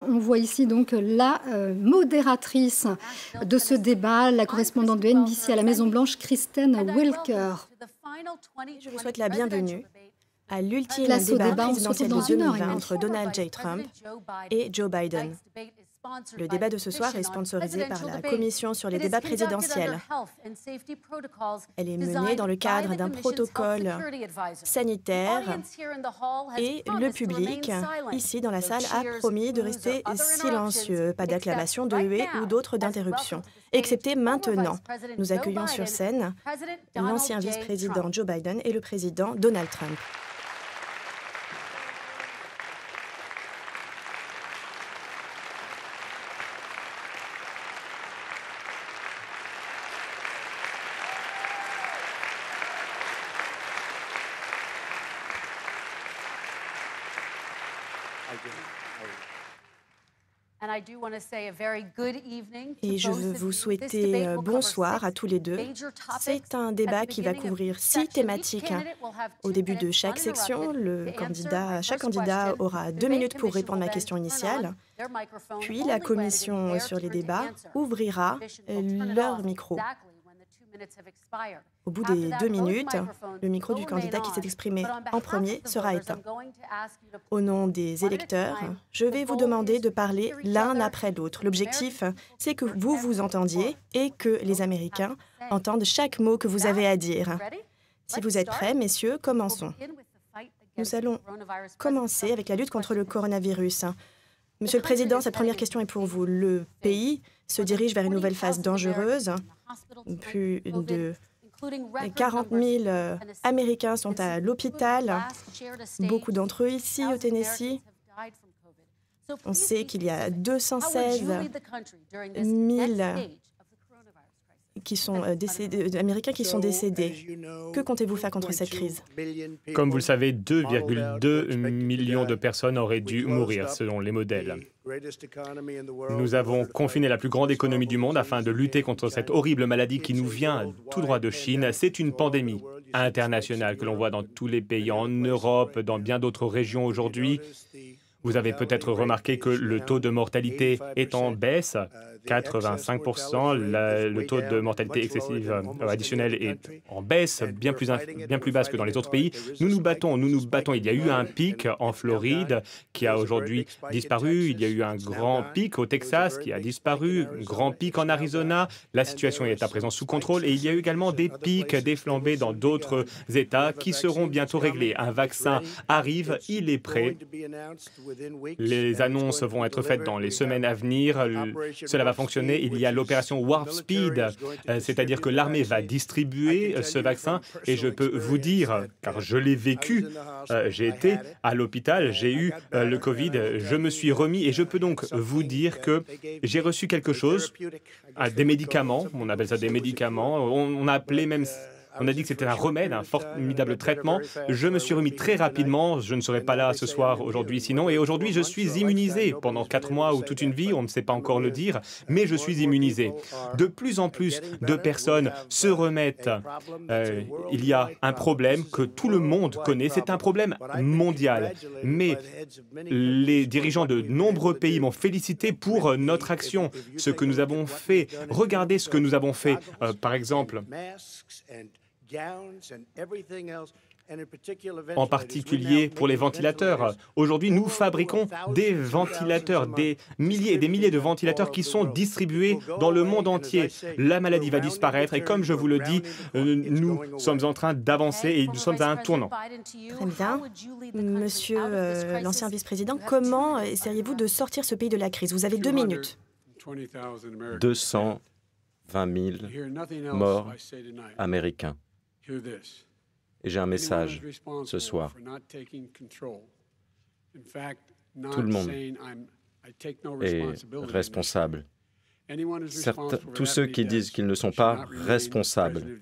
On voit ici donc la modératrice de ce débat, la correspondante de NBC à la Maison-Blanche, Kristen Welker. Je vous souhaite la bienvenue à l'ultime Place au débat débat, on se présidentiel retrouve de dans 1 heure et 2020 demie. entre Donald J. Trump et Joe Biden. Le débat de ce soir est sponsorisé par la Commission sur les débats présidentiels. Elle est menée dans le cadre d'un protocole sanitaire et le public, ici dans la salle, a promis de rester silencieux. Pas d'acclamation, de huées ou d'autres d'interruptions. Excepté maintenant. Nous accueillons sur scène l'ancien vice-président Joe Biden et le président Donald Trump. Et je veux vous souhaiter bonsoir à tous les deux. C'est un débat qui va couvrir 6 thématiques. Au début de chaque section, chaque candidat aura 2 minutes pour répondre à la question initiale. Puis la commission sur les débats ouvrira leur micro. Au bout des 2 minutes, le micro du candidat qui s'est exprimé en premier sera éteint. Au nom des électeurs, je vais vous demander de parler l'un après l'autre. L'objectif, c'est que vous vous entendiez et que les Américains entendent chaque mot que vous avez à dire. Si vous êtes prêts, messieurs, commençons. Nous allons commencer avec la lutte contre le coronavirus. Monsieur le Président, cette première question est pour vous. Le pays se dirige vers une nouvelle phase dangereuse. Plus de 40 000 Américains sont à l'hôpital. Beaucoup d'entre eux ici au Tennessee. On sait qu'il y a 216 000 Américains qui sont décédés. Que comptez-vous faire contre cette crise? Comme vous le savez, 2,2 millions de personnes auraient dû mourir, selon les modèles. Nous avons confiné la plus grande économie du monde afin de lutter contre cette horrible maladie qui nous vient tout droit de Chine. C'est une pandémie internationale que l'on voit dans tous les pays, en Europe, dans bien d'autres régions aujourd'hui. Vous avez peut-être remarqué que le taux de mortalité est en baisse, 85%. Le taux de mortalité excessive additionnelle est en baisse, bien plus basse que dans les autres pays. Nous nous battons. Il y a eu un pic en Floride qui a aujourd'hui disparu. Il y a eu un grand pic au Texas qui a disparu, un grand pic en Arizona. La situation est à présent sous contrôle et il y a eu également des pics, des flambées dans d'autres États qui seront bientôt réglés. Un vaccin arrive, il est prêt. Les annonces vont être faites dans les semaines à venir. Cela va fonctionner. Il y a l'opération Warp Speed, c'est-à-dire que l'armée va distribuer ce vaccin. Et je peux vous dire, car je l'ai vécu, j'ai été à l'hôpital, j'ai eu le Covid, je me suis remis et je peux donc vous dire que j'ai reçu quelque chose, des médicaments, on appelle ça des médicaments, on a appelé même... On a dit que c'était un remède, un formidable traitement. Je me suis remis très rapidement. Je ne serai pas là ce soir, aujourd'hui, sinon. Et aujourd'hui, je suis immunisé. Pendant 4 mois ou toute une vie, on ne sait pas encore le dire, mais je suis immunisé. De plus en plus de personnes se remettent. Il y a un problème que tout le monde connaît. C'est un problème mondial. Mais les dirigeants de nombreux pays m'ont félicité pour notre action, ce que nous avons fait. Regardez ce que nous avons fait. Par exemple, en particulier pour les ventilateurs. Aujourd'hui, nous fabriquons des ventilateurs, des milliers et des milliers de ventilateurs qui sont distribués dans le monde entier. La maladie va disparaître et comme je vous le dis, nous sommes en train d'avancer et nous sommes à un tournant. Très bien. Monsieur l'ancien vice-président, comment essayez-vous de sortir ce pays de la crise? Vous avez 2 minutes. 220 000 morts américains. Et j'ai un message ce soir. Tout le monde est responsable. Tous ceux qui disent qu'ils ne sont pas responsables,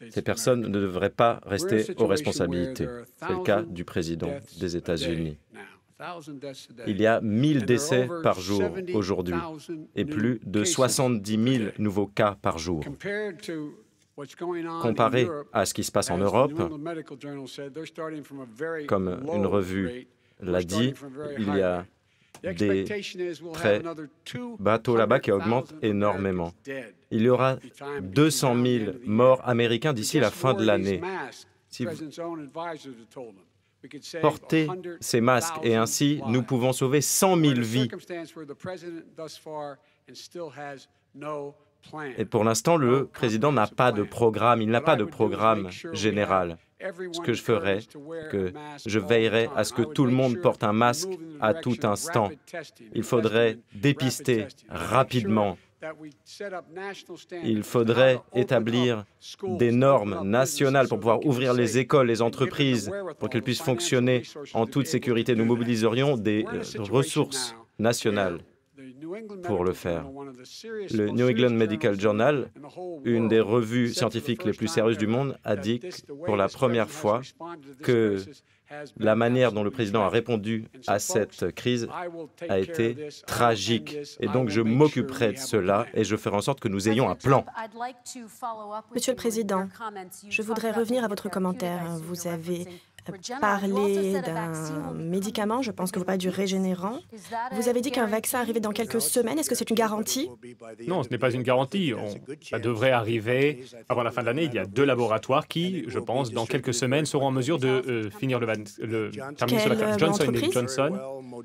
ces personnes ne devraient pas rester aux responsabilités. C'est le cas du président des États-Unis. Il y a 1000 décès par jour aujourd'hui et plus de 70 000 nouveaux cas par jour. Comparé à ce qui se passe en Europe, comme une revue l'a dit, il y a des bateaux là-bas qui augmentent énormément. Il y aura 200 000 morts américains d'ici la fin de l'année. Si vous portez ces masques et ainsi nous pouvons sauver 100 000 vies. Et pour l'instant, le président n'a pas de programme, il n'a pas de programme général. Ce que je ferai, que je veillerai à ce que tout le monde porte un masque à tout instant. Il faudrait dépister rapidement. Il faudrait établir des normes nationales pour pouvoir ouvrir les écoles, les entreprises, pour qu'elles puissent fonctionner en toute sécurité. Nous mobiliserions des ressources nationales pour le faire. Le New England Medical Journal, une des revues scientifiques les plus sérieuses du monde, a dit pour la première fois que la manière dont le président a répondu à cette crise a été tragique. Et donc, je m'occuperai de cela et je ferai en sorte que nous ayons un plan. Monsieur le Président, je voudrais revenir à votre commentaire. Vous avez parlé d'un médicament, je pense que vous parlez du Régénérant. Vous avez dit qu'un vaccin arrivait dans quelques semaines. Est-ce que c'est une garantie? Non, ce n'est pas une garantie. Ça devrait arriver avant la fin de l'année. Il y a 2 laboratoires qui, je pense, dans quelques semaines, seront en mesure de finir terminer ce vaccin. Johnson & Johnson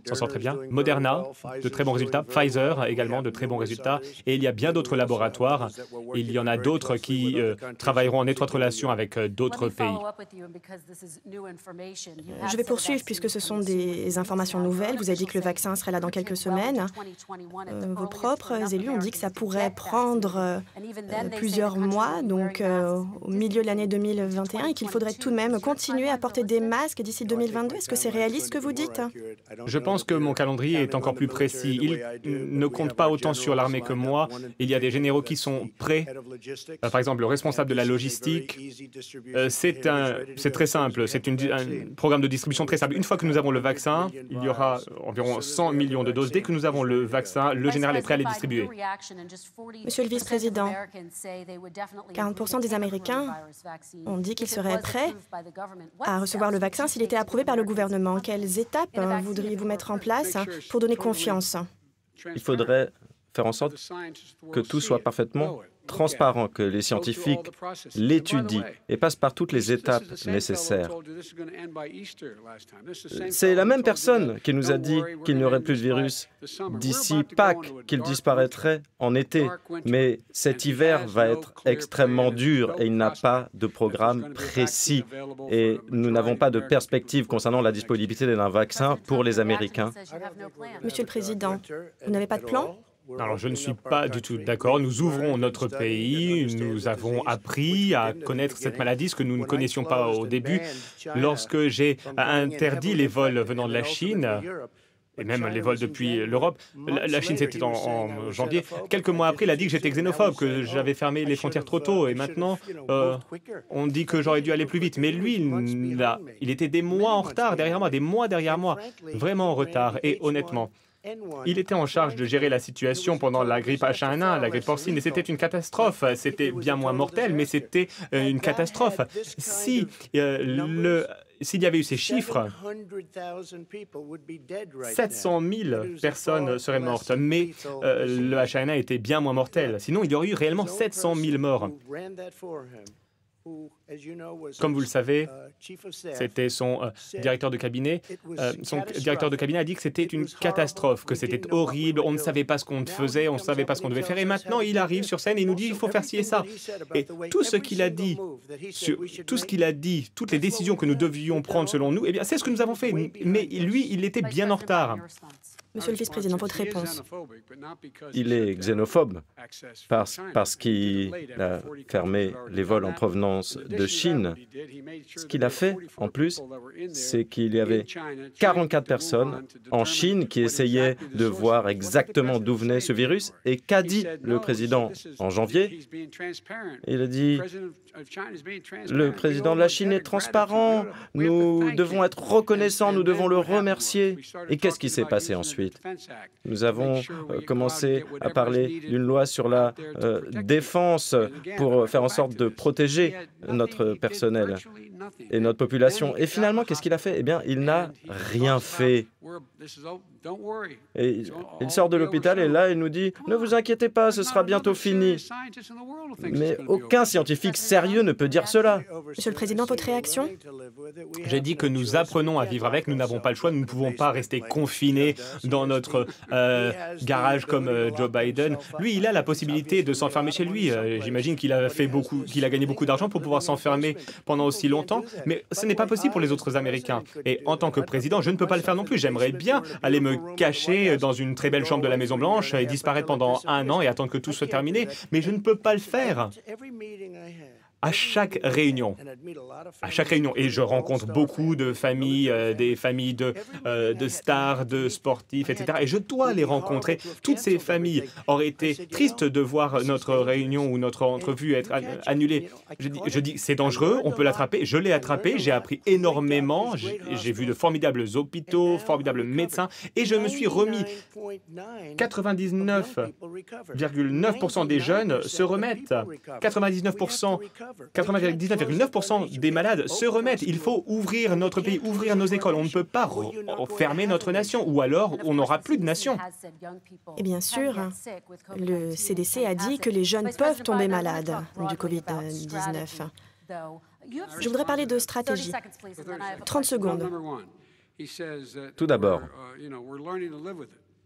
s'en sort très bien. Moderna, de très bons résultats. Pfizer, également, de très bons résultats. Et il y a bien d'autres laboratoires. Il y en a d'autres qui travailleront en étroite relation avec d'autres pays. Je vais poursuivre puisque ce sont des informations nouvelles. Vous avez dit que le vaccin serait là dans quelques semaines. Vos propres élus ont dit que ça pourrait prendre plusieurs mois, donc au milieu de l'année 2021, et qu'il faudrait tout de même continuer à porter des masques d'ici 2022. Est-ce que c'est réaliste ce que vous dites? Je pense que mon calendrier est encore plus précis. Il ne compte pas autant sur l'armée que moi. Il y a des généraux qui sont prêts. Par exemple, le responsable de la logistique, c'est très simple. C'est un programme de distribution très simple. Une fois que nous avons le vaccin, il y aura environ 100 millions de doses. Dès que nous avons le vaccin, le général est prêt à les distribuer. Monsieur le vice-président, 40% des Américains ont dit qu'ils seraient prêts à recevoir le vaccin s'il était approuvé par le gouvernement. Quelles étapes voudriez-vous mettre en place pour donner confiance? Il faudrait faire en sorte que tout soit parfaitement transparent, que les scientifiques l'étudient et passent par toutes les étapes nécessaires. C'est la même personne qui nous a dit qu'il n'y aurait plus de virus d'ici Pâques, qu'il disparaîtrait en été. Mais cet hiver va être extrêmement dur et il n'a pas de programme précis. Et nous n'avons pas de perspective concernant la disponibilité d'un vaccin pour les Américains. Monsieur le Président, vous n'avez pas de plan? Alors, je ne suis pas du tout d'accord. Nous ouvrons notre pays. Nous avons appris à connaître cette maladie, ce que nous ne connaissions pas au début. Lorsque j'ai interdit les vols venant de la Chine, et même les vols depuis l'Europe, la Chine, c'était en janvier. Quelques mois après, il a dit que j'étais xénophobe, que j'avais fermé les frontières trop tôt. Et maintenant, on dit que j'aurais dû aller plus vite. Mais lui, il était des mois en retard derrière moi, des mois derrière moi, vraiment en retard. Et honnêtement, il était en charge de gérer la situation pendant la grippe H1N1, la grippe porcine, et c'était une catastrophe. C'était bien moins mortel, mais c'était une catastrophe. S'il y avait eu ces chiffres, 700 000 personnes seraient mortes, mais le H1N1 était bien moins mortel. Sinon, il y aurait eu réellement 700 000 morts. Comme vous le savez, c'était son directeur de cabinet. Son directeur de cabinet a dit que c'était une catastrophe, que c'était horrible, on ne savait pas ce qu'on faisait, on ne savait pas ce qu'on devait faire. Et maintenant, il arrive sur scène et il nous dit il faut faire ci et ça. Et tout ce qu'il a dit, toutes les décisions que nous devions prendre selon nous, eh bien, c'est ce que nous avons fait. Mais lui, il était bien en retard. Monsieur le vice-président, votre réponse. Il est xénophobe parce qu'il a fermé les vols en provenance de Chine. Ce qu'il a fait, en plus, c'est qu'il y avait 44 personnes en Chine qui essayaient de voir exactement d'où venait ce virus. Et qu'a dit le président en janvier? Il a dit « Le président de la Chine est transparent, nous devons être reconnaissants, nous devons le remercier. » Et qu'est-ce qui s'est passé ensuite? Nous avons commencé à parler d'une loi sur la défense pour faire en sorte de protéger notre personnel et notre population. Et finalement, qu'est-ce qu'il a fait? Eh bien, il n'a rien fait. Et il sort de l'hôpital et là, il nous dit « Ne vous inquiétez pas, ce sera bientôt fini ». Mais aucun scientifique sérieux ne peut dire cela. Monsieur le Président, votre réaction? J'ai dit que nous apprenons à vivre avec, nous n'avons pas le choix, nous ne pouvons pas rester confinés dans notre garage comme Joe Biden. Lui, il a la possibilité de s'enfermer chez lui. J'imagine qu'il a gagné beaucoup d'argent pour pouvoir s'enfermer pendant aussi longtemps, mais ce n'est pas possible pour les autres Américains. Et en tant que président, je ne peux pas le faire non plus. J'aimerais bien aller me cacher dans une très belle chambre de la Maison-Blanche et disparaître pendant 1 an et attendre que tout soit terminé, mais je ne peux pas le faire. À chaque réunion, et je rencontre beaucoup de familles, des familles de stars, de sportifs, etc. Et je dois les rencontrer. Toutes ces familles auraient été tristes de voir notre réunion ou notre entrevue être annulée. Je dis c'est dangereux, on peut l'attraper. Je l'ai attrapé, j'ai appris énormément, j'ai vu de formidables hôpitaux, formidables médecins, et je me suis remis. 99,9% des jeunes se remettent. 99,9% des malades se remettent. Il faut ouvrir notre pays, ouvrir nos écoles. On ne peut pas fermer notre nation, ou alors on n'aura plus de nation. Et bien sûr, le CDC a dit que les jeunes peuvent tomber malades du Covid-19. Je voudrais parler de stratégie. 30 secondes. Tout d'abord,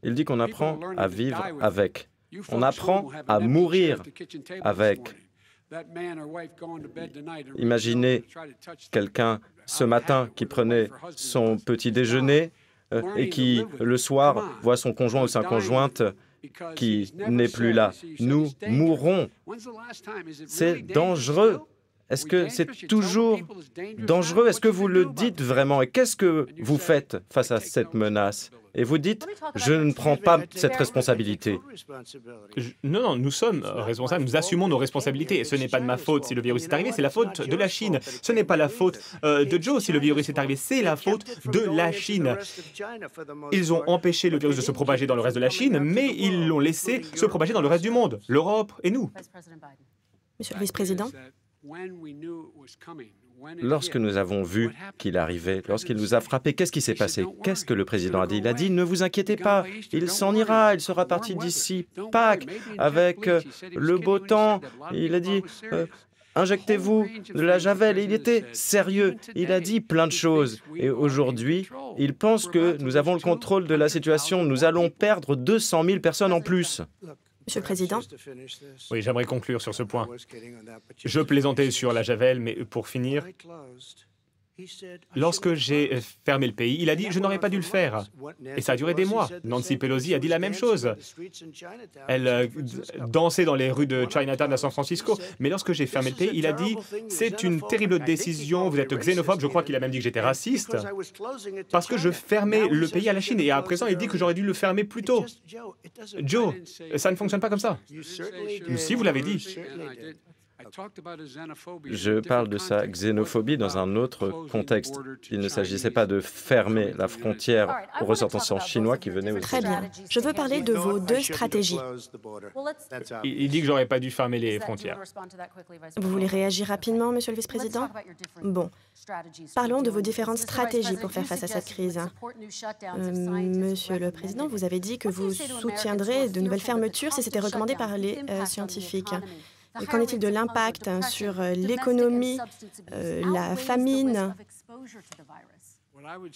il dit qu'on apprend à vivre avec. On apprend à mourir avec. Imaginez quelqu'un ce matin qui prenait son petit déjeuner et qui, le soir, voit son conjoint ou sa conjointe qui n'est plus là. Nous mourrons. C'est dangereux. Est-ce que c'est toujours dangereux? Est-ce que vous le dites vraiment? Et qu'est-ce que vous faites face à cette menace? Et vous dites, je ne prends pas cette responsabilité. Non, nous sommes responsables, nous assumons nos responsabilités. Et ce n'est pas de ma faute si le virus est arrivé, c'est la faute de la Chine. Ce n'est pas la faute de Joe si le virus est arrivé, c'est la faute de la Chine. Ils ont empêché le virus de se propager dans le reste de la Chine, mais ils l'ont laissé se propager dans le reste du monde, l'Europe et nous. Monsieur le vice-président. Lorsque nous avons vu qu'il arrivait, lorsqu'il nous a frappés, qu'est-ce qui s'est passé? Qu'est-ce que le président a dit? Il a dit, ne vous inquiétez pas, il s'en ira, il sera parti d'ici Pâques avec le beau temps. Il a dit, injectez-vous de la javel. Et il était sérieux, il a dit plein de choses. Et aujourd'hui, il pense que nous avons le contrôle de la situation. Nous allons perdre 200 000 personnes en plus. Monsieur le Président. Oui, j'aimerais conclure sur ce point. Je plaisantais sur la javel, mais pour finir, lorsque j'ai fermé le pays, il a dit « je n'aurais pas dû le faire ». Et ça a duré des mois. Nancy Pelosi a dit la même chose. Elle dansait dans les rues de Chinatown à San Francisco. Mais lorsque j'ai fermé le pays, il a dit « c'est une terrible décision, vous êtes xénophobe ». Je crois qu'il a même dit que j'étais raciste parce que je fermais le pays à la Chine. Et à présent, il dit que j'aurais dû le fermer plus tôt. Joe, ça ne fonctionne pas comme ça. Si, vous l'avez dit. Je parle de sa xénophobie dans un autre contexte. Il ne s'agissait pas de fermer la frontière aux ressortissants chinois qui venaient aux Très bien. Je veux parler de vos 2 stratégies. Il dit que j'aurais pas dû fermer les frontières. Vous voulez réagir rapidement, Monsieur le vice-président? Bon. Parlons de vos différentes stratégies pour faire face à cette crise. Monsieur le Président, vous avez dit que vous soutiendrez de nouvelles fermetures si c'était recommandé par les scientifiques. Qu'en est-il de l'impact sur l'économie, la famine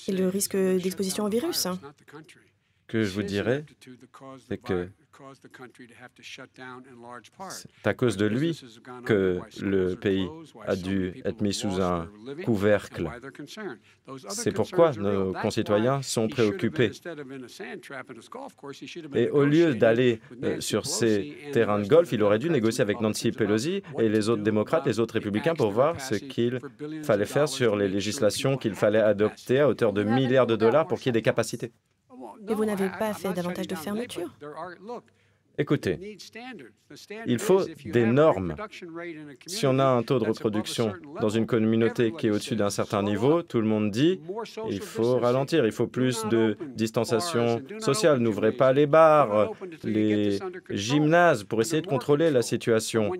et le risque d'exposition au virus? Ce que je vous dirais, c'est que c'est à cause de lui que le pays a dû être mis sous un couvercle. C'est pourquoi nos concitoyens sont préoccupés. Et au lieu d'aller sur ces terrains de golf, il aurait dû négocier avec Nancy Pelosi et les autres démocrates, les autres républicains, pour voir ce qu'il fallait faire sur les législations qu'il fallait adopter à hauteur de milliards de dollars pour qu'il y ait des capacités. Et vous n'avez pas fait davantage de fermetures? Écoutez, il faut des normes. Si on a un taux de reproduction dans une communauté qui est au-dessus d'un certain niveau, tout le monde dit il faut ralentir, il faut plus de distanciation sociale. N'ouvrez pas les bars, les gymnases pour essayer de contrôler la situation.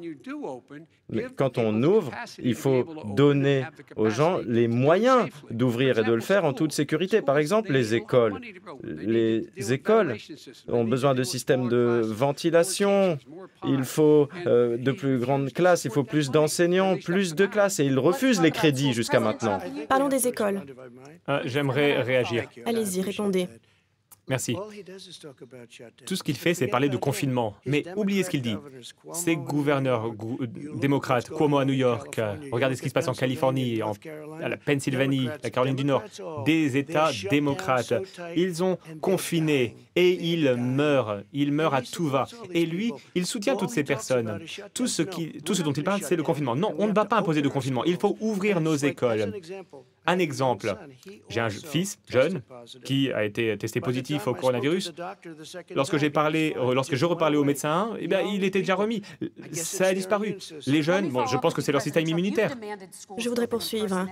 Mais quand on ouvre, il faut donner aux gens les moyens d'ouvrir et de le faire en toute sécurité. Par exemple, les écoles. Les écoles ont besoin de systèmes de ventilation. Il faut de plus grandes classes, il faut plus d'enseignants, plus de classes. Et ils refusent les crédits jusqu'à maintenant. Parlons des écoles. J'aimerais réagir. Allez-y, répondez. Merci. Tout ce qu'il fait, c'est parler de confinement. Mais oubliez ce qu'il dit. Ces gouverneurs démocrates, Cuomo à New York, regardez ce qui se passe en Californie, à la Pennsylvanie, la Caroline du Nord, des États démocrates. Ils ont confiné et ils meurent à tout va. Et lui, il soutient toutes ces personnes. Tout ce dont il parle, c'est le confinement. Non, on ne va pas imposer de confinement. Il faut ouvrir nos écoles. Un exemple, j'ai un fils jeune qui a été testé positif au coronavirus. Lorsque je reparlais au médecin, eh bien, il était déjà remis. Ça a disparu. Les jeunes, bon, je pense que c'est leur système immunitaire. Je voudrais poursuivre.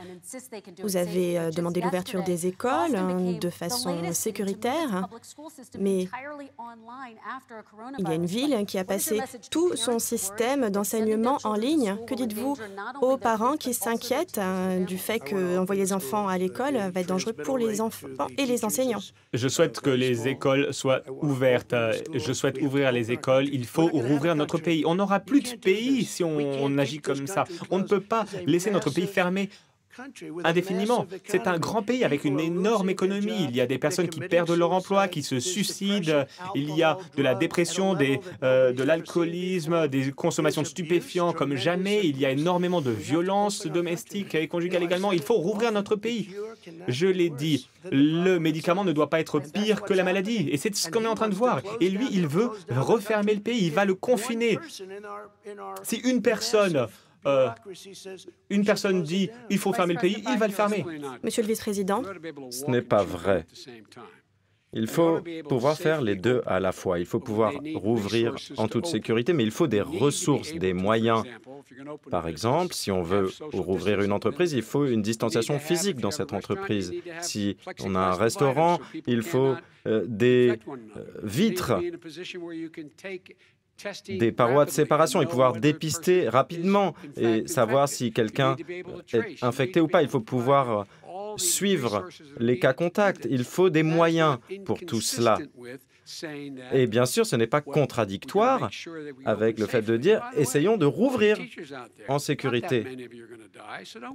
Vous avez demandé l'ouverture des écoles de façon sécuritaire, mais il y a une ville qui a passé tout son système d'enseignement en ligne. Que dites-vous aux parents qui s'inquiètent du fait qu'envoyer les enfants à l'école va être dangereux pour les enfants et les enseignants? Je souhaite que les écoles soient ouvertes. Je souhaite ouvrir les écoles. Il faut rouvrir notre pays. On n'aura plus de pays si on agit comme ça. On ne peut pas laisser notre pays fermé indéfiniment. C'est un grand pays avec une énorme économie. Il y a des personnes qui perdent leur emploi, qui se suicident. Il y a de la dépression, de l'alcoolisme, des consommations de stupéfiants comme jamais. Il y a énormément de violences domestiques et conjugales également. Il faut rouvrir notre pays. Je l'ai dit, le médicament ne doit pas être pire que la maladie. Et c'est ce qu'on est en train de voir. Et lui, il veut refermer le pays. Il va le confiner. Si une personne dit « il faut fermer le pays », il va le fermer. Monsieur le vice-président. Ce n'est pas vrai. Il faut pouvoir faire les deux à la fois. Il faut pouvoir rouvrir en toute sécurité, mais il faut des ressources, des moyens. Par exemple, si on veut rouvrir une entreprise, il faut une distanciation physique dans cette entreprise. Si on a un restaurant, il faut des vitres, des parois de séparation et pouvoir dépister rapidement et savoir si quelqu'un est infecté ou pas. Il faut pouvoir suivre les cas contacts. Il faut des moyens pour tout cela. Et bien sûr, ce n'est pas contradictoire avec le fait de dire « essayons de rouvrir en sécurité ».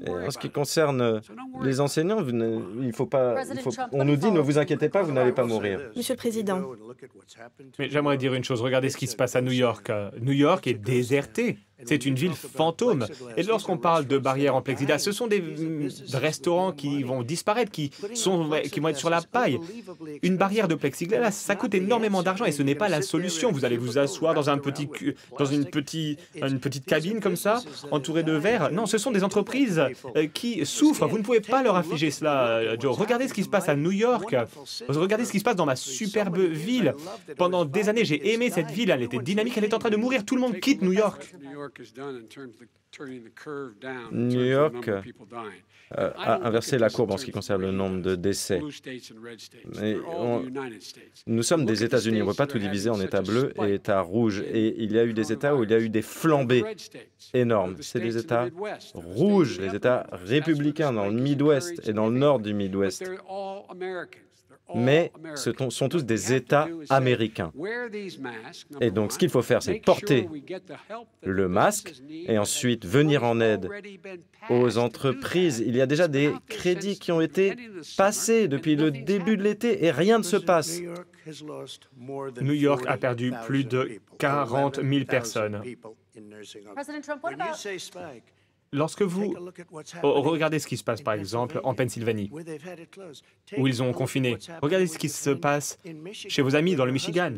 Et en ce qui concerne les enseignants, on nous dit « ne vous inquiétez pas, vous n'allez pas mourir ». Monsieur le Président. Mais j'aimerais dire une chose, regardez ce qui se passe à New York. New York est désertée. C'est une ville fantôme. Et lorsqu'on parle de barrières en plexiglas, ce sont des restaurants qui vont disparaître, qui vont être sur la paille. Une barrière de plexiglas, ça coûte énormément d'argent et ce n'est pas la solution. Vous allez vous asseoir dans une petite cabine comme ça, entourée de verre. Non, ce sont des entreprises qui souffrent. Vous ne pouvez pas leur infliger cela, Joe. Regardez ce qui se passe à New York. Regardez ce qui se passe dans ma superbe ville. Pendant des années, j'ai aimé cette ville. Elle était dynamique, elle est en train de mourir. Tout le monde quitte New York. New York a inversé la courbe en ce qui concerne le nombre de décès. Mais nous sommes des États-Unis, on ne peut pas tout diviser en États bleus et États rouges. Et il y a eu des États où il y a eu des flambées énormes. C'est des États rouges, les États républicains dans le Midwest et dans le nord du Midwest. Mais ce sont tous des États américains. Et donc, ce qu'il faut faire, c'est porter le masque et ensuite venir en aide aux entreprises. Il y a déjà des crédits qui ont été passés depuis le début de l'été et rien ne se passe. New York a perdu plus de 40 000 personnes. Lorsque vous regardez ce qui se passe, par exemple, en Pennsylvanie, où ils ont confiné, regardez ce qui se passe chez vos amis dans le Michigan.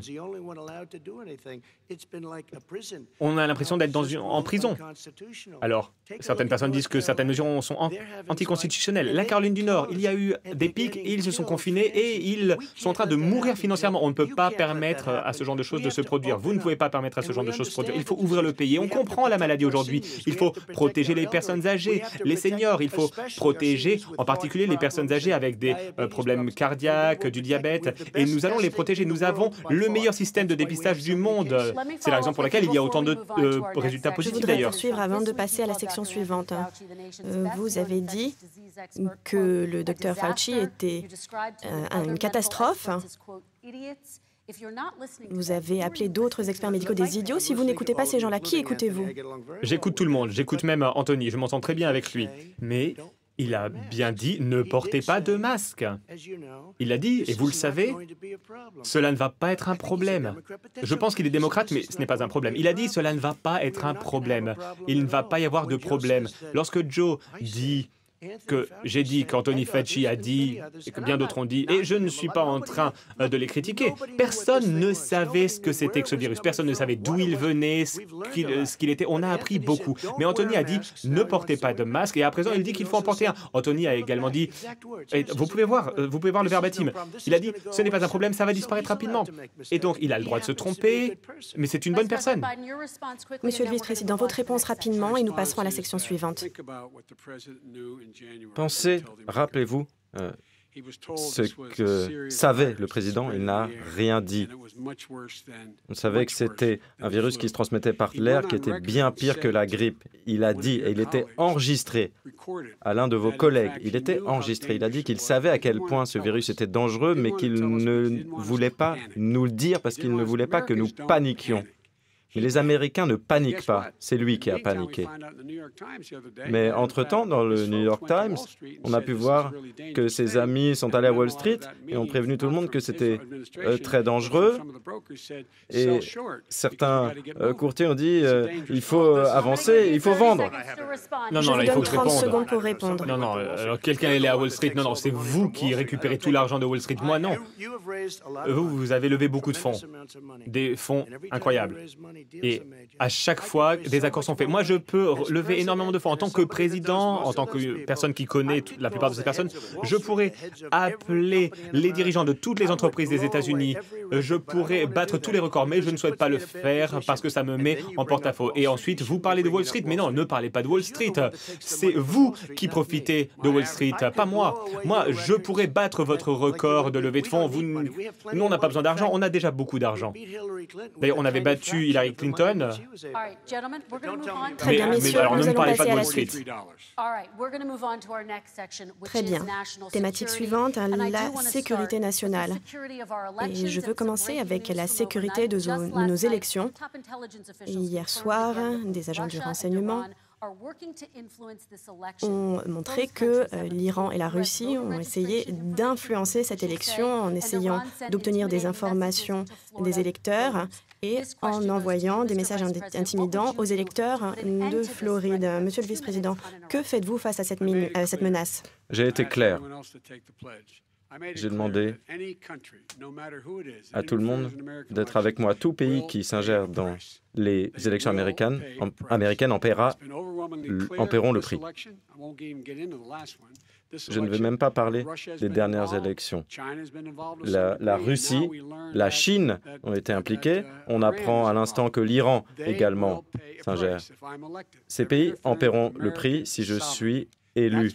On a l'impression d'être en prison. Alors, certaines personnes disent que certaines mesures sont anticonstitutionnelles. La Caroline du Nord, il y a eu des pics, ils se sont confinés et ils sont en train de mourir financièrement. On ne peut pas permettre à ce genre de choses de se produire. Vous ne pouvez pas permettre à ce genre de choses de se produire. Il faut ouvrir le pays. On comprend la maladie aujourd'hui. Il faut protéger les personnes âgées, les seniors. Il faut protéger en particulier les personnes âgées avec des problèmes cardiaques, du diabète. Et nous allons les protéger. Nous avons le meilleur système de dépistage du monde. C'est la raison pour laquelle il y a autant de résultats positifs d'ailleurs. Je voudrais poursuivre avant de passer à la section suivante. Vous avez dit que le docteur Fauci était une catastrophe. Vous avez appelé d'autres experts médicaux des idiots. Si vous n'écoutez pas ces gens-là, qui écoutez-vous? J'écoute tout le monde. J'écoute même Anthony. Je m'entends très bien avec lui. Mais il a bien dit « ne portez pas de masque ». Il a dit, et vous le savez, cela ne va pas être un problème. Je pense qu'il est démocrate, mais ce n'est pas un problème. Il a dit « cela ne va pas être un problème ». Il ne va pas y avoir de problème. Lorsque Joe dit que j'ai dit, qu'Anthony Fauci a dit, et que bien d'autres ont dit, et je ne suis pas en train de les critiquer. Personne ne savait ce que c'était que ce virus. Personne ne savait d'où il venait, ce qu'il était. On a appris beaucoup. Mais Anthony a dit, ne portez pas de masque. Et à présent, il dit qu'il faut en porter un. Anthony a également dit, et vous pouvez voir le verbatim. Il a dit, ce n'est pas un problème, ça va disparaître rapidement. Et donc, il a le droit de se tromper, mais c'est une bonne personne. Monsieur le vice-président, votre réponse rapidement et nous passerons à la section suivante. Pensez, rappelez-vous ce que savait le président, il n'a rien dit. On savait que c'était un virus qui se transmettait par l'air, qui était bien pire que la grippe. Il a dit, et il était enregistré à l'un de vos collègues, il était enregistré, il a dit qu'il savait à quel point ce virus était dangereux, mais qu'il ne voulait pas nous le dire parce qu'il ne voulait pas que nous paniquions. Mais les Américains ne paniquent pas, c'est lui qui a paniqué. Mais entre-temps, dans le New York Times, on a pu voir que ses amis sont allés à Wall Street et ont prévenu tout le monde que c'était très dangereux. Et certains courtiers ont dit il faut avancer, il faut vendre. Non, Je là, vous il faut donne que je 30 réponde. secondes pour répondre. Non, alors quelqu'un est allé à Wall Street. Non, c'est vous qui récupérez tout l'argent de Wall Street. Moi, non. Vous avez levé beaucoup de fonds. Des fonds incroyables. Et à chaque fois, des accords sont faits. Moi, je peux lever énormément de fonds. En tant que président, en tant que personne qui connaît la plupart de ces personnes, je pourrais appeler les dirigeants de toutes les entreprises des États-Unis. Je pourrais battre tous les records, mais je ne souhaite pas le faire parce que ça me met en porte-à-faux. Et ensuite, vous parlez de Wall Street. Mais non, ne parlez pas de Wall Street. C'est vous qui profitez de Wall Street, pas moi. Moi, je pourrais battre votre record de levée de fonds. Nous, on n'a pas besoin d'argent. On a déjà beaucoup d'argent. D'ailleurs, on avait battu Hillary Clinton. Très bien, messieurs, alors, nous ne me allons parlez passer pas de à la Wall Street. suite. Très bien. Thématique suivante, la sécurité nationale. Et je veux commencer avec la sécurité de nos élections. Hier soir, des agents du renseignement ont montré que l'Iran et la Russie ont essayé d'influencer cette élection en essayant d'obtenir des informations des électeurs et en envoyant des messages intimidants aux électeurs de Floride. Monsieur le vice-président, que faites-vous face à cette menace? J'ai été clair. J'ai demandé à tout le monde d'être avec moi. Tout pays qui s'ingère dans les élections américaines en paieront le prix. Je ne vais même pas parler des dernières élections. La Russie, la Chine ont été impliqués. On apprend à l'instant que l'Iran également s'ingère. Ces pays en paieront le prix si je suis élu.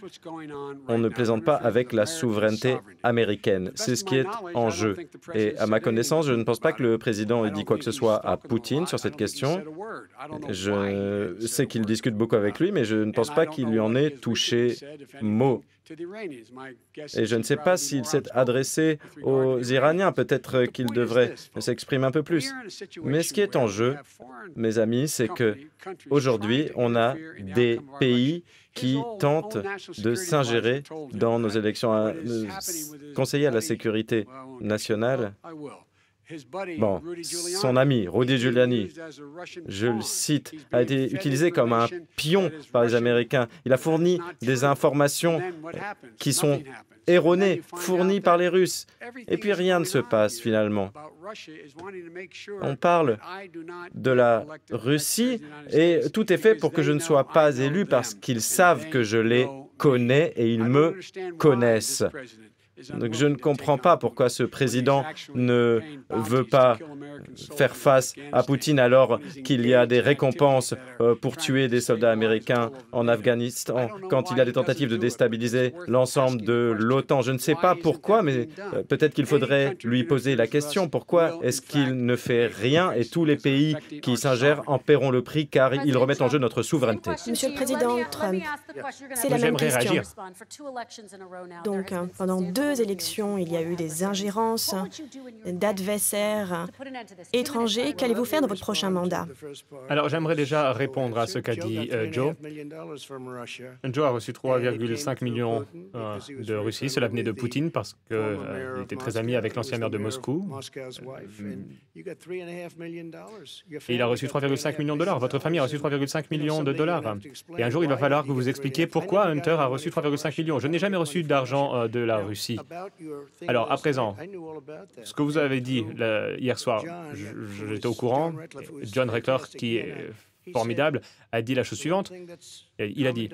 On ne plaisante pas avec la souveraineté américaine. C'est ce qui est en jeu. Et à ma connaissance, je ne pense pas que le président ait dit quoi que ce soit à Poutine sur cette question. Je sais qu'il discute beaucoup avec lui, mais je ne pense pas qu'il lui en ait touché mot. Et je ne sais pas s'il s'est adressé aux Iraniens. Peut-être qu'il devrait s'exprimer un peu plus. Mais ce qui est en jeu, mes amis, c'est que aujourd'hui, on a des pays qui tentent de s'ingérer dans nos élections. Conseiller à la sécurité nationale Bon, son ami, Rudy Giuliani, je le cite, a été utilisé comme un pion par les Américains. Il a fourni des informations qui sont erronées, fournies par les Russes. Et puis rien ne se passe finalement. On parle de la Russie et tout est fait pour que je ne sois pas élu parce qu'ils savent que je les connais et ils me connaissent. Donc je ne comprends pas pourquoi ce président ne veut pas faire face à Poutine alors qu'il y a des récompenses pour tuer des soldats américains en Afghanistan, quand il y a des tentatives de déstabiliser l'ensemble de l'OTAN. Je ne sais pas pourquoi, mais peut-être qu'il faudrait lui poser la question. Pourquoi est-ce qu'il ne fait rien et tous les pays qui s'ingèrent en paieront le prix car ils remettent en jeu notre souveraineté? Monsieur le Président Trump, c'est la même question. Réagir. Donc, pendant 2 élections, il y a eu des ingérences d'adversaires étrangers. Qu'allez-vous faire dans votre prochain mandat? Alors, j'aimerais déjà répondre à ce qu'a dit Joe. Joe a reçu 3,5 millions de Russie. Cela venait de Poutine parce qu'il était très ami avec l'ancien maire de Moscou. Et il a reçu 3,5 millions de dollars. Votre famille a reçu 3,5 millions de dollars. Et un jour, il va falloir que vous expliquiez pourquoi Hunter a reçu 3,5 millions. Je n'ai jamais reçu d'argent de la Russie. Alors, à présent, ce que vous avez dit hier soir, j'étais au courant. John Reckler, qui est formidable, a dit la chose suivante. Il a dit,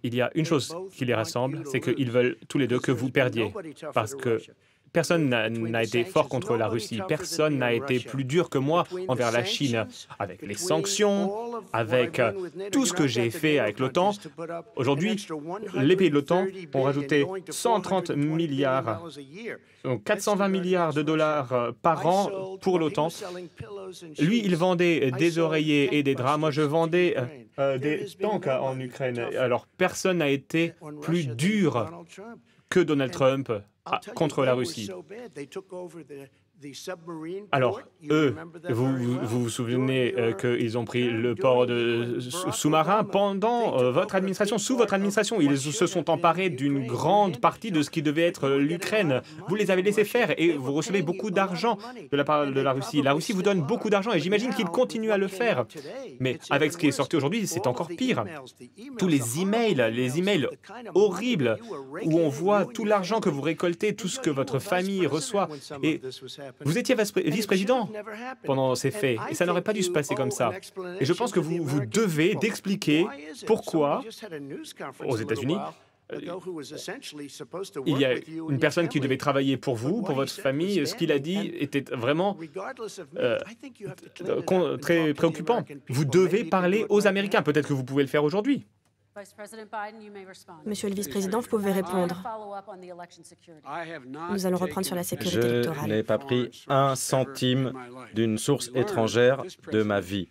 il y a une chose qui les rassemble, c'est qu'ils veulent tous les deux que vous perdiez. Parce que personne n'a été fort contre la Russie. Personne n'a été plus dur que moi envers la Chine. Avec les sanctions, avec tout ce que j'ai fait avec l'OTAN. Aujourd'hui, les pays de l'OTAN ont rajouté 130 milliards, donc 420 milliards de dollars par an pour l'OTAN. Lui, il vendait des oreillers et des draps. Moi, je vendais des tanks en Ukraine. Alors, personne n'a été plus dur que Donald Trump contre la Russie. Alors, eux, vous vous souvenez qu'ils ont pris le port de sous-marin pendant votre administration, sous votre administration. Ils se sont emparés d'une grande partie de ce qui devait être l'Ukraine. Vous les avez laissés faire et vous recevez beaucoup d'argent de la part de la Russie. La Russie vous donne beaucoup d'argent et j'imagine qu'ils continuent à le faire. Mais avec ce qui est sorti aujourd'hui, c'est encore pire. Tous les emails horribles où on voit tout l'argent que vous récoltez, tout ce que votre famille reçoit. Et vous étiez vice-président pendant ces faits, et ça n'aurait pas dû se passer comme ça. Et je pense que vous devez d'expliquer pourquoi, aux États-Unis, il y a une personne qui devait travailler pour vous, pour votre famille. Ce qu'il a dit était vraiment très préoccupant. Vous devez parler aux Américains. Peut-être que vous pouvez le faire aujourd'hui. Monsieur le vice-président, vous pouvez répondre. Nous allons reprendre sur la sécurité électorale. Je n'ai pas pris un centime d'une source étrangère de ma vie.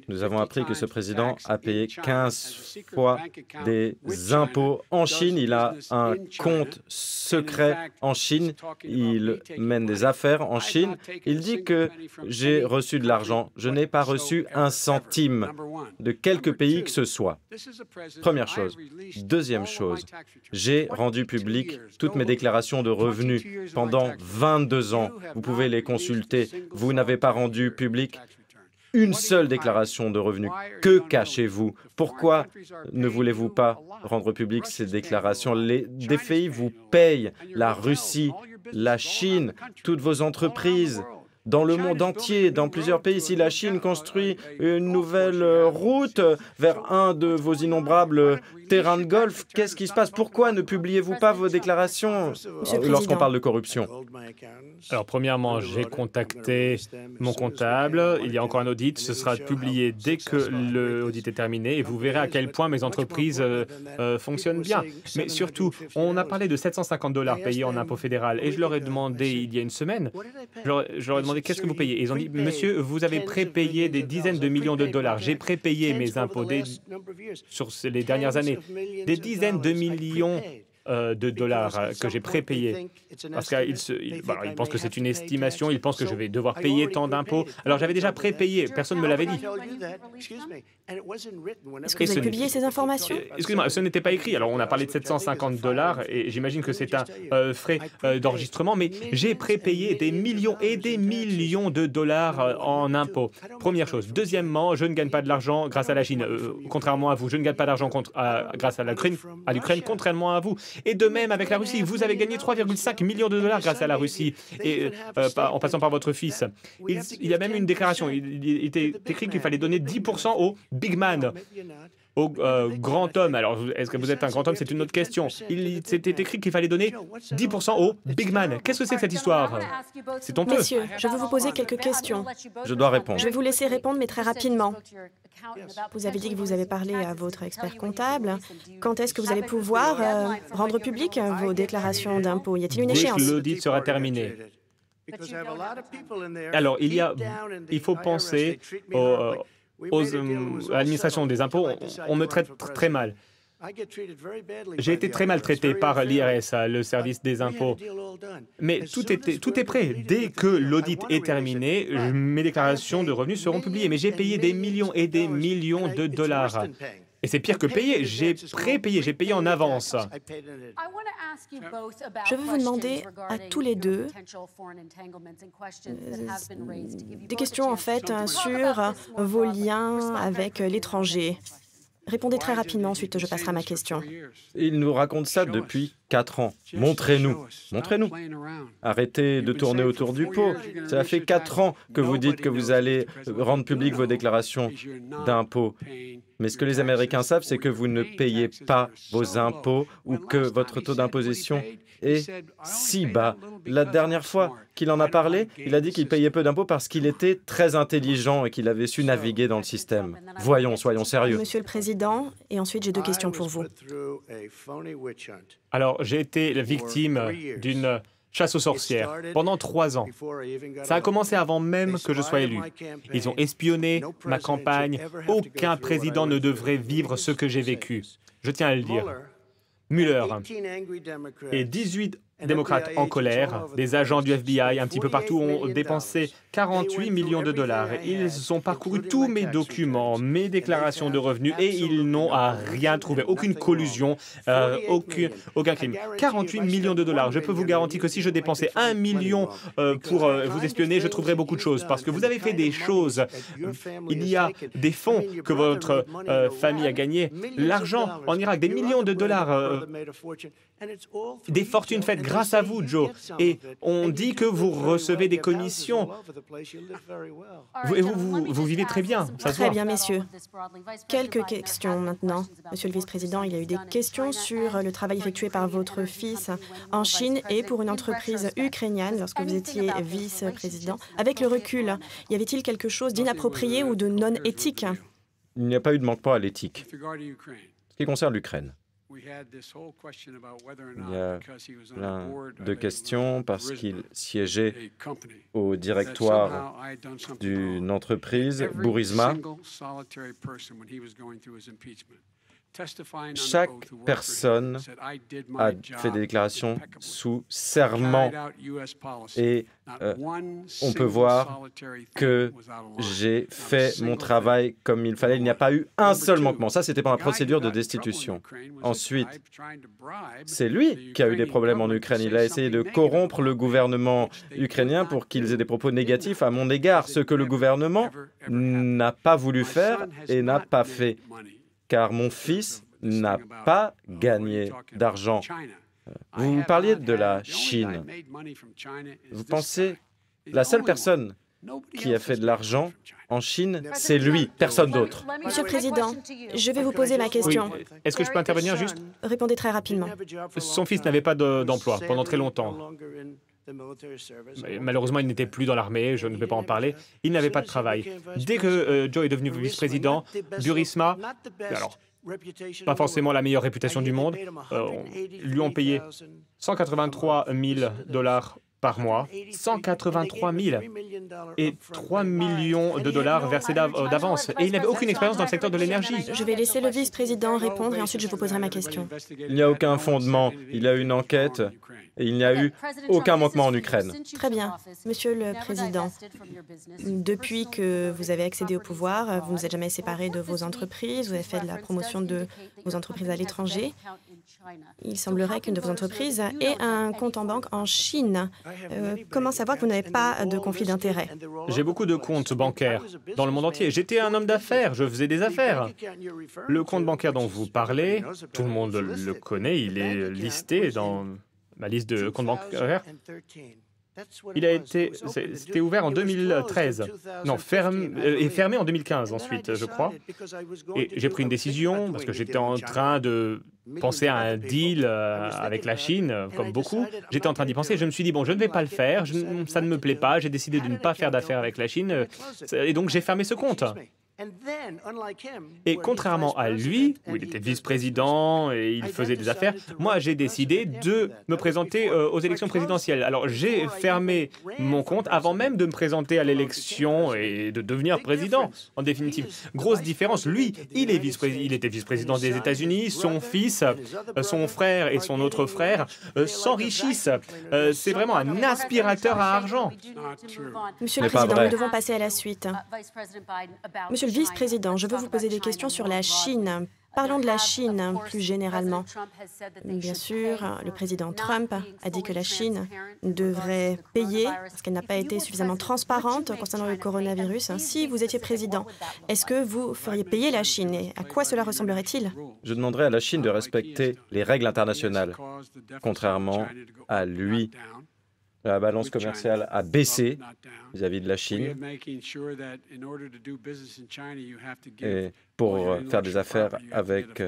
Nous avons appris que ce président a payé 15 fois des impôts en Chine. Il a un compte secret en Chine. Il mène des affaires en Chine. Il dit que j'ai reçu de l'argent. Je n'ai pas reçu un centime de quelque pays que ce soit. Première chose. Deuxième chose, j'ai rendu public toutes mes déclarations de revenus pendant 22 ans. Vous pouvez les consulter. Vous n'avez pas rendu public une seule déclaration de revenus. Que cachez-vous? Pourquoi ne voulez-vous pas rendre public ces déclarations? Des pays vous payent, la Russie, la Chine, toutes vos entreprises. Dans le monde entier, dans plusieurs pays, si la Chine construit une nouvelle route vers un de vos innombrables terrains de golf, qu'est-ce qui se passe? Pourquoi ne publiez-vous pas vos déclarations lorsqu'on parle de corruption? Alors, premièrement, j'ai contacté mon comptable. Il y a encore un audit. Ce sera publié dès que l'audit est terminé et vous verrez à quel point mes entreprises fonctionnent bien. Mais surtout, on a parlé de 750 $ payés en impôt fédéral et je leur ai demandé il y a une semaine, je leur ai demandé qu'est-ce que vous payez. Et ils ont dit, monsieur, vous avez prépayé des dizaines de millions de dollars. J'ai prépayé mes impôts sur les dernières années. Des dizaines de millions de dollars que j'ai prépayés. Parce qu'il pense que c'est une estimation, il pense que je vais devoir payer tant d'impôts. Alors j'avais déjà prépayé, personne ne me l'avait dit. Est-ce que vous avez publié ces informations? Excusez-moi, ce n'était pas écrit. Alors on a parlé de 750 dollars et j'imagine que c'est un frais d'enregistrement, mais j'ai prépayé des millions et des millions de dollars en impôts. Première chose. Deuxièmement, je ne gagne pas de l'argent grâce à la Chine, contrairement à vous. Je ne gagne pas d'argent grâce à l'Ukraine, contrairement à vous. Et de même avec la Russie. Vous avez gagné 3,5 millions de dollars grâce à la Russie, et en passant par votre fils. Il y a même une déclaration. Il était écrit qu'il fallait donner 10% au big man, au grand homme. Alors, est-ce que vous êtes un grand homme? C'est une autre question. C'était écrit qu'il fallait donner 10% au big man. Qu'est-ce que c'est que cette histoire? C'est honteux. Monsieur, je veux vous poser quelques questions. Je dois répondre. Je vais vous laisser répondre, mais très rapidement. Vous avez dit que vous avez parlé à votre expert comptable. Quand est-ce que vous allez pouvoir rendre public vos déclarations d'impôts? Y a-t-il une Dès échéance? que l'audit sera terminé. Alors, il faut penser à l'administration des impôts. On me traite très mal. J'ai été très maltraité par l'IRS, le service des impôts. Mais tout est prêt. Dès que l'audit est terminé, mes déclarations de revenus seront publiées. Mais j'ai payé des millions et des millions de dollars. Et c'est pire que payer. J'ai prépayé, j'ai payé en avance. Je veux vous demander à tous les deux des questions en fait sur vos liens avec l'étranger. Répondez très rapidement, ensuite je passerai à ma question. Il nous raconte ça depuis 4 ans. Montrez-nous. Montrez-nous. Arrêtez de tourner autour du pot. Ça fait 4 ans que vous dites que vous allez rendre publiques vos déclarations d'impôts. Mais ce que les Américains savent, c'est que vous ne payez pas vos impôts ou que votre taux d'imposition est si bas. La dernière fois qu'il en a parlé, il a dit qu'il payait peu d'impôts parce qu'il était très intelligent et qu'il avait su naviguer dans le système. Voyons, soyons sérieux. Monsieur le Président, et ensuite j'ai 2 questions pour vous. Alors, j'ai été la victime d'une chasse aux sorcières pendant 3 ans. Ça a commencé avant même que je sois élu. Ils ont espionné ma campagne. Aucun président ne devrait vivre ce que j'ai vécu. Je tiens à le dire. Mueller et 18 démocrates en colère, des agents du FBI un petit peu partout ont dépensé 48 millions de dollars. Ils ont parcouru tous mes documents, mes déclarations de revenus et ils n'ont rien trouvé, aucune collusion, aucun crime. 48 millions de dollars. Je peux vous garantir que si je dépensais 1 million pour vous espionner, je trouverais beaucoup de choses parce que vous avez fait des choses. Il y a des fonds que votre famille a gagnés, l'argent en Irak, des millions de dollars, des fortunes faites grâce à vous, Joe. Et on dit que vous recevez des commissions. Vous vivez très bien, ça se voit. Très bien, messieurs. Quelques questions maintenant. Monsieur le vice-président, il y a eu des questions sur le travail effectué par votre fils en Chine et pour une entreprise ukrainienne lorsque vous étiez vice-président. Avec le recul, y avait-il quelque chose d'inapproprié ou de non éthique? Il n'y a pas eu de manquement à l'éthique. Ce qui concerne l'Ukraine, il y a plein de questions parce qu'il siégeait au directoire d'une entreprise, Burisma. Chaque personne a fait des déclarations sous serment et on peut voir que j'ai fait mon travail comme il fallait. Il n'y a pas eu un seul manquement. Ça, c'était pendant la procédure de destitution. Ensuite, c'est lui qui a eu des problèmes en Ukraine. Il a essayé de corrompre le gouvernement ukrainien pour qu'ils aient des propos négatifs à mon égard, ce que le gouvernement n'a pas voulu faire et n'a pas fait. Car mon fils n'a pas gagné d'argent. Vous parliez de la Chine. Vous pensez, la seule personne qui a fait de l'argent en Chine, c'est lui, personne d'autre. Monsieur le Président, je vais vous poser ma question. Oui. Est-ce que je peux intervenir juste? Répondez très rapidement. Son fils n'avait pas d'emploi pendant très longtemps. Malheureusement, il n'était plus dans l'armée, je ne vais pas en parler. Il n'avait pas de travail. Dès que Joe est devenu vice-président, Burisma, alors, pas forcément la meilleure réputation du monde, lui ont payé 183 000 dollars par mois, 183 000 et 3 millions de dollars versés d'avance. Et il n'avait aucune expérience dans le secteur de l'énergie. Je vais laisser le vice-président répondre et ensuite je vous poserai ma question. Il n'y a aucun fondement. Il y a une enquête et il n'y a eu aucun manquement en Ukraine. Très bien. Monsieur le Président, depuis que vous avez accédé au pouvoir, vous ne vous êtes jamais séparé de vos entreprises, vous avez fait de la promotion de vos entreprises à l'étranger. Il semblerait qu'une de vos entreprises ait un compte en banque en Chine. Comment savoir que vous n'avez pas de conflit d'intérêts? J'ai beaucoup de comptes bancaires dans le monde entier. J'étais un homme d'affaires, je faisais des affaires. Le compte bancaire dont vous parlez, tout le monde le connaît, il est listé dans ma liste de comptes bancaires. C'était ouvert en 2013. Non, et fermé en 2015 ensuite, je crois. Et j'ai pris une décision parce que j'étais en train de penser à un deal avec la Chine, comme beaucoup. J'étais en train d'y penser. Je me suis dit, bon, je ne vais pas le faire. Ça ne me plaît pas. J'ai décidé de ne pas faire d'affaires avec la Chine. Et donc, j'ai fermé ce compte. Et contrairement à lui, où il était vice-président et il faisait des affaires, moi j'ai décidé de me présenter aux élections présidentielles. Alors j'ai fermé mon compte avant même de me présenter à l'élection et de devenir président, en définitive. Grosse différence, lui, il était vice-président des États-Unis, son fils, son frère et son autre frère s'enrichissent. C'est vraiment un aspirateur à argent. Monsieur le Président, nous devons passer à la suite. Monsieur le vice-président, je veux vous poser des questions sur la Chine. Parlons de la Chine plus généralement. Bien sûr, le président Trump a dit que la Chine devrait payer parce qu'elle n'a pas été suffisamment transparente concernant le coronavirus. Si vous étiez président, est-ce que vous feriez payer la Chine et à quoi cela ressemblerait-il? Je demanderai à la Chine de respecter les règles internationales. Contrairement à lui, la balance commerciale a baissé vis-à-vis de la Chine. Et pour faire des affaires avec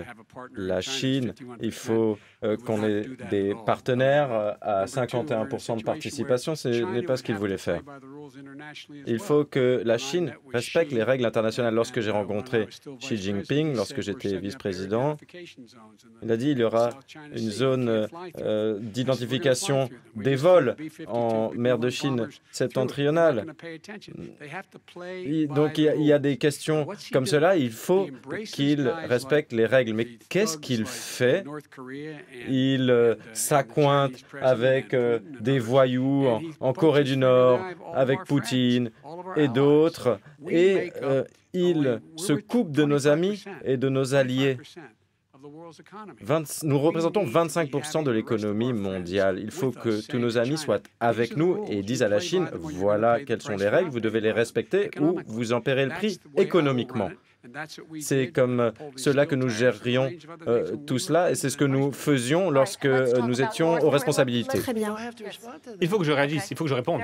la Chine, il faut qu'on ait des partenaires à 51% de participation. Ce n'est pas ce qu'il voulait faire. Il faut que la Chine respecte les règles internationales. Lorsque j'ai rencontré Xi Jinping, lorsque j'étais vice-président, il a dit qu'il y aura une zone d'identification des vols en mer de Chine septentrionale. Donc il y a des questions comme cela, il faut qu'il respecte les règles. Mais qu'est-ce qu'il fait? Il s'accointe avec des voyous en Corée du Nord, avec Poutine et d'autres, et il se coupe de nos amis et de nos alliés. Nous représentons 25% de l'économie mondiale. Il faut que tous nos amis soient avec nous et disent à la Chine, voilà quelles sont les règles, vous devez les respecter ou vous en paierez le prix économiquement. C'est comme cela que nous gérions tout cela et c'est ce que nous faisions lorsque nous étions aux responsabilités. Très bien. Il faut que je réagisse, il faut que je réponde.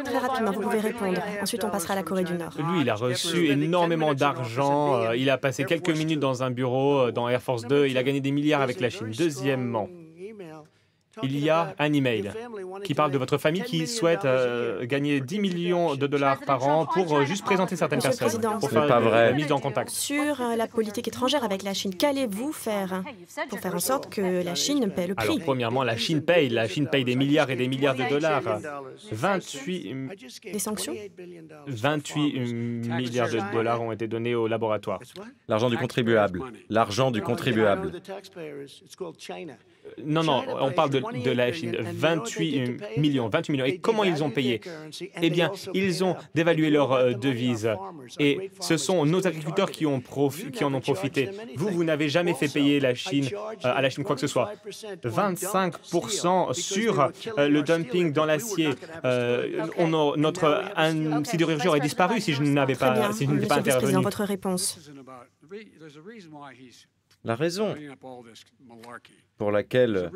Très rapidement, vous pouvez répondre. Ensuite, on passera à la Corée du Nord. Lui, il a reçu énormément d'argent. Il a passé quelques minutes dans un bureau dans Air Force 2. Il a gagné des milliards avec la Chine. Deuxièmement, il y a un email qui parle de votre famille qui souhaite gagner 10 millions de dollars par an pour juste présenter certaines personnes, pour faire la mise en contact. Sur la politique étrangère avec la Chine, qu'allez-vous faire pour faire en sorte que la Chine paie le prix? Alors, premièrement, la Chine paye des milliards et des milliards de dollars. 28 Des sanctions? 28 milliards de dollars ont été donnés au laboratoire. L'argent du contribuable. L'argent du contribuable. Non, on parle de la Chine. 28 millions. Et comment ils ont payé? Eh bien, ils ont dévalué leur devise. Et ce sont nos agriculteurs qui en ont profité. Vous n'avez jamais fait payer à la Chine quoi que ce soit. 25% sur le dumping dans l'acier. Notre sidérurgie aurait disparu si je n'avais pas, intervenu. Dans votre réponse. La raison pour laquelle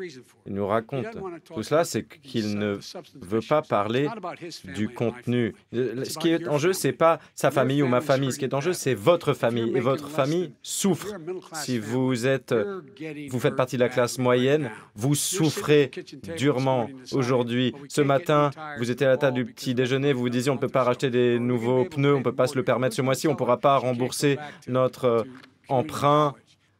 il nous raconte tout cela, c'est qu'il ne veut pas parler du contenu. Ce qui est en jeu, ce n'est pas sa famille ou ma famille. Ce qui est en jeu, c'est votre famille. Et votre famille souffre. Si vous faites partie de la classe moyenne, vous souffrez durement aujourd'hui. Ce matin, vous étiez à la table du petit déjeuner, vous vous disiez on ne peut pas racheter des nouveaux pneus, on ne peut pas se le permettre ce mois-ci, on ne pourra pas rembourser notre emprunt.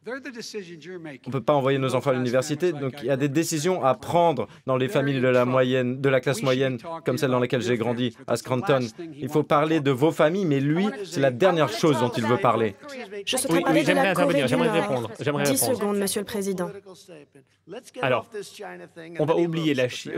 On ne peut pas envoyer nos enfants à l'université, donc il y a des décisions à prendre dans les familles de la classe moyenne, comme celle dans laquelle j'ai grandi, à Scranton. Il faut parler de vos familles, mais lui, c'est la dernière chose dont il veut parler. Je souhaiterais parler de la Corée du j'aimerais Nord. répondre. 10 secondes, Monsieur le Président. Alors, on va oublier la Chine.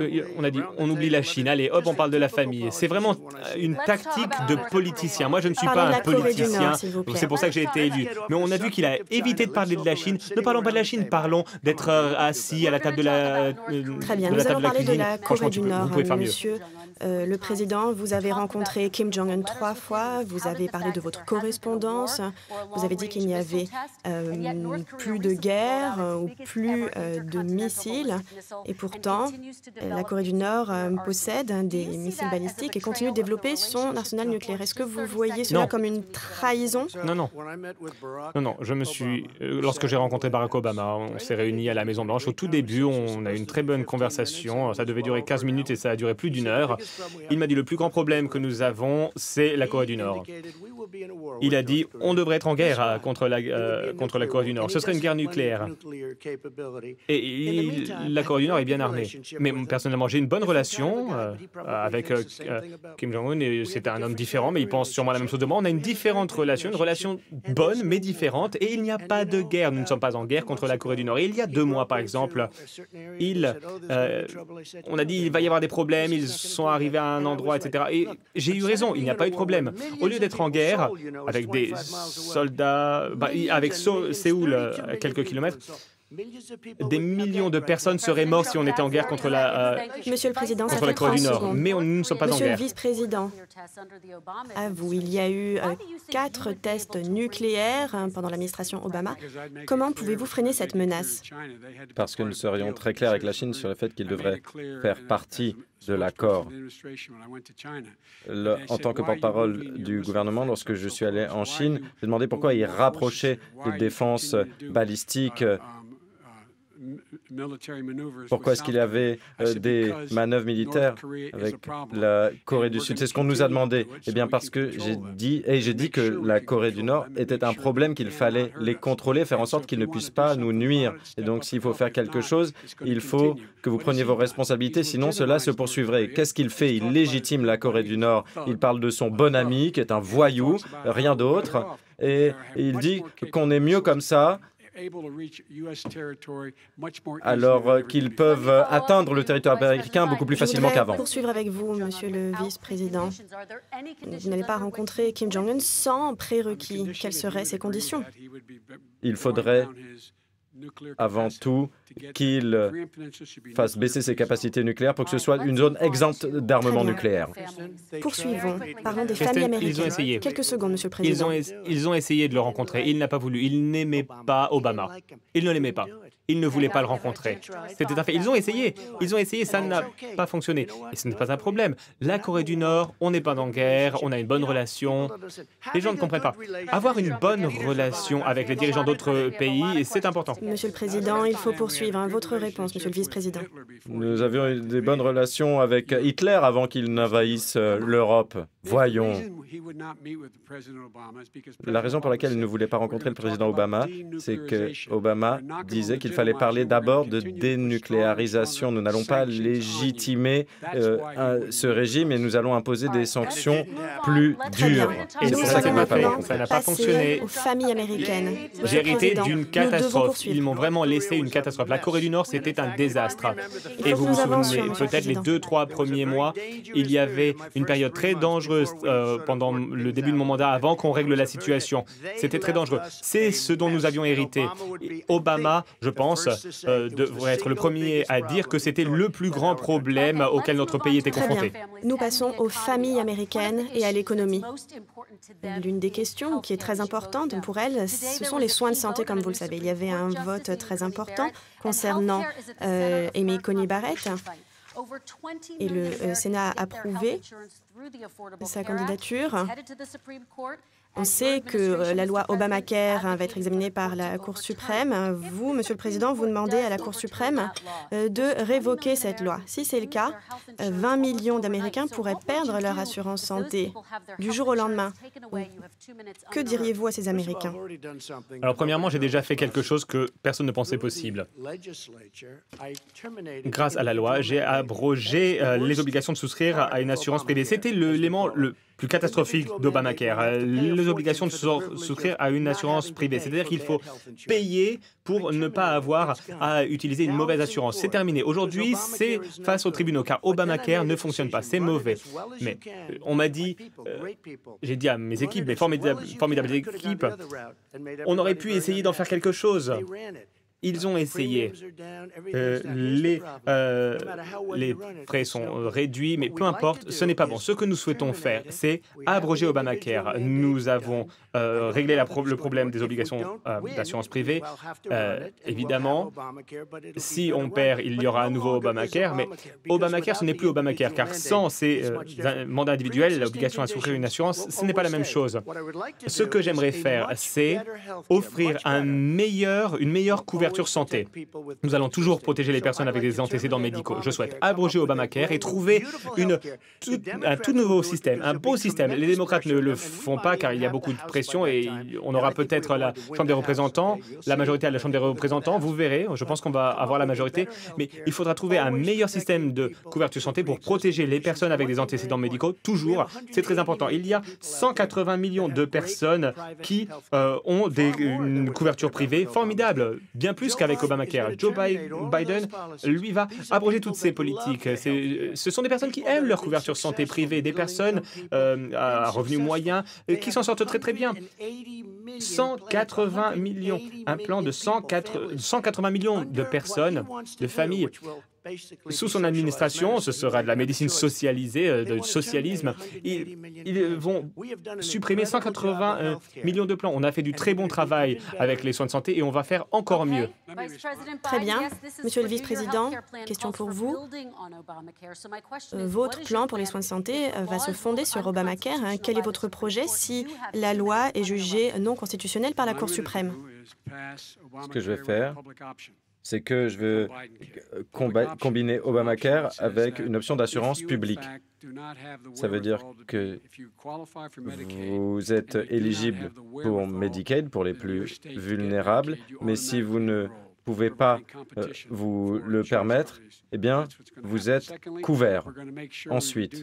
On oublie la Chine. Allez, hop, on parle de la famille. C'est vraiment une tactique de politicien. Moi, je ne suis pas un politicien. C'est pour ça que j'ai été élu. Mais on a vu qu'il a évité de parler de la Chine. Ne parlons pas de la Chine, parlons d'être assis à la table de la Très bien, nous allons parler de la Corée du Nord. Vous pouvez faire mieux. Monsieur le Président, vous avez rencontré Kim Jong-un 3 fois, vous avez parlé de votre correspondance, vous avez dit qu'il n'y avait plus de guerre ou plus de missiles, et pourtant, la Corée du Nord possède des missiles balistiques et continue de développer son arsenal nucléaire. Est-ce que vous voyez cela comme une trahison? Non. Lorsque j'ai rencontré Barack Obama, on s'est réunis à la Maison-Blanche. Au tout début, on a eu une très bonne conversation. Ça devait durer 15 minutes et ça a duré plus d'1 heure. Il m'a dit le plus grand problème que nous avons, c'est la Corée du Nord. Il a dit on devrait être en guerre contre la Corée du Nord. Ce serait une guerre nucléaire. Et la Corée du Nord est bien armée. Mais personnellement, j'ai une bonne relation avec Kim Jong-un. C'est un homme différent, mais il pense sûrement la même chose de moi. On a une différente relation, une relation bonne mais différente. Et il n'y a pas de guerre. Nous ne sommes pas en guerre contre la Corée du Nord. Et il y a 2 mois, par exemple, on a dit il va y avoir des problèmes. Ils sont arrivés à un endroit, etc. Et j'ai eu raison. Il n'y a pas eu de problème. Au lieu d'être en guerre avec des soldats, avec Séoul à quelques kilomètres, des millions de personnes seraient mortes si on était en guerre contre Monsieur le Président, contre la Corée du Nord. Mais nous ne sommes pas en Monsieur guerre. le Vice-président, à vous, il y a eu 4 tests nucléaires pendant l'administration Obama. Comment pouvez-vous freiner cette menace? Parce que nous serions très clairs avec la Chine sur le fait qu'il devrait faire partie de l'accord. En tant que porte-parole du gouvernement, lorsque je suis allé en Chine, j'ai demandé pourquoi ils rapprochaient les défenses balistiques. Pourquoi est-ce qu'il y avait des manœuvres militaires avec la Corée du Sud? C'est ce qu'on nous a demandé. Eh bien, parce que j'ai dit que la Corée du Nord était un problème, qu'il fallait les contrôler, faire en sorte qu'ils ne puissent pas nous nuire. Et donc, s'il faut faire quelque chose, il faut que vous preniez vos responsabilités, sinon cela se poursuivrait. Qu'est-ce qu'il fait? Il légitime la Corée du Nord. Il parle de son bon ami, qui est un voyou, rien d'autre. Et il dit qu'on est mieux comme ça, alors qu'ils peuvent atteindre le territoire américain beaucoup plus facilement qu'avant. Je voudrais poursuivre avec vous, Monsieur le Vice-président. Vous n'allez pas rencontrer Kim Jong-un sans prérequis. Quelles seraient ces conditions? Il faudrait avant tout qu'il fasse baisser ses capacités nucléaires pour que ce soit une zone exempte d'armement nucléaire. Poursuivons. Parlons des familles américaines. Ils ont essayé. Quelques secondes, Monsieur le Président. Ils ont essayé de le rencontrer. Il n'a pas voulu. Il n'aimait pas Obama. Il ne l'aimait pas. Il ne voulait pas le rencontrer. C'était un fait. Ils ont essayé. Ça n'a pas fonctionné. Et ce n'est pas un problème. La Corée du Nord, on n'est pas en guerre, on a une bonne relation. Les gens ne comprennent pas. Avoir une bonne relation avec les dirigeants d'autres pays, c'est important. Monsieur le Président, il faut poursuivre. Votre réponse, Monsieur le Vice-président. Nous avions eu des bonnes relations avec Hitler avant qu'il n'envahisse l'Europe. Voyons. La raison pour laquelle il ne voulait pas rencontrer le président Obama, c'est que Obama disait qu'il fallait parler d'abord de dénucléarisation. Nous n'allons pas légitimer ce régime et nous allons imposer des sanctions plus dures. Et c'est pour ça que ça n'a pas fonctionné. Aux familles américaines. J'ai hérité d'une catastrophe. Ils m'ont vraiment laissé une catastrophe. La Corée du Nord, c'était un désastre. Et vous vous souvenez, peut-être les 2-3 premiers mois, il y avait une période très dangereuse pendant le début de mon mandat, avant qu'on règle la situation. C'était très dangereux. C'est ce dont nous avions hérité. Obama, je pense, devrait être le premier à dire que c'était le plus grand problème auquel notre pays était confronté. Très bien. Nous passons aux familles américaines et à l'économie. L'une des questions qui est très importante pour elles, ce sont les soins de santé, comme vous le savez. Il y avait un vote très important concernant Amy Coney Barrett. Et le Sénat a approuvé sa candidature. On sait que la loi Obamacare va être examinée par la Cour suprême. Vous, Monsieur le Président, vous demandez à la Cour suprême de révoquer cette loi. Si c'est le cas, 20 millions d'Américains pourraient perdre leur assurance santé du jour au lendemain. Que diriez-vous à ces Américains? Alors, premièrement, j'ai déjà fait quelque chose que personne ne pensait possible. Grâce à la loi, j'ai abrogé les obligations de souscrire à une assurance privée. C'était l'élément le plus catastrophique d'Obamacare, les obligations de souscrire à une assurance privée. C'est-à-dire qu'il faut payer pour ne pas avoir à utiliser une mauvaise assurance. C'est terminé. Aujourd'hui, c'est face aux tribunaux, car Obamacare ne fonctionne pas. C'est mauvais. Mais on m'a dit, j'ai dit à mes équipes, mes formidables équipes, on aurait pu essayer d'en faire quelque chose. Ils ont essayé. Les frais sont réduits, mais peu importe, ce n'est pas bon. Ce que nous souhaitons faire, c'est abroger Obamacare. Nous avons réglé le problème des obligations d'assurance privée. Évidemment, si on perd, il y aura à nouveau Obamacare, mais Obamacare, ce n'est plus Obamacare, car sans ces mandats individuels, l'obligation à souscrire une assurance, ce n'est pas la même chose. Ce que j'aimerais faire, c'est offrir une meilleure couverture santé. Nous allons toujours protéger les personnes avec des antécédents médicaux. Je souhaite abroger Obamacare et trouver un tout nouveau système, un beau système. Les démocrates ne le font pas car il y a beaucoup de pression et on aura peut-être la Chambre des représentants, la majorité à la Chambre des représentants, vous verrez, je pense qu'on va avoir la majorité, mais il faudra trouver un meilleur système de couverture santé pour protéger les personnes avec des antécédents médicaux, toujours, c'est très important. Il y a 180 millions de personnes qui ont une couverture privée formidable, bien plus qu'avec Obamacare. Joe Biden, lui, va abroger toutes ces politiques. Ce sont des personnes qui aiment leur couverture santé privée, des personnes à revenus moyens qui s'en sortent très très bien. 180 millions, un plan de 180 millions de personnes, de familles. Sous son administration, ce sera de la médecine socialisée, de socialisme. Ils vont supprimer 180 millions de plans. On a fait du très bon travail avec les soins de santé et on va faire encore mieux. Très bien. Monsieur le vice-président, question pour vous. Votre plan pour les soins de santé va se fonder sur Obamacare. Quel est votre projet si la loi est jugée non constitutionnelle par la Cour suprême? Ce que je vais faire, c'est que je veux combiner Obamacare avec une option d'assurance publique. Ça veut dire que vous êtes éligible pour Medicaid, pour les plus vulnérables, mais si vous ne pouvez pas vous le permettre, eh bien, vous êtes couvert. Ensuite,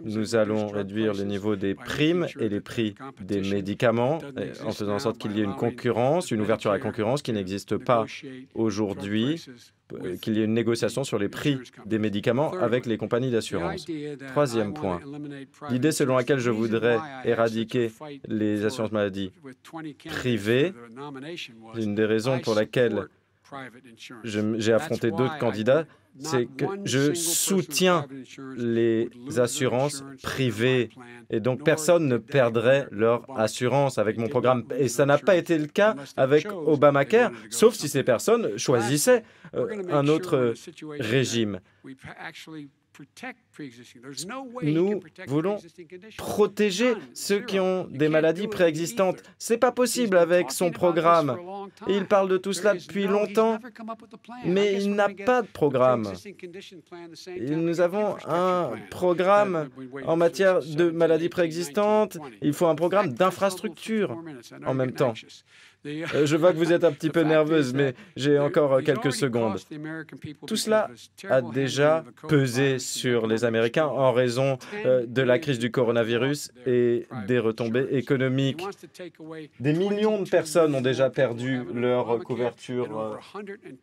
nous allons réduire le niveau des primes et les prix des médicaments en faisant en sorte qu'il y ait une concurrence, une ouverture à la concurrence qui n'existe pas aujourd'hui, qu'il y ait une négociation sur les prix des médicaments avec les compagnies d'assurance. Troisième point, l'idée selon laquelle je voudrais éradiquer les assurances maladie privées, une des raisons pour laquelle j'ai affronté d'autres candidats, c'est que je soutiens les assurances privées et donc personne ne perdrait leur assurance avec mon programme. Et ça n'a pas été le cas avec Obamacare, sauf si ces personnes choisissaient un autre régime. Nous voulons protéger ceux qui ont des maladies préexistantes. Ce n'est pas possible avec son programme. Et il parle de tout cela depuis longtemps, mais il n'a pas de programme. Et nous avons un programme en matière de maladies préexistantes. Il faut un programme d'infrastructure en même temps. Je vois que vous êtes un petit peu nerveuse, mais j'ai encore quelques secondes. Tout cela a déjà pesé sur les Américains en raison de la crise du coronavirus et des retombées économiques. Des millions de personnes ont déjà perdu leur couverture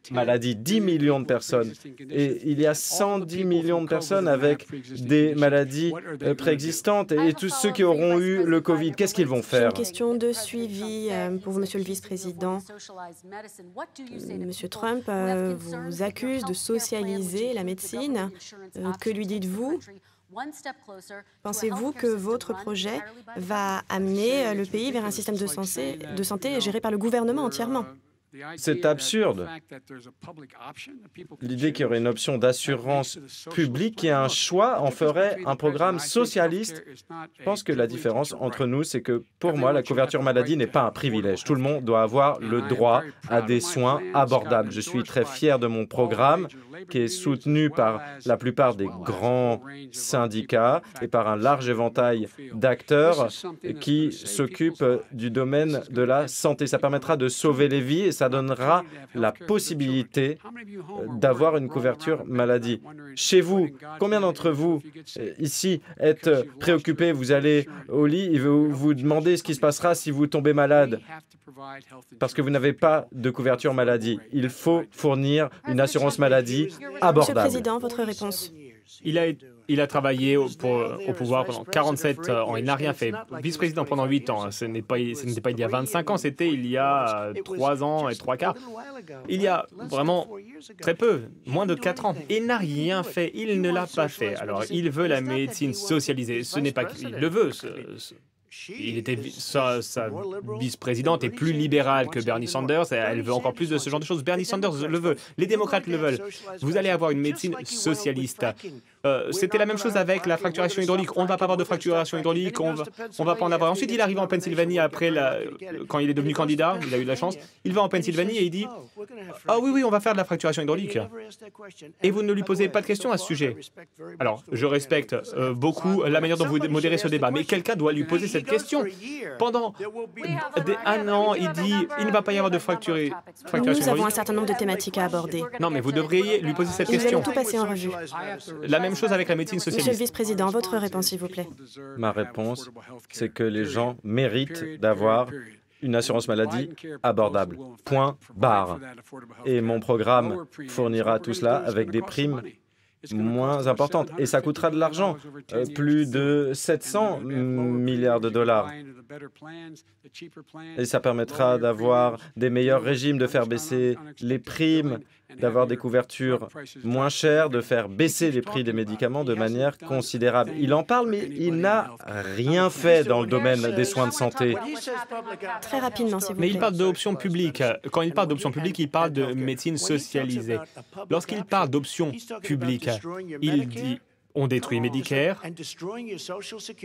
maladie, 10 millions de personnes. Et il y a 110 millions de personnes avec des maladies préexistantes. Et tous ceux qui auront eu le Covid, qu'est-ce qu'ils vont faire? Une question de suivi pour vous, Monsieur le vice-président. Monsieur Trump vous accuse de socialiser la médecine. Que lui dites-vous? Pensez-vous que votre projet va amener le pays vers un système de santé géré par le gouvernement entièrement? C'est absurde. L'idée qu'il y aurait une option d'assurance publique qui a un choix en ferait un programme socialiste. Je pense que la différence entre nous, c'est que pour moi, la couverture maladie n'est pas un privilège. Tout le monde doit avoir le droit à des soins abordables. Je suis très fier de mon programme qui est soutenu par la plupart des grands syndicats et par un large éventail d'acteurs qui s'occupent du domaine de la santé. Ça permettra de sauver les vies et ça donnera la possibilité d'avoir une couverture maladie. Chez vous, combien d'entre vous ici êtes préoccupés? Vous allez au lit et vous vous demandez ce qui se passera si vous tombez malade parce que vous n'avez pas de couverture maladie. Il faut fournir une assurance maladie abordable. Monsieur le Président, votre réponse. Il a travaillé au pouvoir pendant 47 ans. Il n'a rien fait. Vice-président pendant 8 ans. Ce n'était pas il y a 25 ans, c'était il y a 3 ans et 3 quarts. Il y a vraiment très peu, moins de 4 ans. Il n'a rien fait. Il ne l'a pas fait. Alors, il veut la médecine socialisée. Ce n'est pas qu'il le veut. Sa vice-présidente est plus libérale que Bernie Sanders. Elle veut encore plus de ce genre de choses. Bernie Sanders le veut. Les démocrates le veulent. Vous allez avoir une médecine socialiste. C'était la même chose avec la fracturation hydraulique. On ne va pas avoir de fracturation hydraulique. On va pas en avoir. Ensuite, il arrive en Pennsylvanie quand il est devenu candidat. Il a eu de la chance. Il va en Pennsylvanie et il dit « Ah oui, on va faire de la fracturation hydraulique. » Et vous ne lui posez pas de questions à ce sujet. Alors, je respecte beaucoup la manière dont vous modérez ce débat, mais quelqu'un doit lui poser cette question. Pendant un an, il dit il ne va pas y avoir de fracturation hydraulique. Nous avons un certain nombre de thématiques à aborder. Non, mais vous devriez lui poser cette question. Nous allons tout passer en revue. La même chose avec la médecine socialiste. Monsieur le vice-président, votre réponse, s'il vous plaît. Ma réponse, c'est que les gens méritent d'avoir une assurance maladie abordable. Point barre. Et mon programme fournira tout cela avec des primes moins importantes. Et ça coûtera de l'argent, plus de 700 milliards de dollars. Et ça permettra d'avoir des meilleurs régimes, de faire baisser les primes, d'avoir des couvertures moins chères, de faire baisser les prix des médicaments de manière considérable. Il en parle, mais il n'a rien fait dans le domaine des soins de santé. Très rapidement, s'il vous plaît. Mais il parle d'options publiques. Quand il parle d'options publiques, il parle de médecine socialisée. Lorsqu'il parle d'options publiques, il dit on détruit Medicare,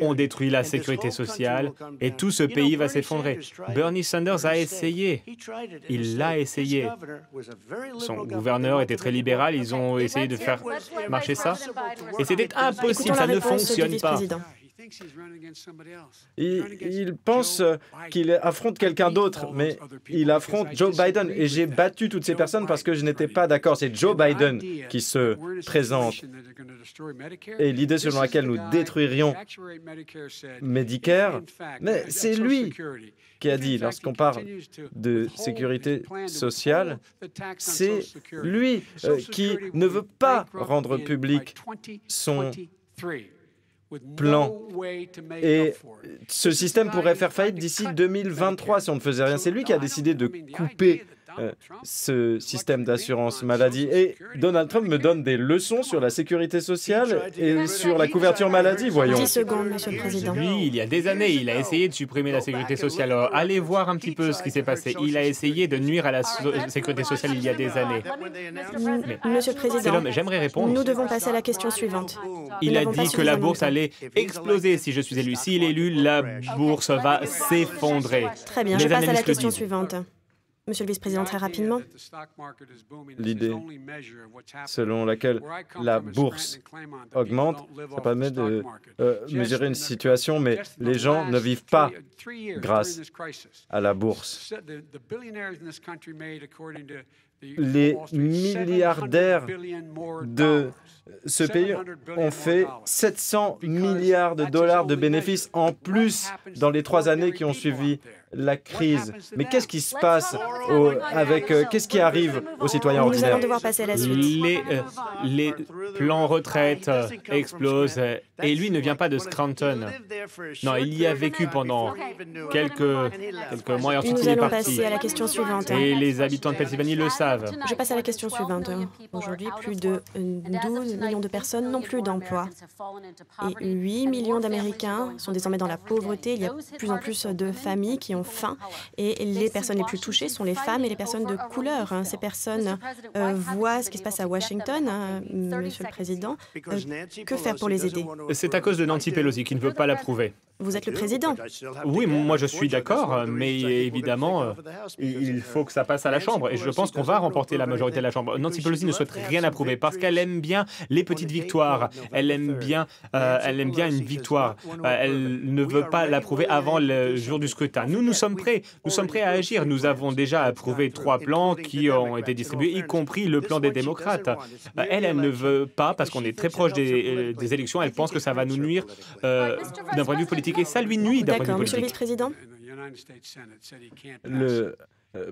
on détruit la sécurité sociale et tout ce pays va s'effondrer. Bernie Sanders a essayé. Il l'a essayé. Son gouverneur était très libéral. Ils ont essayé de faire marcher ça. Et c'était impossible. Ça ne fonctionne pas. Il pense qu'il affronte quelqu'un d'autre, mais il affronte Joe Biden. Et j'ai battu toutes ces personnes parce que je n'étais pas d'accord. C'est Joe Biden qui se présente. Et l'idée selon laquelle nous détruirions Medicare, mais c'est lui qui a dit, lorsqu'on parle de sécurité sociale, c'est lui qui ne veut pas rendre public son plan. Et ce système pourrait faire faillite d'ici 2023 si on ne faisait rien. C'est lui qui a décidé de couper ce système d'assurance maladie. Et Donald Trump me donne des leçons sur la sécurité sociale et sur la couverture maladie, voyons. 10 secondes, Monsieur le Président. Lui, il y a des années, il a essayé de supprimer la sécurité sociale. Alors, allez voir un petit peu ce qui s'est passé. Il a essayé de nuire à la sécurité sociale il y a des années. Monsieur le Président, j'aimerais répondre. Nous devons passer à la question suivante. Il a dit que la bourse allait exploser si je suis élu. S'il est élu, la bourse va s'effondrer. Très bien, je passe à la question suivante. Monsieur le vice-président, très rapidement. L'idée selon laquelle la bourse augmente, ça permet de mesurer une situation, mais les gens ne vivent pas grâce à la bourse. Les milliardaires de ce pays ont fait 700 milliards de dollars de bénéfices en plus dans les 3 années qui ont suivi la crise. Mais qu'est-ce qui se passe qu'est-ce qui arrive aux citoyens ordinaires? Nous allons devoir passer à la suite. Les plans retraite explosent et lui ne vient pas de Scranton. Non, il y a vécu pendant quelques mois et ensuite Nous il est allons parti. passer à la question suivante. Et les habitants de Pennsylvanie le savent. Je passe à la question suivante. Aujourd'hui, plus de 12 millions de personnes n'ont plus d'emploi. Et 8 millions d'Américains sont désormais dans la pauvreté. Il y a de plus en plus de familles qui ont faim. Et les personnes les plus touchées sont les femmes et les personnes de couleur. Ces personnes voient ce qui se passe à Washington, Monsieur le Président. Que faire pour les aider? C'est à cause de Nancy Pelosi qui ne veut pas l'approuver. Vous êtes le président. Oui, moi je suis d'accord, mais évidemment, il faut que ça passe à la Chambre. Et je pense qu'on va remporter la majorité de la Chambre. Nancy Pelosi ne souhaite rien approuver parce qu'elle aime bien les petites victoires. Elle aime bien une victoire. Elle ne veut pas l'approuver avant le jour du scrutin. Nous sommes prêts. Nous sommes prêts à agir. Nous avons déjà approuvé 3 plans qui ont été distribués, y compris le plan des démocrates. Elle ne veut pas, parce qu'on est très proche des élections, elle pense que ça va nous nuire d'un point de vue politique. Et ça lui nuit d'un point de vue D'accord, Monsieur le politique. vice-président. Le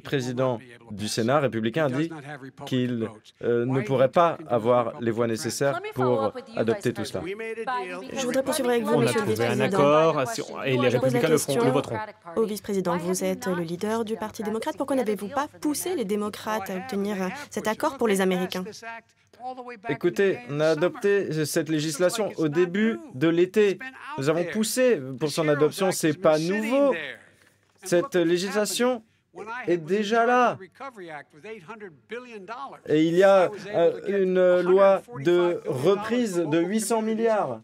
président du Sénat républicain a dit qu'il ne pourrait pas avoir les voix nécessaires pour adopter tout cela. Je voudrais poursuivre avec vous, On a Monsieur le trouvé un vice-président. accord et les Je pose la républicains le question voteront. au vice-président. Vous êtes le leader du Parti démocrate. Pourquoi n'avez-vous pas poussé les démocrates à obtenir cet accord pour les Américains? Écoutez, on a adopté cette législation au début de l'été. Nous avons poussé pour son adoption. C'est pas nouveau. Cette législation est déjà là. Et il y a une loi de reprise de 800 milliards.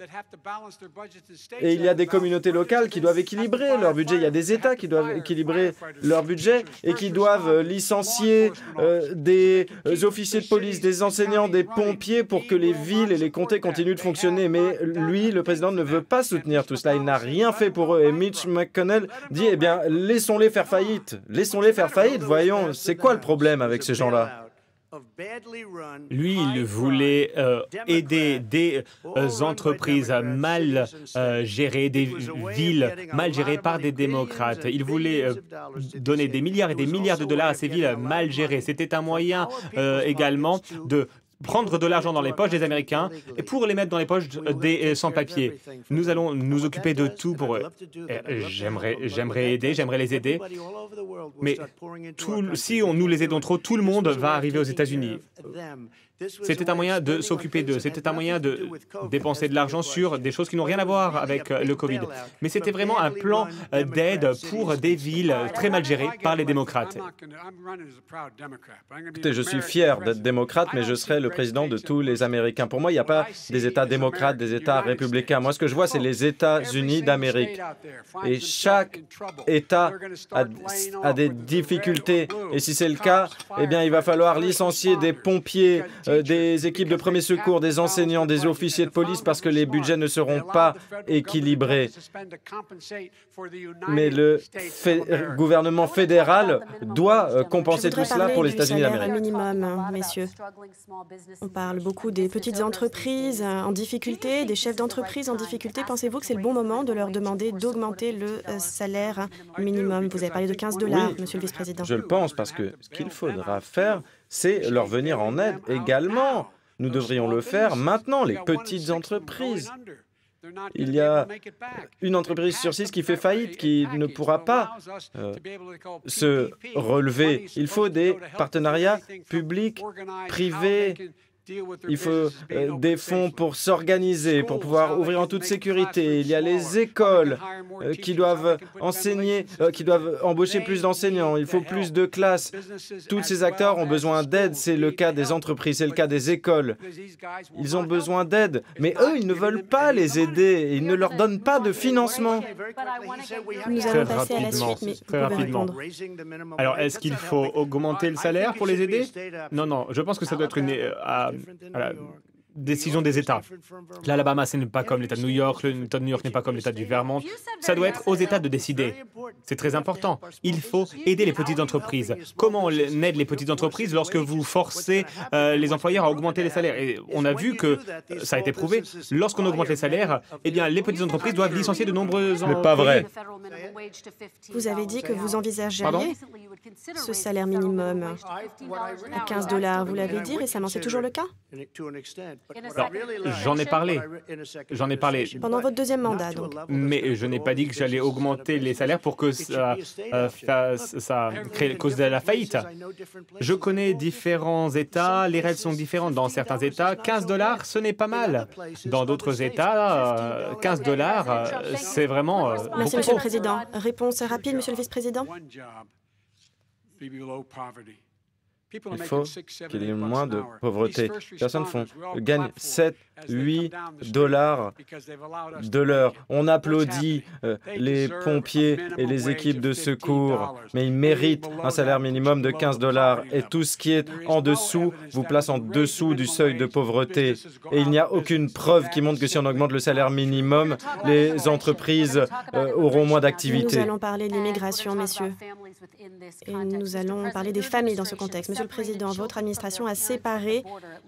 Et il y a des communautés locales qui doivent équilibrer leur budget. Il y a des États qui doivent équilibrer leur budget et qui doivent licencier des officiers de police, des enseignants, des pompiers pour que les villes et les comtés continuent de fonctionner. Mais lui, le président, ne veut pas soutenir tout cela. Il n'a rien fait pour eux. Et Mitch McConnell dit, eh bien, laissons-les faire faillite. Laissons-les faire faillite, voyons, c'est quoi le problème avec ces gens-là? Lui, il voulait aider des entreprises mal gérées, des villes mal gérées par des démocrates. Il voulait donner des milliards et des milliards de dollars à ces villes mal gérées. C'était un moyen également de prendre de l'argent dans les poches des Américains et pour les mettre dans les poches des sans-papiers. Nous allons nous occuper de tout pour eux. J'aimerais les aider, mais si nous les aidons trop, tout le monde va arriver aux États-Unis. C'était un moyen de s'occuper d'eux, c'était un moyen de dépenser de l'argent sur des choses qui n'ont rien à voir avec le Covid. Mais c'était vraiment un plan d'aide pour des villes très mal gérées par les démocrates. Écoutez, je suis fier d'être démocrate, mais je serai le président de tous les Américains. Pour moi, il n'y a pas des États démocrates, des États républicains. Moi, ce que je vois, c'est les États-Unis d'Amérique. Et chaque État a des difficultés. Et si c'est le cas, eh bien, il va falloir licencier des pompiers, des équipes de premiers secours, des enseignants, des officiers de police parce que les budgets ne seront pas équilibrés. Mais le gouvernement fédéral doit compenser tout cela pour les États-Unis d'Amérique. Minimum, messieurs. On parle beaucoup des petites entreprises en difficulté, des chefs d'entreprise en difficulté. Pensez-vous que c'est le bon moment de leur demander d'augmenter le salaire minimum? Vous avez parlé de 15 $, Oui, Monsieur le vice-président. Je le pense parce que ce qu'il faudra faire, c'est leur venir en aide également. Nous devrions le faire maintenant, les petites entreprises. Il y a une entreprise sur 6 qui fait faillite, qui ne pourra pas se relever. Il faut des partenariats publics, privés. Il faut des fonds pour s'organiser, pour pouvoir ouvrir en toute sécurité. Il y a les écoles qui doivent enseigner, qui doivent embaucher plus d'enseignants. Il faut plus de classes. Tous ces acteurs ont besoin d'aide. C'est le cas des entreprises, c'est le cas des écoles. Ils ont besoin d'aide, mais eux, ils ne veulent pas les aider. Ils ne leur donnent pas de financement. Nous allons passer à la suite, mais vous Très pouvez rapidement. répondre. Alors, est-ce qu'il faut augmenter le salaire pour les aider? Non, je pense que ça doit être une décision des États. L'Alabama, ce n'est pas comme l'État de New York, l'État de New York n'est pas comme l'État du Vermont. Ça doit être aux États de décider. C'est très important. Il faut aider les petites entreprises. Comment on aide les petites entreprises lorsque vous forcez les employeurs à augmenter les salaires? Et on a vu que ça a été prouvé. Lorsqu'on augmente les salaires, eh bien, les petites entreprises doivent licencier de nombreux employés. Mais pas vrai. Vous avez dit que vous Pardon? envisageriez ce salaire minimum à 15 $. Vous l'avez dit récemment, c'est toujours le cas? J'en ai parlé. Pendant votre deuxième mandat, donc. Mais je n'ai pas dit que j'allais augmenter les salaires pour que ça cause de la faillite. Je connais différents États, les règles sont différentes. Dans certains États, 15 $, ce n'est pas mal. Dans d'autres États, 15 $, c'est vraiment Merci, Monsieur le Président. Réponse rapide, Monsieur le Vice-président. Il faut qu'il y ait moins de pauvreté. Personnes gagnent 7, 8 $ de l'heure. On applaudit les pompiers et les équipes de secours, mais ils méritent un salaire minimum de 15 $. Et tout ce qui est en dessous vous place en dessous du seuil de pauvreté. Et il n'y a aucune preuve qui montre que si on augmente le salaire minimum, les entreprises auront moins d'activité. Nous allons parler de l'immigration, messieurs. Et nous allons parler des familles dans ce contexte. Monsieur le Président, votre administration a séparé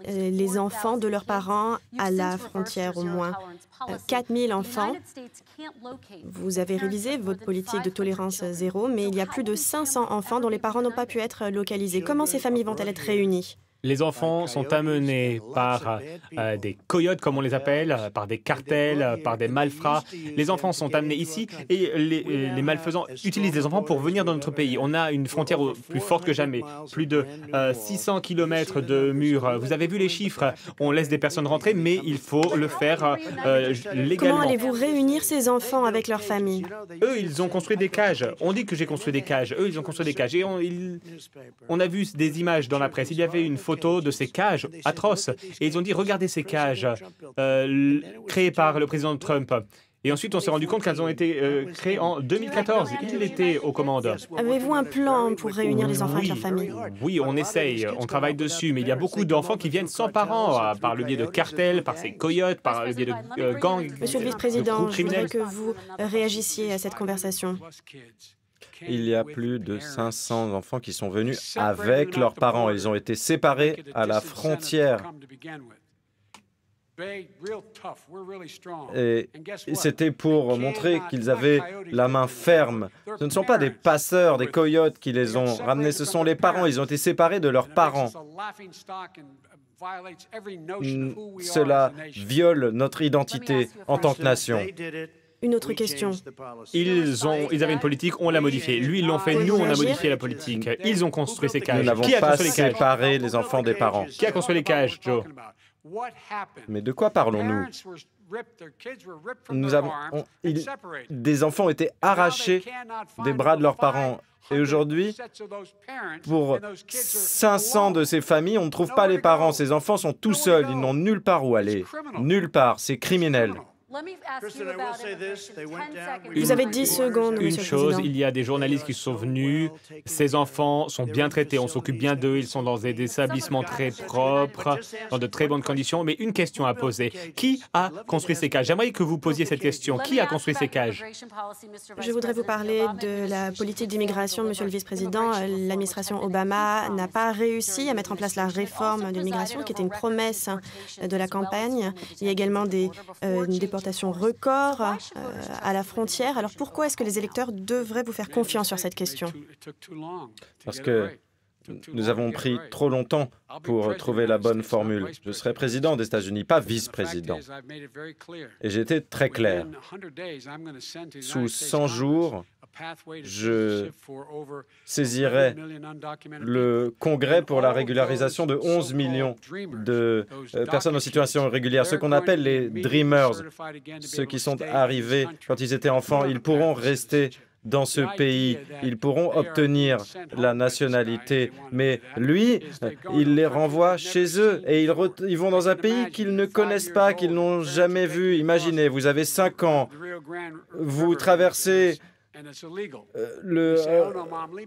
les enfants de leurs parents à la frontière au moins. 4 000 enfants. Vous avez révisé votre politique de tolérance zéro, mais il y a plus de 500 enfants dont les parents n'ont pas pu être localisés. Comment ces familles vont-elles être réunies? Les enfants sont amenés par des coyotes, comme on les appelle, par des cartels, par des malfrats. Les enfants sont amenés ici et les malfaisants utilisent les enfants pour venir dans notre pays. On a une frontière plus forte que jamais. Plus de 600 km de murs. Vous avez vu les chiffres. On laisse des personnes rentrer, mais il faut le faire légalement. Comment allez-vous réunir ces enfants avec leurs familles? Eux, ils ont construit des cages. On dit que j'ai construit des cages. Eux, ils ont construit des cages. Et on a vu des images dans la presse. Il y avait une photo de ces cages atroces. Et ils ont dit, regardez ces cages créées par le président Trump. Et ensuite, on s'est rendu compte qu'elles ont été créées en 2014. Il était aux commandes. Avez-vous un plan pour réunir les enfants avec leurs familles? Oui, on essaye, on travaille dessus, mais il y a beaucoup d'enfants qui viennent sans parents, par le biais de cartels, par ces coyotes, par le biais de gangs. Monsieur le Vice-président, je voudrais que vous réagissiez à cette conversation. Il y a plus de 500 enfants qui sont venus avec leurs parents. Ils ont été séparés à la frontière. Et c'était pour montrer qu'ils avaient la main ferme. Ce ne sont pas des passeurs, des coyotes qui les ont ramenés, ce sont les parents. Ils ont été séparés de leurs parents. Cela viole notre identité en tant que nation. Une autre question. Ils avaient une politique, on l'a modifiée. Lui, ils l'ont fait, nous, on a modifié la politique. Ils ont construit ces cages. Nous n'avons pas séparé les enfants des parents. Qui a construit les cages, Joe? Mais de quoi parlons-nous? Des enfants ont été arrachés des bras de leurs parents. Et aujourd'hui, pour 500 de ces familles, on ne trouve pas les parents. Ces enfants sont tout seuls, ils n'ont nulle part où aller. Nulle part, c'est criminel. Vous avez 10 secondes, Une Monsieur le chose, Président. il y a des journalistes qui sont venus. Ces enfants sont bien traités, on s'occupe bien d'eux. Ils sont dans des établissements très propres, dans de très bonnes conditions. Mais une question à poser. Qui a construit ces cages? J'aimerais que vous posiez cette question. Qui a construit ces cages? Je voudrais vous parler de la politique d'immigration, Monsieur le Vice-président. L'administration Obama n'a pas réussi à mettre en place la réforme de l'immigration, qui était une promesse de la campagne. Il y a également des déportations records à la frontière. Alors pourquoi est-ce que les électeurs devraient vous faire confiance sur cette question? Parce que nous avons pris trop longtemps pour trouver la bonne formule. Je serai président des États-Unis, pas vice-président. Et j'ai été très clair. Sous 100 jours, je saisirai le Congrès pour la régularisation de 11 millions de personnes en situation irrégulière, ce qu'on appelle les Dreamers, ceux qui sont arrivés quand ils étaient enfants. Ils pourront rester dans ce pays, ils pourront obtenir la nationalité, mais lui, il les renvoie chez eux et ils vont dans un pays qu'ils ne connaissent pas, qu'ils n'ont jamais vu. Imaginez, vous avez 5 ans, vous traversez le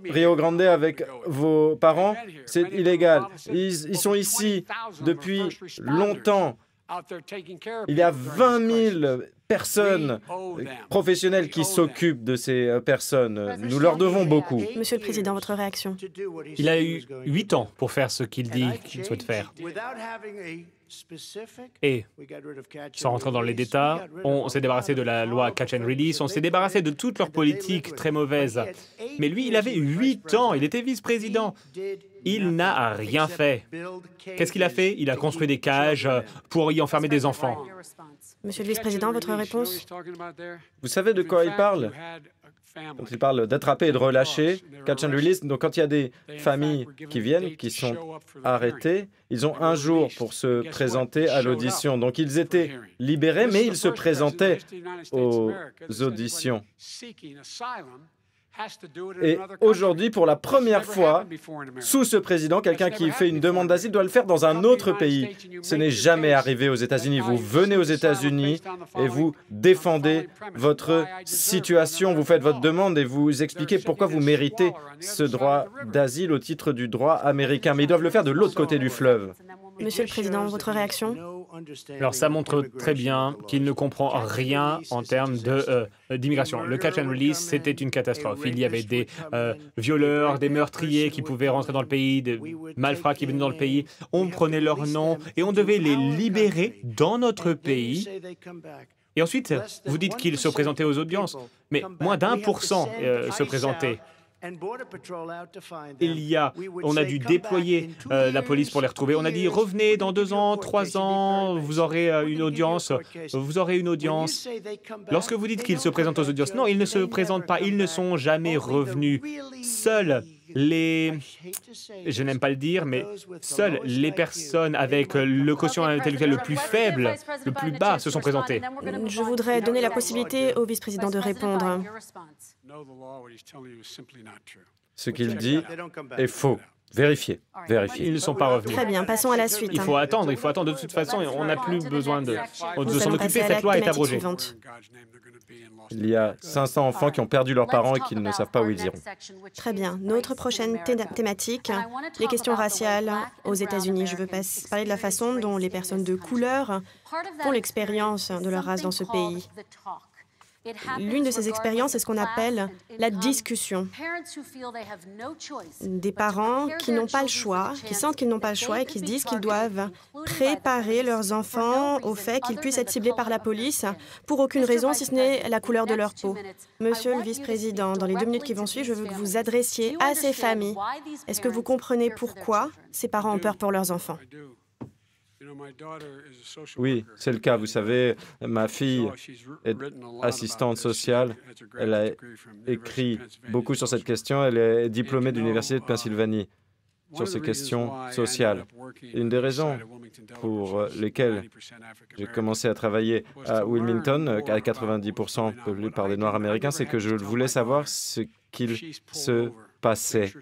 Rio Grande avec vos parents, c'est illégal. Ils sont ici depuis longtemps. Il y a 20 000 personnes professionnelles qui s'occupent de ces personnes. Nous leur devons beaucoup. Monsieur le Président, votre réaction? Il a eu 8 ans pour faire ce qu'il dit qu'il souhaite faire. Et, sans rentrer dans les détails, on s'est débarrassé de la loi Catch and Release, on s'est débarrassé de toute leur politique très mauvaise. Mais lui, il avait 8 ans, il était vice-président. Il n'a rien fait. Qu'est-ce qu'il a fait? Il a construit des cages pour y enfermer des enfants. Monsieur le vice-président, votre réponse? Vous savez de quoi il parle? Quand il parle d'attraper et de relâcher, catch and release, donc quand il y a des familles qui viennent, qui sont arrêtées, ils ont un jour pour se présenter à l'audition. Donc ils étaient libérés, mais ils se présentaient aux auditions. Et aujourd'hui, pour la première fois, sous ce président, quelqu'un qui fait une demande d'asile doit le faire dans un autre pays. Ce n'est jamais arrivé aux États-Unis. Vous venez aux États-Unis et vous défendez votre situation, vous faites votre demande et vous expliquez pourquoi vous méritez ce droit d'asile au titre du droit américain. Mais ils doivent le faire de l'autre côté du fleuve. Monsieur le Président, votre réaction? Alors ça montre très bien qu'il ne comprend rien en termes d'immigration. Le catch and release, c'était une catastrophe. Il y avait des violeurs, des meurtriers qui pouvaient rentrer dans le pays, des malfrats qui venaient dans le pays. On prenait leurs noms et on devait les libérer dans notre pays. Et ensuite, vous dites qu'ils se présentaient aux audiences, mais moins d'1% se présentaient. On a dû déployer la police pour les retrouver. On a dit, revenez dans 2 ans, 3 ans, vous aurez une audience, vous aurez une audience. Lorsque vous dites qu'ils se présentent aux audiences, non, ils ne se présentent pas, ils ne sont jamais revenus. Seuls je n'aime pas le dire, mais seules les personnes avec le quotient intellectuel le plus faible, le plus bas, se sont présentées. Je voudrais donner la possibilité au vice-président de répondre. Ce qu'il dit est faux. Vérifiez, vérifiez. Ils ne sont pas revenus. Très bien, passons à la suite. Il faut attendre. De toute façon, on n'a plus besoin de s'en occuper. Cette loi est abrogée. Il y a 500 enfants qui ont perdu leurs parents et qui ne savent pas où ils iront. Très bien. Notre prochaine thématique, les questions raciales aux États-Unis. Je veux parler de la façon dont les personnes de couleur font l'expérience de leur race dans ce pays. L'une de ces expériences est ce qu'on appelle la discussion. Des parents qui n'ont pas le choix, qui sentent qu'ils n'ont pas le choix et qui se disent qu'ils doivent préparer leurs enfants au fait qu'ils puissent être ciblés par la police pour aucune raison, si ce n'est la couleur de leur peau. Monsieur le vice-président, dans les 2 minutes qui vont suivre, je veux que vous vous adressiez à ces familles. Est-ce que vous comprenez pourquoi ces parents ont peur pour leurs enfants? Oui, c'est le cas. Vous savez, ma fille est assistante sociale. Elle a écrit beaucoup sur cette question. Elle est diplômée de l'Université de Pennsylvanie sur ces questions sociales. Une des raisons pour lesquelles j'ai commencé à travailler à Wilmington, à 90% peuplé par des Noirs américains, c'est que je voulais savoir ce qu'il se passait.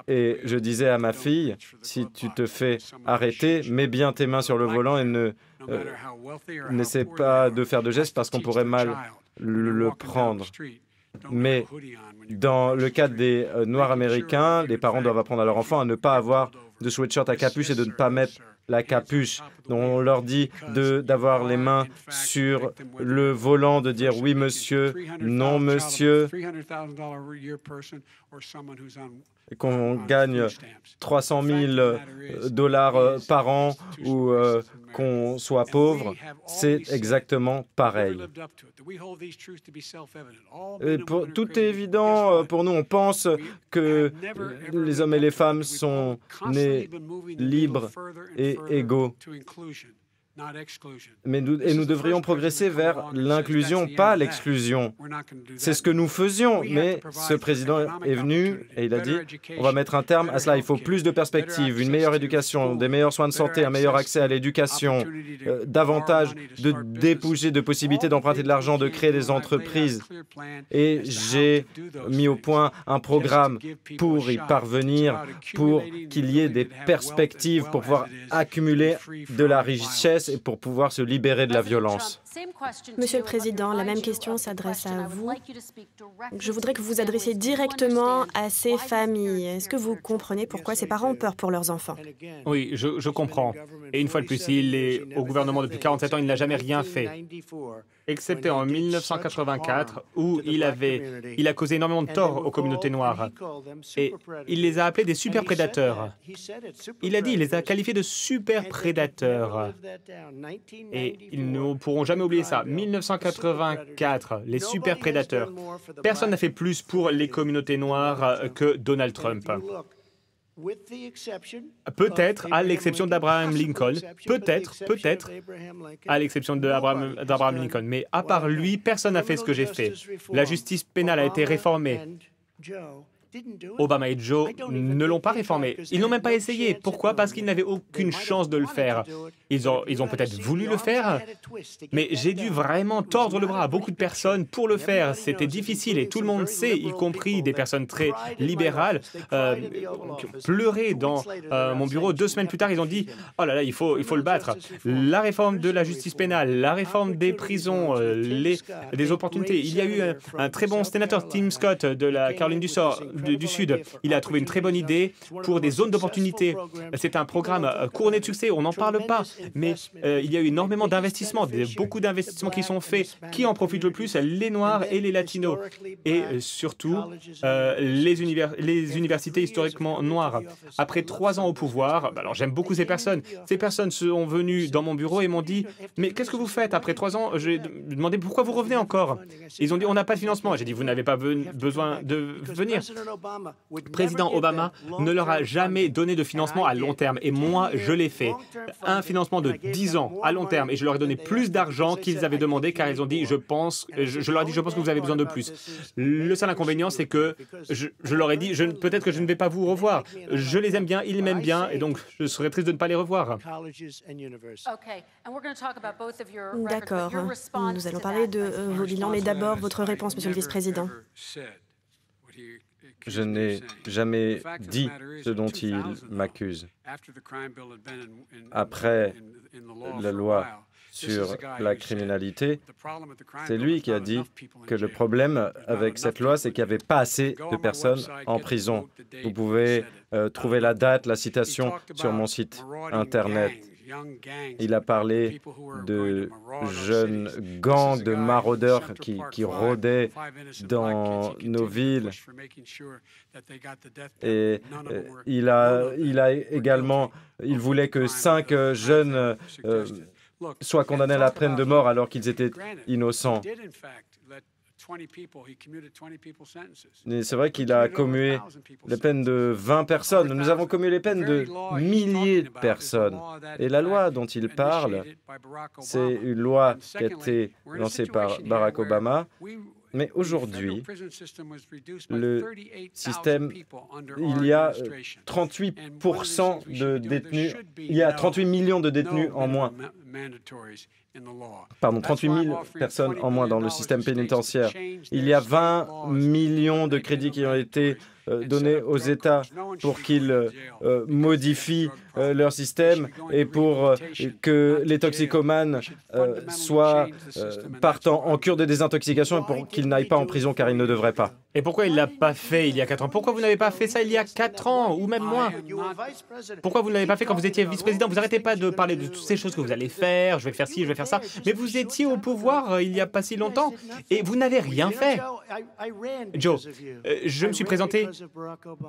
Et je disais à ma fille, si tu te fais arrêter, mets bien tes mains sur le volant et n'essaie pas de faire de gestes parce qu'on pourrait mal le prendre. Mais dans le cas des Noirs américains, les parents doivent apprendre à leurs enfants à ne pas avoir de sweatshirt à capuche et de ne pas mettre la capuche. Donc on leur dit d'avoir les mains sur le volant, de dire oui monsieur, non monsieur, et qu'on gagne 300 000 $ par an ou qu'on soit pauvre, c'est exactement pareil. Et tout est évident pour nous. On pense que les hommes et les femmes sont nés libres et égaux. Mais nous devrions progresser vers l'inclusion, pas l'exclusion. C'est ce que nous faisions, mais ce président est venu et il a dit on va mettre un terme à cela. Il faut plus de perspectives, une meilleure éducation, des meilleurs soins de santé, un meilleur accès à l'éducation, davantage de débouchés, de possibilités d'emprunter de l'argent, de créer des entreprises. Et j'ai mis au point un programme pour y parvenir, pour qu'il y ait des perspectives, pour pouvoir accumuler de la richesse et pour pouvoir se libérer de la violence. Monsieur le Président, la même question s'adresse à vous. Je voudrais que vous vous adressiez directement à ces familles. Est-ce que vous comprenez pourquoi ces parents ont peur pour leurs enfants? Oui, je comprends. Et une fois de plus, il est au gouvernement depuis 47 ans, il n'a jamais rien fait. excepté en 1984, où il a causé énormément de tort aux communautés noires. Et il les a appelés des super prédateurs. Il a dit, il les a qualifiés de super prédateurs. Et ils ne pourront jamais oublier ça. 1984, les super prédateurs. Personne n'a fait plus pour les communautés noires que Donald Trump. Peut-être, à l'exception d'Abraham Lincoln, peut-être, à l'exception d'Abraham Lincoln, mais à part lui, personne n'a fait ce que j'ai fait. La justice pénale a été réformée. Obama et Joe ne l'ont pas réformé. Ils n'ont même pas essayé. Pourquoi? Parce qu'ils n'avaient aucune chance de le faire. Ils ont peut-être voulu le faire, mais j'ai dû vraiment tordre le bras à beaucoup de personnes pour le faire. C'était difficile et tout le monde sait, y compris des personnes très libérales, pleuraient dans mon bureau. 2 semaines plus tard, ils ont dit « Oh là là, il faut le battre ». La réforme de la justice pénale, la réforme des prisons, des opportunités. Il y a eu un très bon sénateur, Tim Scott, de la Caroline du Sud. Il a trouvé une très bonne idée pour des zones d'opportunité. C'est un programme couronné de succès, on n'en parle pas, mais il y a eu énormément d'investissements, beaucoup d'investissements qui sont faits. Qui en profite le plus? Les Noirs et les Latinos. Et surtout, les universités historiquement noires. Après 3 ans au pouvoir, alors j'aime beaucoup ces personnes. Ces personnes sont venues dans mon bureau et m'ont dit « Mais qu'est-ce que vous faites après 3 ans ?» J'ai demandé « Pourquoi vous revenez encore ?» Ils ont dit « On n'a pas de financement. » J'ai dit « Vous n'avez pas besoin de venir. » Président Obama ne leur a jamais donné de financement à long terme. Et moi, je l'ai fait. Un financement de 10 ans à long terme. Et je leur ai donné plus d'argent qu'ils avaient demandé, car ils ont dit, je leur ai dit, je pense que vous avez besoin de plus. Le seul inconvénient, c'est que je leur ai dit, peut-être que je ne vais pas vous revoir. Je les aime bien, ils m'aiment bien, et donc je serais triste de ne pas les revoir. D'accord. Nous allons parler de vos bilans, mais d'abord votre réponse, Monsieur le Vice-président. Je n'ai jamais dit ce dont il m'accuse. Après la loi sur la criminalité, c'est lui qui a dit que le problème avec cette loi, c'est qu'il n'y avait pas assez de personnes en prison. Vous pouvez trouver la date, la citation sur mon site Internet. Il a parlé de jeunes gangs de maraudeurs qui rôdaient dans nos villes. Et il voulait que 5 jeunes soient condamnés à la peine de mort alors qu'ils étaient innocents. Mais c'est vrai qu'il a commué les peines de 20 personnes. Nous avons commué les peines de milliers de personnes. Et la loi dont il parle, c'est une loi qui a été lancée par Barack Obama. Mais aujourd'hui, le système, il y a 38% de détenus, il y a 38 millions de détenus en moins. Pardon, 38 000 personnes en moins dans le système pénitentiaire. Il y a 20 millions de crédits qui ont été donnés aux États pour qu'ils modifient leur système et pour que les toxicomanes partent en cure de désintoxication et pour qu'ils n'aillent pas en prison car ils ne devraient pas. Et pourquoi il ne l'a pas fait il y a 4 ans? Pourquoi vous n'avez pas fait ça il y a 4 ans ou même moins? Pourquoi vous ne l'avez pas fait quand vous étiez vice-président? Vous n'arrêtez pas de parler de toutes ces choses que vous allez faire, je vais faire ci, je vais faire ça. Mais vous étiez au pouvoir il n'y a pas si longtemps et vous n'avez rien fait. Joe, je me suis présenté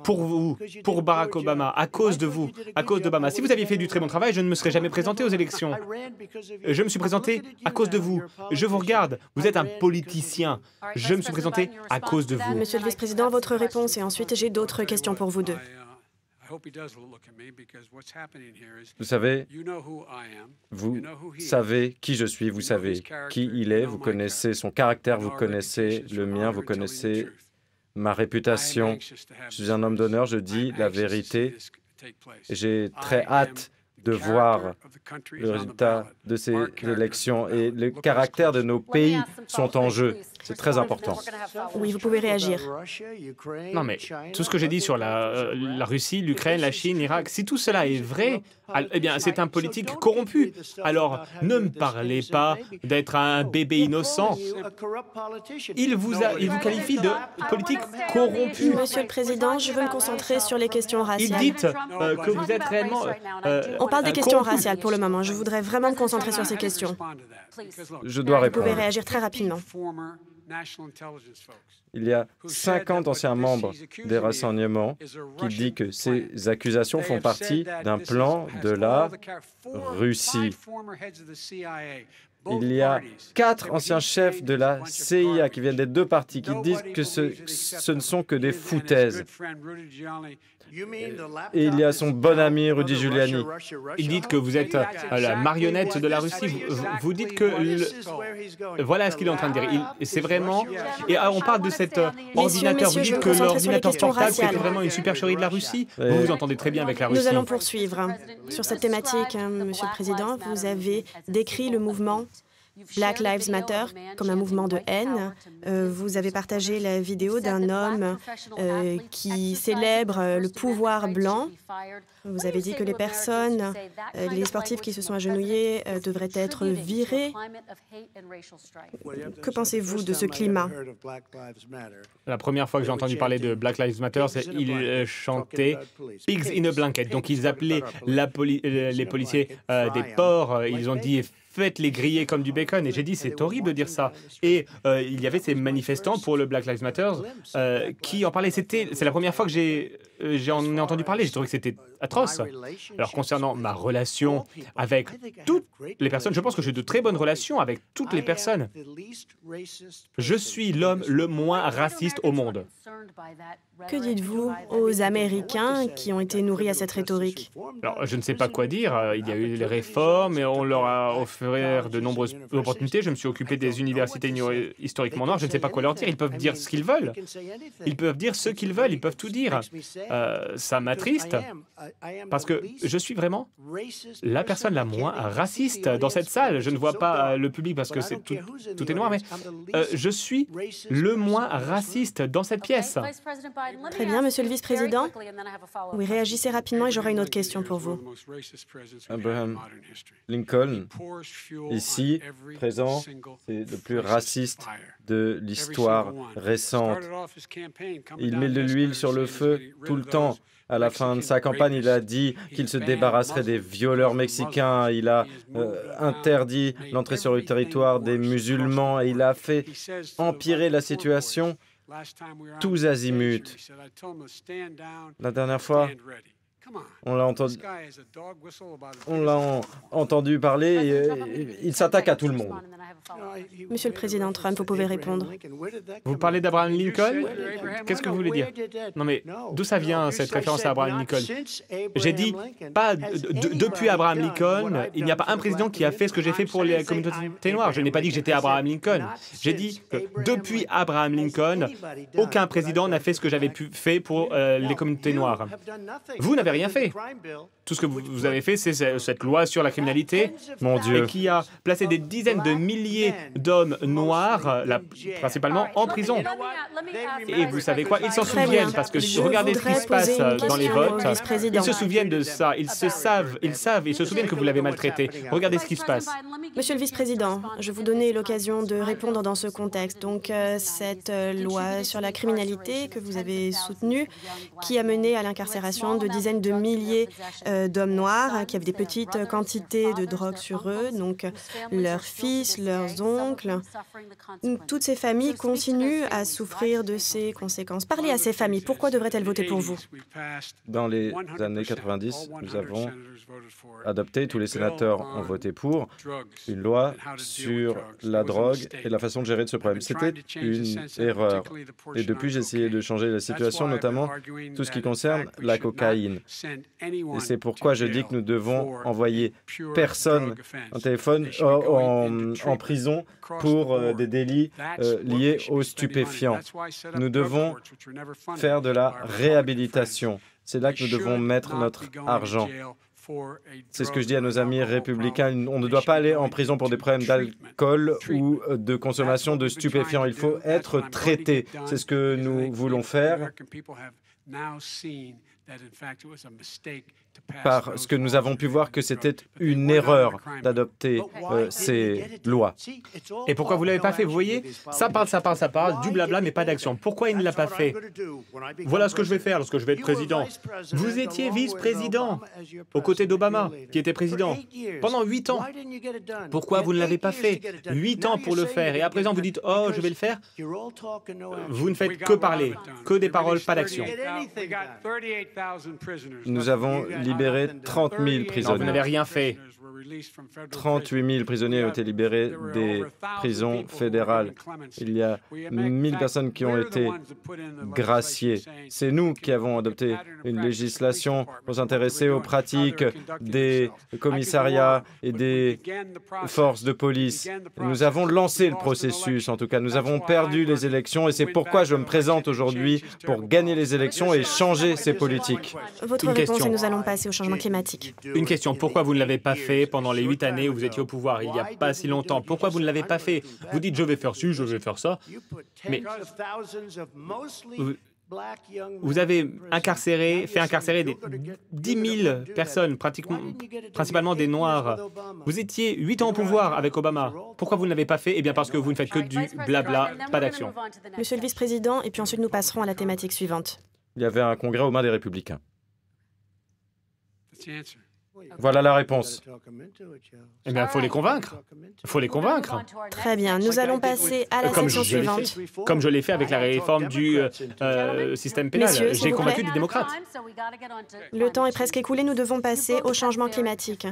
pour vous, pour Barack Obama, à cause de vous, à cause d'Obama. Si vous aviez fait du très bon travail, je ne me serais jamais présenté aux élections. Je me suis présenté à cause de vous. Je vous regarde, vous êtes un politicien. Je me suis présenté à cause de vous. Monsieur le vice-président, votre réponse et ensuite j'ai d'autres questions pour vous deux. Vous savez qui je suis, vous savez qui il est, vous connaissez son caractère, vous connaissez le mien, vous connaissez ma réputation. Je suis un homme d'honneur, je dis la vérité. J'ai très hâte de voir le résultat de ces élections et le caractère de nos pays sont en jeu. C'est très important. Oui, vous pouvez réagir. Non, mais tout ce que j'ai dit sur la Russie, l'Ukraine, la Chine, l'Irak, si tout cela est vrai, eh bien, c'est un politique corrompu. Alors, ne me parlez pas d'être un bébé innocent. Il vous qualifie de politique corrompu. Monsieur le Président, je veux me concentrer sur les questions Il raciales. dit que vous êtes réellement... On parle des questions corrompu. raciales pour le moment. Je voudrais vraiment me concentrer sur ces questions. Je dois Vous pouvez répondre. réagir très rapidement. Il y a 50 anciens membres des renseignements qui disent que ces accusations font partie d'un plan de la Russie. Il y a 4 anciens chefs de la CIA qui viennent des 2 partis qui disent que ce ne sont que des foutaises. Et il y a son bon ami Rudy Giuliani. Il dit que vous êtes la marionnette de la Russie. Vous dites que... Voilà ce qu'il est en train de dire. C'est vraiment... Et on parle de cet ordinateur. Vous messieurs, je dites me que concentre sur les l'ordinateur questions portable, c'était raciales. vraiment une supercherie de la Russie. Vous vous entendez très bien avec la Russie. Nous allons poursuivre. Sur cette thématique, Monsieur le Président, vous avez décrit le mouvement Black Lives Matter comme un mouvement de haine. Vous avez partagé la vidéo d'un homme qui célèbre le pouvoir blanc. Vous avez dit que les personnes, les sportifs qui se sont agenouillés devraient être virés. Que pensez-vous de ce climat? La première fois que j'ai entendu parler de Black Lives Matter, ils chantaient « Pigs in a blanket ». Donc, ils appelaient les policiers des porcs. Ils ont dit « Faites-les griller comme du bacon ». Et j'ai dit « C'est horrible de dire ça ». Et il y avait ces manifestants pour le Black Lives Matter qui en parlaient. C'est la première fois que j'en ai entendu parler. J'ai trouvé que c'était atroce. Alors, concernant ma relation avec toutes les personnes, je pense que j'ai de très bonnes relations avec toutes les personnes. Je suis l'homme le moins raciste au monde. Que dites-vous aux Américains qui ont été nourris à cette rhétorique? Alors, je ne sais pas quoi dire. Il y a eu les réformes et on leur a offert de nombreuses opportunités. Je me suis occupé des universités historiquement noires. Je ne sais pas quoi leur dire. Ils peuvent dire ce qu'ils veulent. Ils peuvent dire ce qu'ils veulent. Ils peuvent tout dire. Ça m'attriste parce que je suis vraiment la personne la moins raciste dans cette salle. Je ne vois pas le public parce que tout est noir, mais je suis le moins raciste dans cette pièce. Très bien, Monsieur le Vice-président. Oui, réagissez rapidement et j'aurai une autre question pour vous. Abraham Lincoln, ici, présent, c'est le plus raciste de l'histoire récente. Il met de l'huile sur le feu tout le temps. À la fin de sa campagne, il a dit qu'il se débarrasserait des violeurs mexicains. Il a interdit l'entrée sur le territoire des musulmans et il a fait empirer la situation tous azimuts. La dernière fois, on l'a entendu parler et il s'attaque à tout le monde. Monsieur le Président Trump, vous pouvez répondre. Vous parlez d'Abraham Lincoln? Qu'est-ce que vous voulez dire? Non, mais d'où ça vient, cette référence à Abraham Lincoln? J'ai dit, pas depuis Abraham Lincoln, il n'y a pas un président qui a fait ce que j'ai fait pour les communautés noires. Je n'ai pas dit que j'étais Abraham Lincoln. J'ai dit que depuis Abraham Lincoln, aucun président n'a fait ce que j'avais fait pour les communautés noires. Vous n'avez rien fait. Tout ce que vous avez fait, c'est cette loi sur la criminalité, Mon Dieu. et qui a placé des dizaines de milliers d'hommes noirs, principalement en prison. Et vous savez quoi? Ils s'en Très souviennent bien. parce que Je regardez ce qui voudrais se passe poser une dans les question au votes. vice-président. Ils se souviennent de ça. Ils se souviennent que vous l'avez maltraité. Regardez ce qui se passe. Monsieur le Vice-président, je vous donnais l'occasion de répondre dans ce contexte. Donc, cette loi sur la criminalité que vous avez soutenue, qui a mené à l'incarcération de dizaines de milliers d'hommes noirs qui avaient des petites quantités de drogue sur eux, donc leurs fils, leurs oncles. Toutes ces familles continuent à souffrir de ces conséquences. Parlez à ces familles. Pourquoi devraient-elles voter pour vous? Dans les années 90, nous avons adopté, tous les sénateurs ont voté pour une loi sur la drogue et la façon de gérer de ce problème. C'était une erreur. Et depuis, j'ai essayé de changer la situation, notamment tout ce qui concerne la cocaïne. Et c'est pourquoi je dis que nous devons envoyer personne en prison pour des délits liés aux stupéfiants. Nous devons faire de la réhabilitation. C'est là que nous devons mettre notre argent. C'est ce que je dis à nos amis républicains. On ne doit pas aller en prison pour des problèmes d'alcool ou de consommation de stupéfiants. Il faut être traité. C'est ce que nous voulons faire. Parce que nous avons pu voir que c'était une erreur d'adopter ces lois. Et pourquoi vous ne l'avez pas fait? Vous voyez, ça parle, du blabla, mais pas d'action. Pourquoi il ne l'a pas fait? Voilà ce que je vais faire lorsque je vais être président. Vous étiez vice-président aux côtés d'Obama, qui était président, pendant 8 ans. Pourquoi vous ne l'avez pas fait? 8 ans pour le faire. Et à présent, vous dites, oh, je vais le faire. Vous ne faites que parler, que des paroles, pas d'action. Nous avons libéré 30 000 Non, prisonniers. vous n'avez rien fait. 38 000 prisonniers ont été libérés des prisons fédérales. Il y a 1000 personnes qui ont été graciées. C'est nous qui avons adopté une législation pour s'intéresser aux pratiques des commissariats et des forces de police. Nous avons lancé le processus, en tout cas. Nous avons perdu les élections et c'est pourquoi je me présente aujourd'hui pour gagner les élections et changer ces politiques. Votre Une réponse, question. et nous allons passer au changement climatique. Une question, pourquoi vous ne l'avez pas fait pendant les 8 années où vous étiez au pouvoir, il n'y a pas si longtemps? Pourquoi vous ne l'avez pas fait? Vous dites, je vais faire ci, je vais faire ça. Mais vous avez fait incarcérer des 10 000 personnes, principalement des Noirs. Vous étiez 8 ans au pouvoir avec Obama. Pourquoi vous ne l'avez pas fait? Eh bien parce que vous ne faites que du blabla, pas d'action. Monsieur le vice-président, et puis ensuite nous passerons à la thématique suivante. Il y avait un congrès aux mains des républicains. Voilà la réponse. Eh bien, il faut les convaincre. Il faut les convaincre. Très bien, nous allons passer à la section suivante. Comme je l'ai fait avec la réforme du système pénal. Messieurs, s'il J'ai vous convaincu plaît. des démocrates. Le temps est presque écoulé, nous devons passer au changement climatique.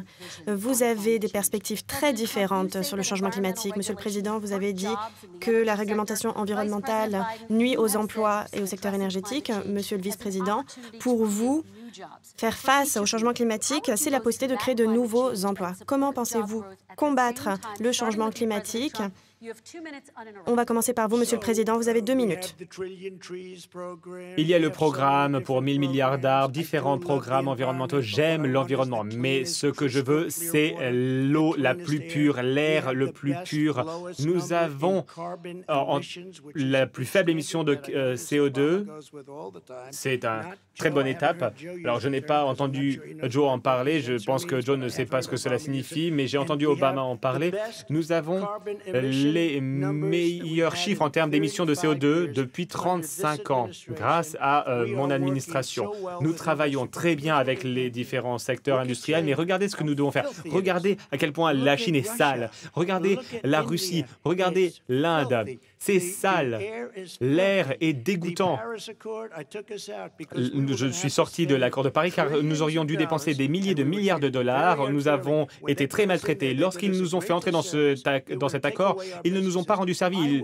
Vous avez des perspectives très différentes sur le changement climatique. Monsieur le Président, vous avez dit que la réglementation environnementale nuit aux emplois et au secteur énergétique. Monsieur le vice-président, pour vous, faire face au changement climatique, c'est la possibilité de créer de nouveaux emplois. Comment pensez-vous combattre le changement climatique? On va commencer par vous, Monsieur le Président. Vous avez 2 minutes. Il y a le programme pour 1000 milliards d'arbres, différents programmes environnementaux. J'aime l'environnement, mais ce que je veux, c'est l'eau la plus pure, l'air le plus pur. Nous avons la plus faible émission de CO2. C'est une très bonne étape. Alors, je n'ai pas entendu Joe en parler. Je pense que Joe ne sait pas ce que cela signifie, mais j'ai entendu Obama en parler. Nous avons les meilleurs chiffres en termes d'émissions de CO2 depuis 35 ans, grâce à mon administration. Nous travaillons très bien avec les différents secteurs industriels, mais regardez ce que nous devons faire. Regardez à quel point la Chine est sale. Regardez la Russie. Regardez l'Inde. C'est sale. L'air est dégoûtant. Je suis sorti de l'accord de Paris car nous aurions dû dépenser des milliers de milliards de dollars. Nous avons été très maltraités. Lorsqu'ils nous ont fait entrer dans cet accord, ils ne nous ont pas rendu service.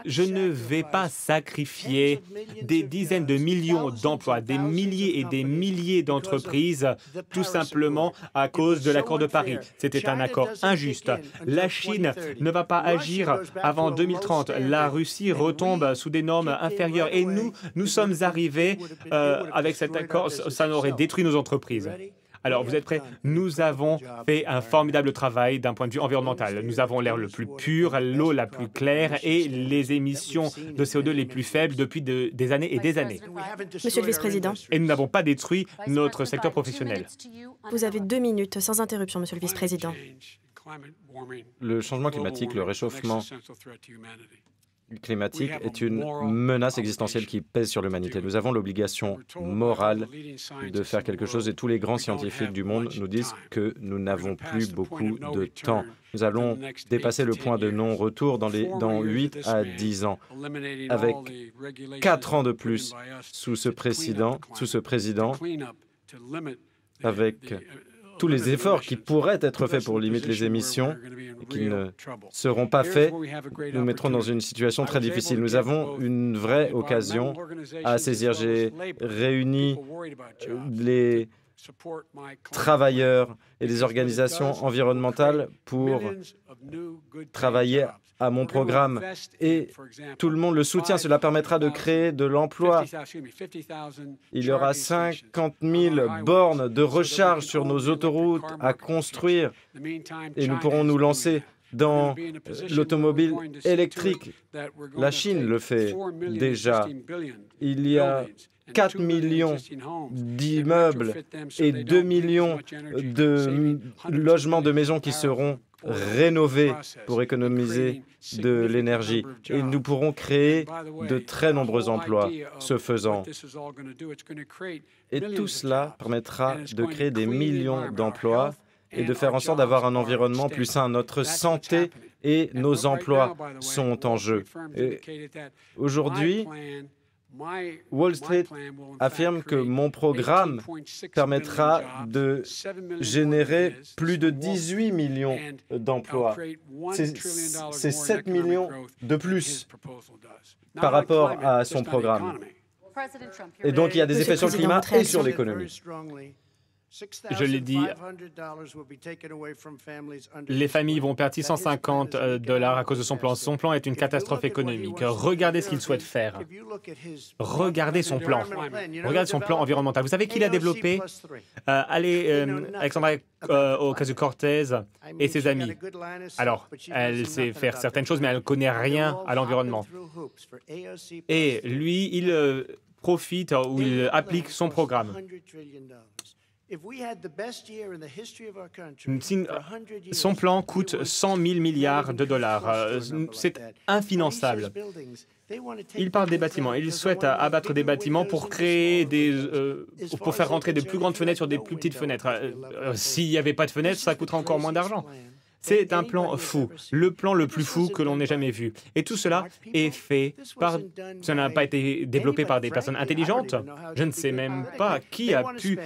Je ne vais pas sacrifier des dizaines de millions d'emplois, des milliers et des milliers d'entreprises, tout simplement à cause de l'accord de Paris. C'était un accord injuste. La Chine ne va pas agir avant 2030. La Russie retombe sous des normes inférieures. Et nous sommes arrivés avec cet accord, ça aurait détruit nos entreprises. Alors, vous êtes prêts? Nous avons fait un formidable travail d'un point de vue environnemental. Nous avons l'air le plus pur, l'eau la plus claire et les émissions de CO2 les plus faibles depuis des années et des années. Monsieur le vice-président. Et nous n'avons pas détruit notre secteur professionnel. Vous avez 2 minutes, sans interruption, Monsieur le vice-président. Le changement climatique, le réchauffement climatique est une menace existentielle qui pèse sur l'humanité. Nous avons l'obligation morale de faire quelque chose et tous les grands scientifiques du monde nous disent que nous n'avons plus beaucoup de temps. Nous allons dépasser le point de non-retour dans 8 à 10 ans, avec 4 ans de plus sous ce président, avec tous les efforts qui pourraient être faits pour limiter les émissions, qui ne seront pas faits, nous mettrons dans une situation très difficile. Nous avons une vraie occasion à saisir. J'ai réuni les travailleurs et les organisations environnementales pour travailler à mon programme et tout le monde le soutient, cela permettra de créer de l'emploi. Il y aura 50 000 bornes de recharge sur nos autoroutes à construire et nous pourrons nous lancer dans l'automobile électrique. La Chine le fait déjà. Il y a 4 millions d'immeubles et 2 millions de logements de maisons qui seront rénovés pour économiser de l'énergie. Et nous pourrons créer de très nombreux emplois, ce faisant. Et tout cela permettra de créer des millions d'emplois et de faire en sorte d'avoir un environnement plus sain. Notre santé et nos emplois sont en jeu. Aujourd'hui, Wall Street affirme que mon programme permettra de générer plus de 18 millions d'emplois. C'est 7 millions de plus par rapport à son programme. Et donc, il y a des effets sur le climat et sur l'économie. Je l'ai dit, les familles vont perdre $650 à cause de son plan. Son plan est une catastrophe économique. Regardez ce qu'il souhaite faire. Regardez son plan. Regardez son plan environnemental. Vous savez qui l'a développé? Alexandra Ocasio-Cortez et ses amis. Alors, elle sait faire certaines choses, mais elle ne connaît rien à l'environnement. Et lui, il profite ou il applique son programme. Son plan coûte 100 000 milliards de dollars. C'est infinançable. Il parle des bâtiments. Il souhaite abattre des bâtiments pour créer pour faire rentrer de plus grandes fenêtres sur des plus petites fenêtres. S'il n'y avait pas de fenêtres, ça coûterait encore moins d'argent. C'est un plan fou, le plan le plus fou que l'on ait jamais vu. Et tout cela est fait par... Ça n'a pas été développé par des personnes intelligentes. Je ne sais même pas qui a pu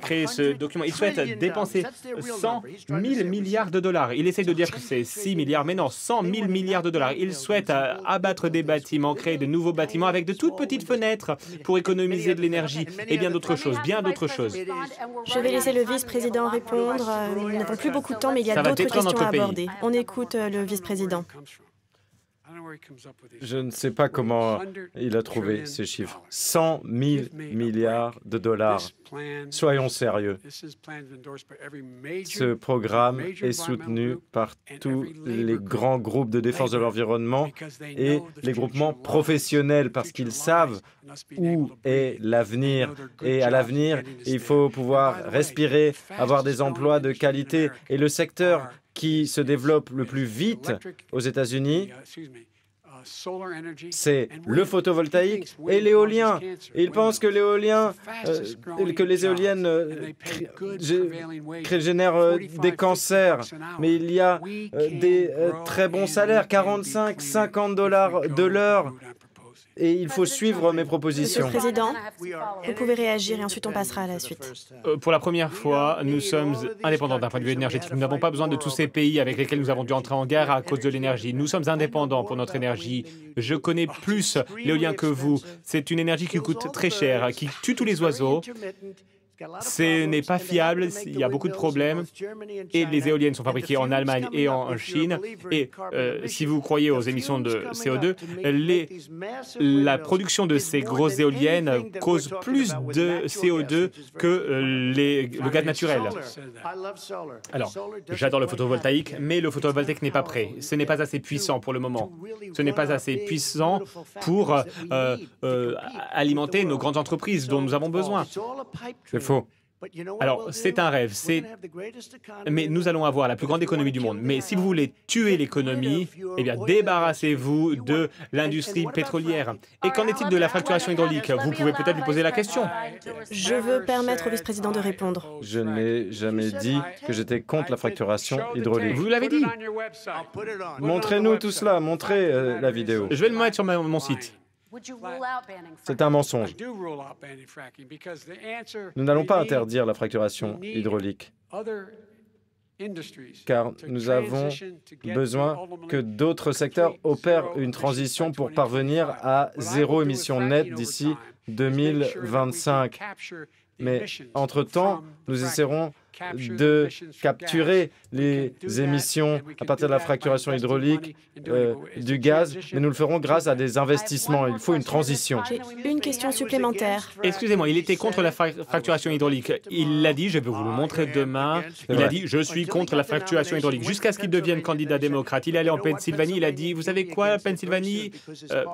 créer ce document. Il souhaite dépenser 100 000 milliards de dollars. Il essaie de dire que c'est 6 milliards, mais non, 100 000 milliards de dollars. Il souhaite abattre des bâtiments, créer de nouveaux bâtiments avec de toutes petites fenêtres pour économiser de l'énergie et bien d'autres choses, bien d'autres choses. Je vais laisser le vice-président répondre. Nous n'avons plus beaucoup de temps, mais il y a d'autres questions à aborder. On écoute le vice-président. Je ne sais pas comment il a trouvé ces chiffres. 100 000 milliards de dollars. Soyons sérieux. Ce programme est soutenu par tous les grands groupes de défense de l'environnement et les groupements professionnels parce qu'ils savent où est l'avenir. Et à l'avenir, il faut pouvoir respirer, avoir des emplois de qualité. Et le secteur qui se développe le plus vite aux États-Unis, c'est le photovoltaïque et l'éolien. Ils pensent que l'éolien, que les éoliennes génèrent des cancers, mais il y a des très bons salaires, 45-50 $ de l'heure. Et il faut suivre mes propositions. Monsieur le Président, vous pouvez réagir et ensuite on passera à la suite. Pour la première fois, nous sommes indépendants d'un point de vue énergétique. Nous n'avons pas besoin de tous ces pays avec lesquels nous avons dû entrer en guerre à cause de l'énergie. Nous sommes indépendants pour notre énergie. Je connais plus l'éolien que vous. C'est une énergie qui coûte très cher, qui tue tous les oiseaux. Ce n'est pas fiable, il y a beaucoup de problèmes et les éoliennes sont fabriquées en Allemagne et en Chine. Et si vous croyez aux émissions de CO2, la production de ces grosses éoliennes cause plus de CO2 que le gaz naturel. Alors, j'adore le photovoltaïque, mais le photovoltaïque n'est pas prêt. Ce n'est pas assez puissant pour le moment. Ce n'est pas assez puissant pour alimenter nos grandes entreprises dont nous avons besoin. C'est faux. Alors, c'est un rêve, mais nous allons avoir la plus grande économie du monde. Mais si vous voulez tuer l'économie, eh bien, débarrassez-vous de l'industrie pétrolière. Et qu'en est-il de la fracturation hydraulique? Vous pouvez peut-être lui poser la question. Je veux permettre au vice-président de répondre. Je n'ai jamais dit que j'étais contre la fracturation hydraulique. Vous l'avez dit. Montrez-nous tout cela, montrez la vidéo. Je vais le mettre sur mon site. C'est un mensonge. Nous n'allons pas interdire la fracturation hydraulique, car nous avons besoin que d'autres secteurs opèrent une transition pour parvenir à zéro émission nette d'ici 2025. Mais entre-temps, nous essaierons de capturer les émissions à partir de la fracturation hydraulique du gaz, mais nous le ferons grâce à des investissements. Il faut une transition. J'ai une question supplémentaire. Excusez-moi, il était contre la fracturation hydraulique. Il l'a dit, je vais vous le montrer demain. Il a dit, je suis contre la fracturation hydraulique. Jusqu'à ce qu'il devienne candidat démocrate. Il est allé en Pennsylvanie, il a dit, vous savez quoi, Pennsylvanie,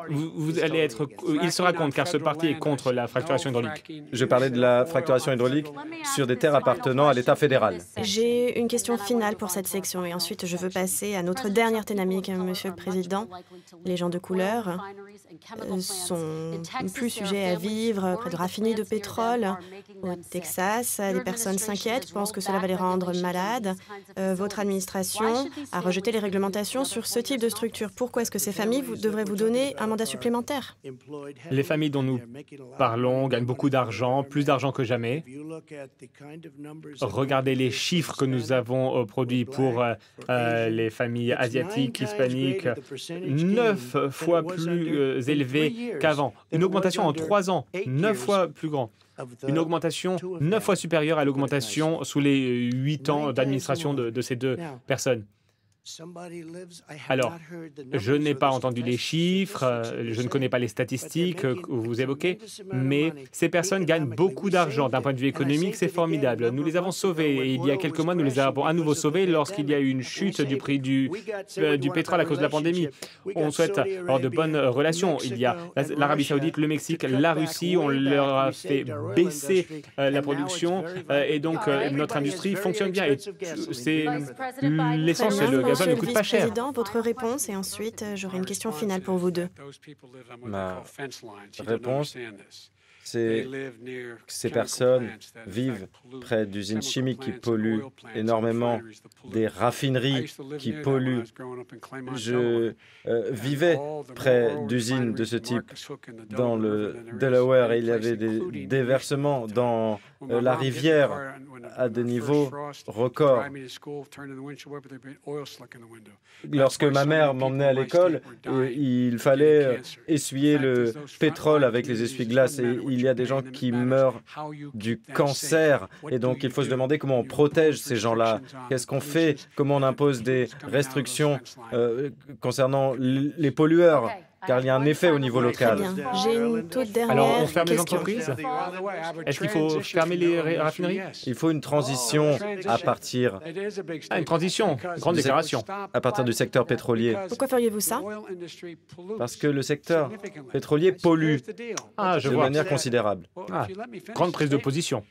vous allez être... Il sera contre, car ce parti est contre la fracturation hydraulique. Je parlais de la fracturation hydraulique sur des terres appartenant à l'État fédéral. J'ai une question finale pour cette section et ensuite je veux passer à notre dernière dynamique, Monsieur le Président. Les gens de couleur sont plus sujets à vivre près de raffineries de pétrole au Texas. Les personnes s'inquiètent, pensent que cela va les rendre malades. Votre administration a rejeté les réglementations sur ce type de structure. Pourquoi est-ce que ces familles devraient vous donner un mandat supplémentaire? Les familles dont nous parlons gagnent beaucoup d'argent, plus d'argent que jamais. Regardez les chiffres que nous avons produits pour les familles asiatiques, hispaniques, 9 fois plus élevés qu'avant. Une augmentation en 3 ans, 9 fois plus grand. Une augmentation 9 fois supérieure à l'augmentation sous les 8 ans d'administration de ces deux personnes. Alors, je n'ai pas entendu les chiffres, je ne connais pas les statistiques que vous évoquez, mais ces personnes gagnent beaucoup d'argent. D'un point de vue économique, c'est formidable. Nous les avons sauvés et il y a quelques mois, nous les avons à nouveau sauvés lorsqu'il y a eu une chute du prix du pétrole à cause de la pandémie. On souhaite avoir de bonnes relations. Il y a l'Arabie Saoudite, le Mexique, la Russie, on leur a fait baisser la production et donc notre industrie fonctionne bien. Et c'est l'essence, c'est le gaz. Monsieur le vice-président, votre réponse et ensuite j'aurai une question finale pour vous deux. Ma réponse, c'est que ces personnes vivent près d'usines chimiques qui polluent énormément, des raffineries qui polluent. Je vivais près d'usines de ce type dans le Delaware et il y avait des déversements dans la rivière à des niveaux records. Lorsque ma mère m'emmenait à l'école, il fallait essuyer le pétrole avec les essuie-glaces et il y a des gens qui meurent du cancer et donc il faut se demander comment on protège ces gens-là. Qu'est-ce qu'on fait? Comment on impose des restrictions concernant les pollueurs? Car il y a un effet au niveau local. Très bien. J'ai une toute dernière Alors, on ferme les question. entreprises? Est-ce qu'il faut fermer les raffineries? Il faut une transition à partir... Une transition, une grande déclaration. À partir du secteur pétrolier. Pourquoi feriez-vous ça? Parce que le secteur pétrolier pollue Je de vois. manière considérable. Grande prise de position.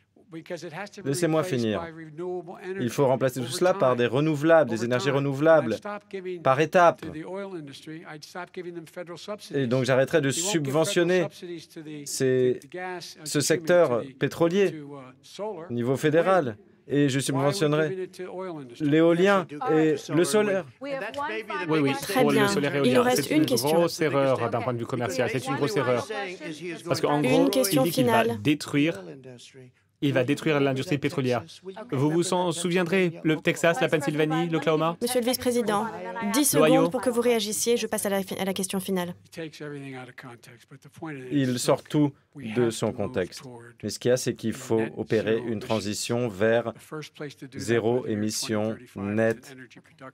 Laissez-moi finir. Il faut remplacer tout cela par des renouvelables, des énergies renouvelables, par étapes. Et donc j'arrêterai de subventionner ce secteur pétrolier au niveau fédéral. Et je subventionnerai l'éolien et le solaire. Oui, Très pour bien. le solaire Il nous éolien. reste C'est une une question. grosse erreur d'un point de vue commercial. C'est une grosse erreur. Parce qu'en Une gros, question il dit qu'il va finale. détruire l'industrie pétrolière. Vous vous en souviendrez, le Texas, la Pennsylvanie, l'Oklahoma? Monsieur le vice-président, 10 Loyaux. secondes pour que vous réagissiez. Je passe à la question finale. Il sort tout de son contexte. Mais ce qu'il y a, c'est qu'il faut opérer une transition vers zéro émission nette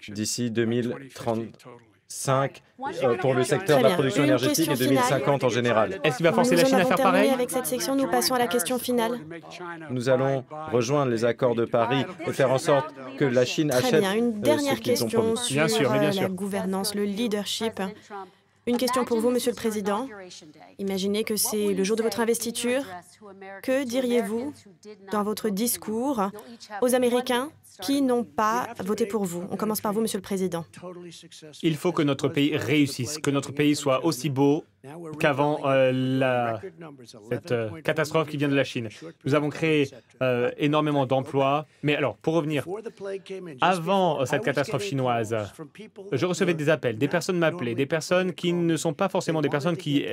d'ici 2035 pour le secteur de la Très bien. production Une énergétique et question 2050 en général. Est-ce qu'il va forcer la Nous en Chine à avons faire terminé pareil? avec cette section. Nous passons à la question finale. Nous allons rejoindre les accords de Paris et faire en sorte que la Chine Très achète bien. Une ce dernière qu'ils ont question promis. sur Bien sûr, mais bien sûr. la gouvernance, le leadership. Une question pour vous, Monsieur le Président. Imaginez que c'est le jour de votre investiture. Que diriez-vous dans votre discours aux Américains qui n'ont pas voté pour vous? On commence par vous, Monsieur le Président. Il faut que notre pays réussisse, que notre pays soit aussi beau qu'avant cette catastrophe qui vient de la Chine. Nous avons créé énormément d'emplois. Mais alors, pour revenir, avant cette catastrophe chinoise, je recevais des appels, des personnes m'appelaient, des personnes qui ne sont pas forcément des personnes qui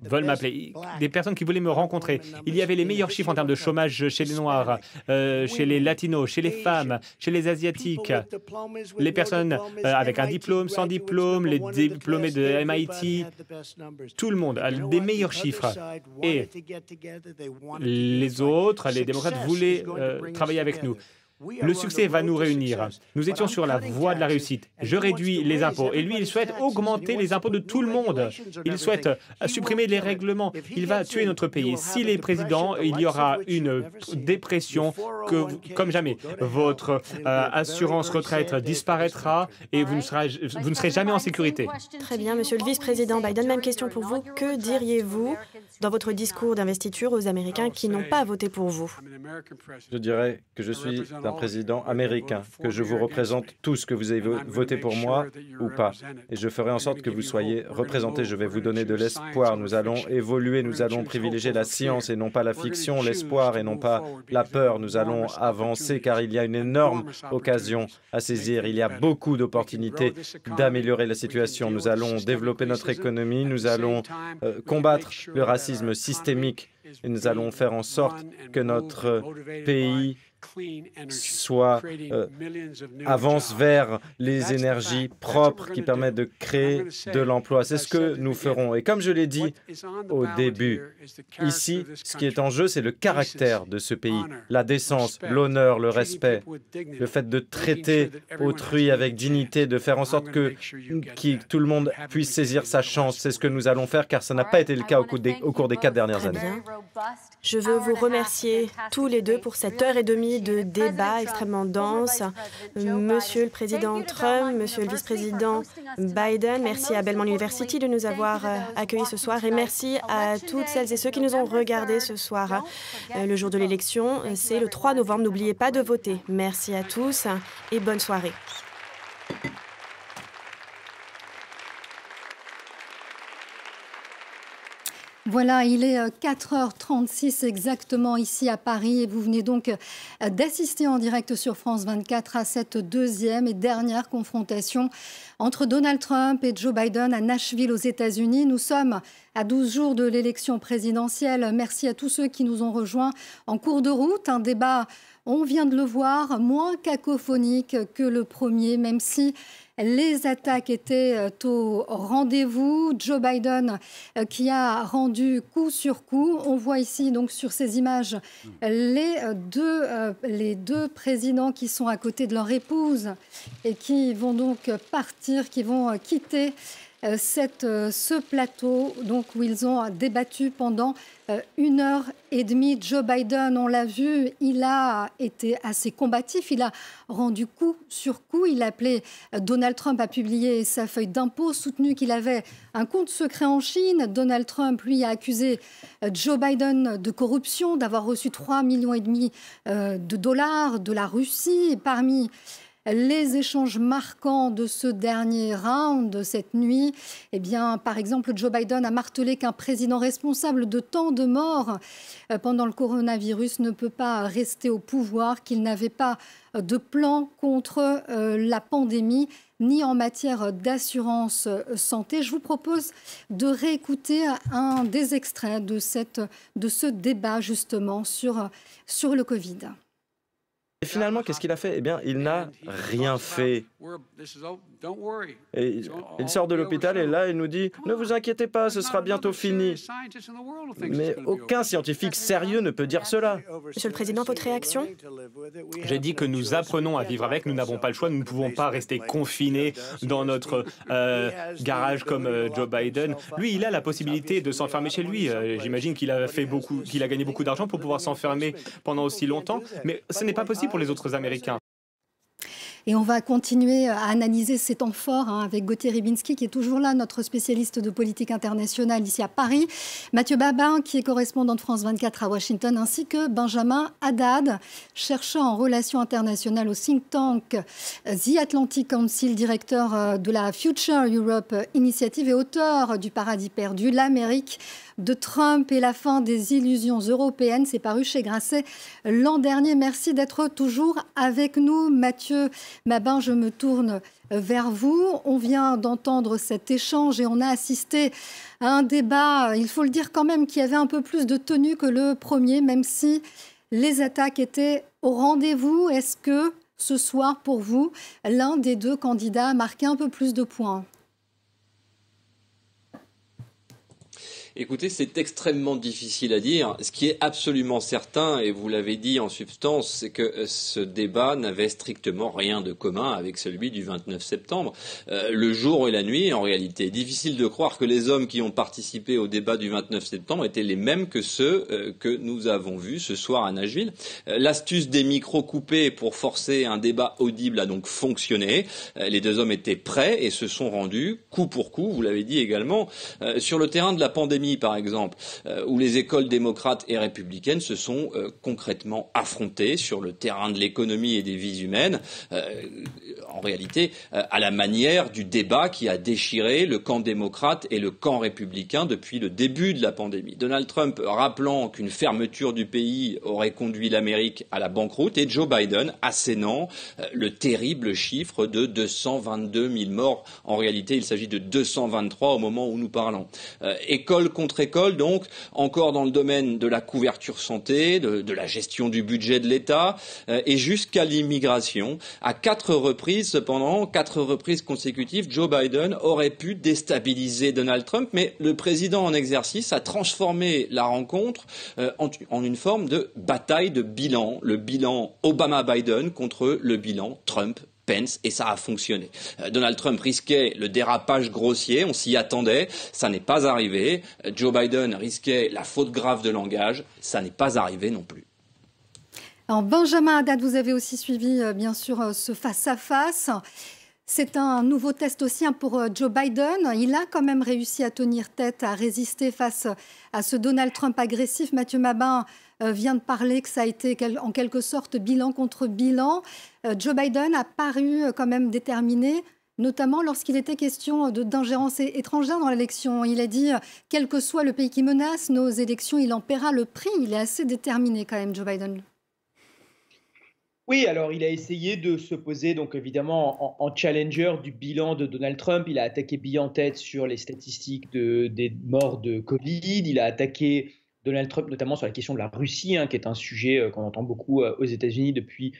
veulent m'appeler, des personnes qui voulaient me rencontrer. Il y avait les meilleurs chiffres en termes de chômage chez les Noirs, chez les Latinos, chez les femmes, femmes, chez les Asiatiques, les personnes avec un diplôme, sans diplôme, les diplômés de MIT, tout le monde a des meilleurs chiffres. Et les autres, les démocrates, voulaient travailler avec nous. Le succès va nous réunir. Nous étions sur la voie de la réussite. Je réduis les impôts. Et lui, il souhaite augmenter les impôts de tout le monde. Il souhaite supprimer les règlements. Il va tuer notre pays. S'il est président, il y aura une dépression comme jamais. Votre assurance retraite disparaîtra et vous ne serez jamais en sécurité. Très bien, Monsieur le vice-président Biden, même question pour vous. Que diriez-vous dans votre discours d'investiture aux Américains qui n'ont pas voté pour vous? Je dirais que je suis un président américain, que je vous représente tous, que vous avez voté pour moi ou pas. Et je ferai en sorte que vous soyez représentés. Je vais vous donner de l'espoir. Nous allons évoluer, nous allons privilégier la science et non pas la fiction, l'espoir et non pas la peur. Nous allons avancer car il y a une énorme occasion à saisir. Il y a beaucoup d'opportunités d'améliorer la situation. Nous allons développer notre économie, nous allons combattre le racisme systémique et nous allons faire en sorte que notre pays avance vers les énergies propres qui permettent de créer de l'emploi. C'est ce que nous ferons. Et comme je l'ai dit au début, ici, ce qui est en jeu, c'est le caractère de ce pays, la décence, l'honneur, le respect, le fait de traiter autrui avec dignité, de faire en sorte que tout le monde puisse saisir sa chance. C'est ce que nous allons faire, car ça n'a pas été le cas au cours des 4 dernières années. Je veux vous remercier tous les deux pour cette heure et demie de débat extrêmement dense. Monsieur le Président Trump, Monsieur le Vice-président Biden, merci à Belmont University de nous avoir accueillis ce soir et merci à toutes celles et ceux qui nous ont regardés ce soir. Le jour de l'élection, c'est le 3 novembre. N'oubliez pas de voter. Merci à tous et bonne soirée. Voilà, il est 4h36 exactement ici à Paris et vous venez donc d'assister en direct sur France 24 à cette deuxième et dernière confrontation entre Donald Trump et Joe Biden à Nashville aux États-Unis. Nous sommes à 12 jours de l'élection présidentielle. Merci à tous ceux qui nous ont rejoints en cours de route. Un débat, on vient de le voir, moins cacophonique que le premier, même si les attaques étaient au rendez-vous. Joe Biden qui a rendu coup sur coup. On voit ici donc sur ces images les deux présidents qui sont à côté de leur épouse et qui vont donc partir, qui vont quitter ce plateau donc, où ils ont débattu pendant 1h30. Joe Biden, on l'a vu, il a été assez combatif, il a rendu coup sur coup, il a appelé Donald Trump à publier sa feuille d'impôt, soutenu qu'il avait un compte secret en Chine. Donald Trump, lui, a accusé Joe Biden de corruption, d'avoir reçu 3,5 millions de dollars de la Russie. Et parmi les échanges marquants de ce dernier round, de cette nuit, eh bien, par exemple, Joe Biden a martelé qu'un président responsable de tant de morts pendant le coronavirus ne peut pas rester au pouvoir, qu'il n'avait pas de plan contre la pandémie, ni en matière d'assurance santé. Je vous propose de réécouter un des extraits de ce débat, justement, sur le Covid. Et finalement, qu'est-ce qu'il a fait? Eh bien, il n'a rien fait. Et il sort de l'hôpital et là, il nous dit « Ne vous inquiétez pas, ce sera bientôt fini ». Mais aucun scientifique sérieux ne peut dire cela. Monsieur le Président, votre réaction? J'ai dit que nous apprenons à vivre avec, nous n'avons pas le choix, nous ne pouvons pas rester confinés dans notre garage comme Joe Biden. Lui, il a la possibilité de s'enfermer chez lui. J'imagine qu'il a gagné beaucoup d'argent pour pouvoir s'enfermer pendant aussi longtemps, mais ce n'est pas possible pour les autres Américains. Et on va continuer à analyser ces temps forts avec Gauthier Ribinski, qui est toujours là, notre spécialiste de politique internationale ici à Paris, Mathieu Babin, qui est correspondant de France 24 à Washington, ainsi que Benjamin Haddad, chercheur en relations internationales au think tank The Atlantic Council, directeur de la Future Europe Initiative et auteur du Paradis perdu, l'Amérique de Trump et la fin des illusions européennes. C'est paru chez Grasset l'an dernier. Merci d'être toujours avec nous. Mathieu Babin, je me tourne vers vous. On vient d'entendre cet échange et on a assisté à un débat, il faut le dire quand même, qui avait un peu plus de tenue que le premier, même si les attaques étaient au rendez-vous. Est-ce que ce soir pour vous, l'un des deux candidats a marqué un peu plus de points? Écoutez, c'est extrêmement difficile à dire. Ce qui est absolument certain, et vous l'avez dit en substance, c'est que ce débat n'avait strictement rien de commun avec celui du 29 septembre. Le jour et la nuit, en réalité. Difficile de croire que les hommes qui ont participé au débat du 29 septembre étaient les mêmes que ceux que nous avons vus ce soir à Nashville. L'astuce des micros coupés pour forcer un débat audible a donc fonctionné. Les deux hommes étaient prêts et se sont rendus, coup pour coup, vous l'avez dit également, sur le terrain de la pandémie, par exemple, où les écoles démocrates et républicaines se sont concrètement affrontées sur le terrain de l'économie et des vies humaines, en réalité à la manière du débat qui a déchiré le camp démocrate et le camp républicain depuis le début de la pandémie. Donald Trump rappelant qu'une fermeture du pays aurait conduit l'Amérique à la banqueroute et Joe Biden assénant le terrible chiffre de 222 000 morts. En réalité, il s'agit de 223 au moment où nous parlons. École contre école, donc, encore dans le domaine de la couverture santé, de la gestion du budget de l'État, et jusqu'à l'immigration. À 4 reprises, cependant, 4 reprises consécutives, Joe Biden aurait pu déstabiliser Donald Trump, mais le président en exercice a transformé la rencontre en une forme de bataille de bilan. Le bilan Obama-Biden contre le bilan Trump-Pence, et ça a fonctionné. Donald Trump risquait le dérapage grossier, on s'y attendait, ça n'est pas arrivé. Joe Biden risquait la faute grave de langage, ça n'est pas arrivé non plus. Alors Benjamin Haddad, vous avez aussi suivi bien sûr ce face-à-face. C'est un nouveau test aussi pour Joe Biden. Il a quand même réussi à tenir tête, à résister face à ce Donald Trump agressif. Mathieu Mabin vient de parler que ça a été en quelque sorte bilan contre bilan. Joe Biden a paru quand même déterminé, notamment lorsqu'il était question d'ingérence étrangère dans l'élection. Il a dit, quel que soit le pays qui menace nos élections, il en paiera le prix. Il est assez déterminé quand même, Joe Biden. Oui, alors il a essayé de se poser donc évidemment en challenger du bilan de Donald Trump. Il a attaqué bill en tête sur les statistiques des morts de Covid. Il a attaqué Donald Trump notamment sur la question de la Russie, qui est un sujet qu'on entend beaucoup aux États-Unis depuis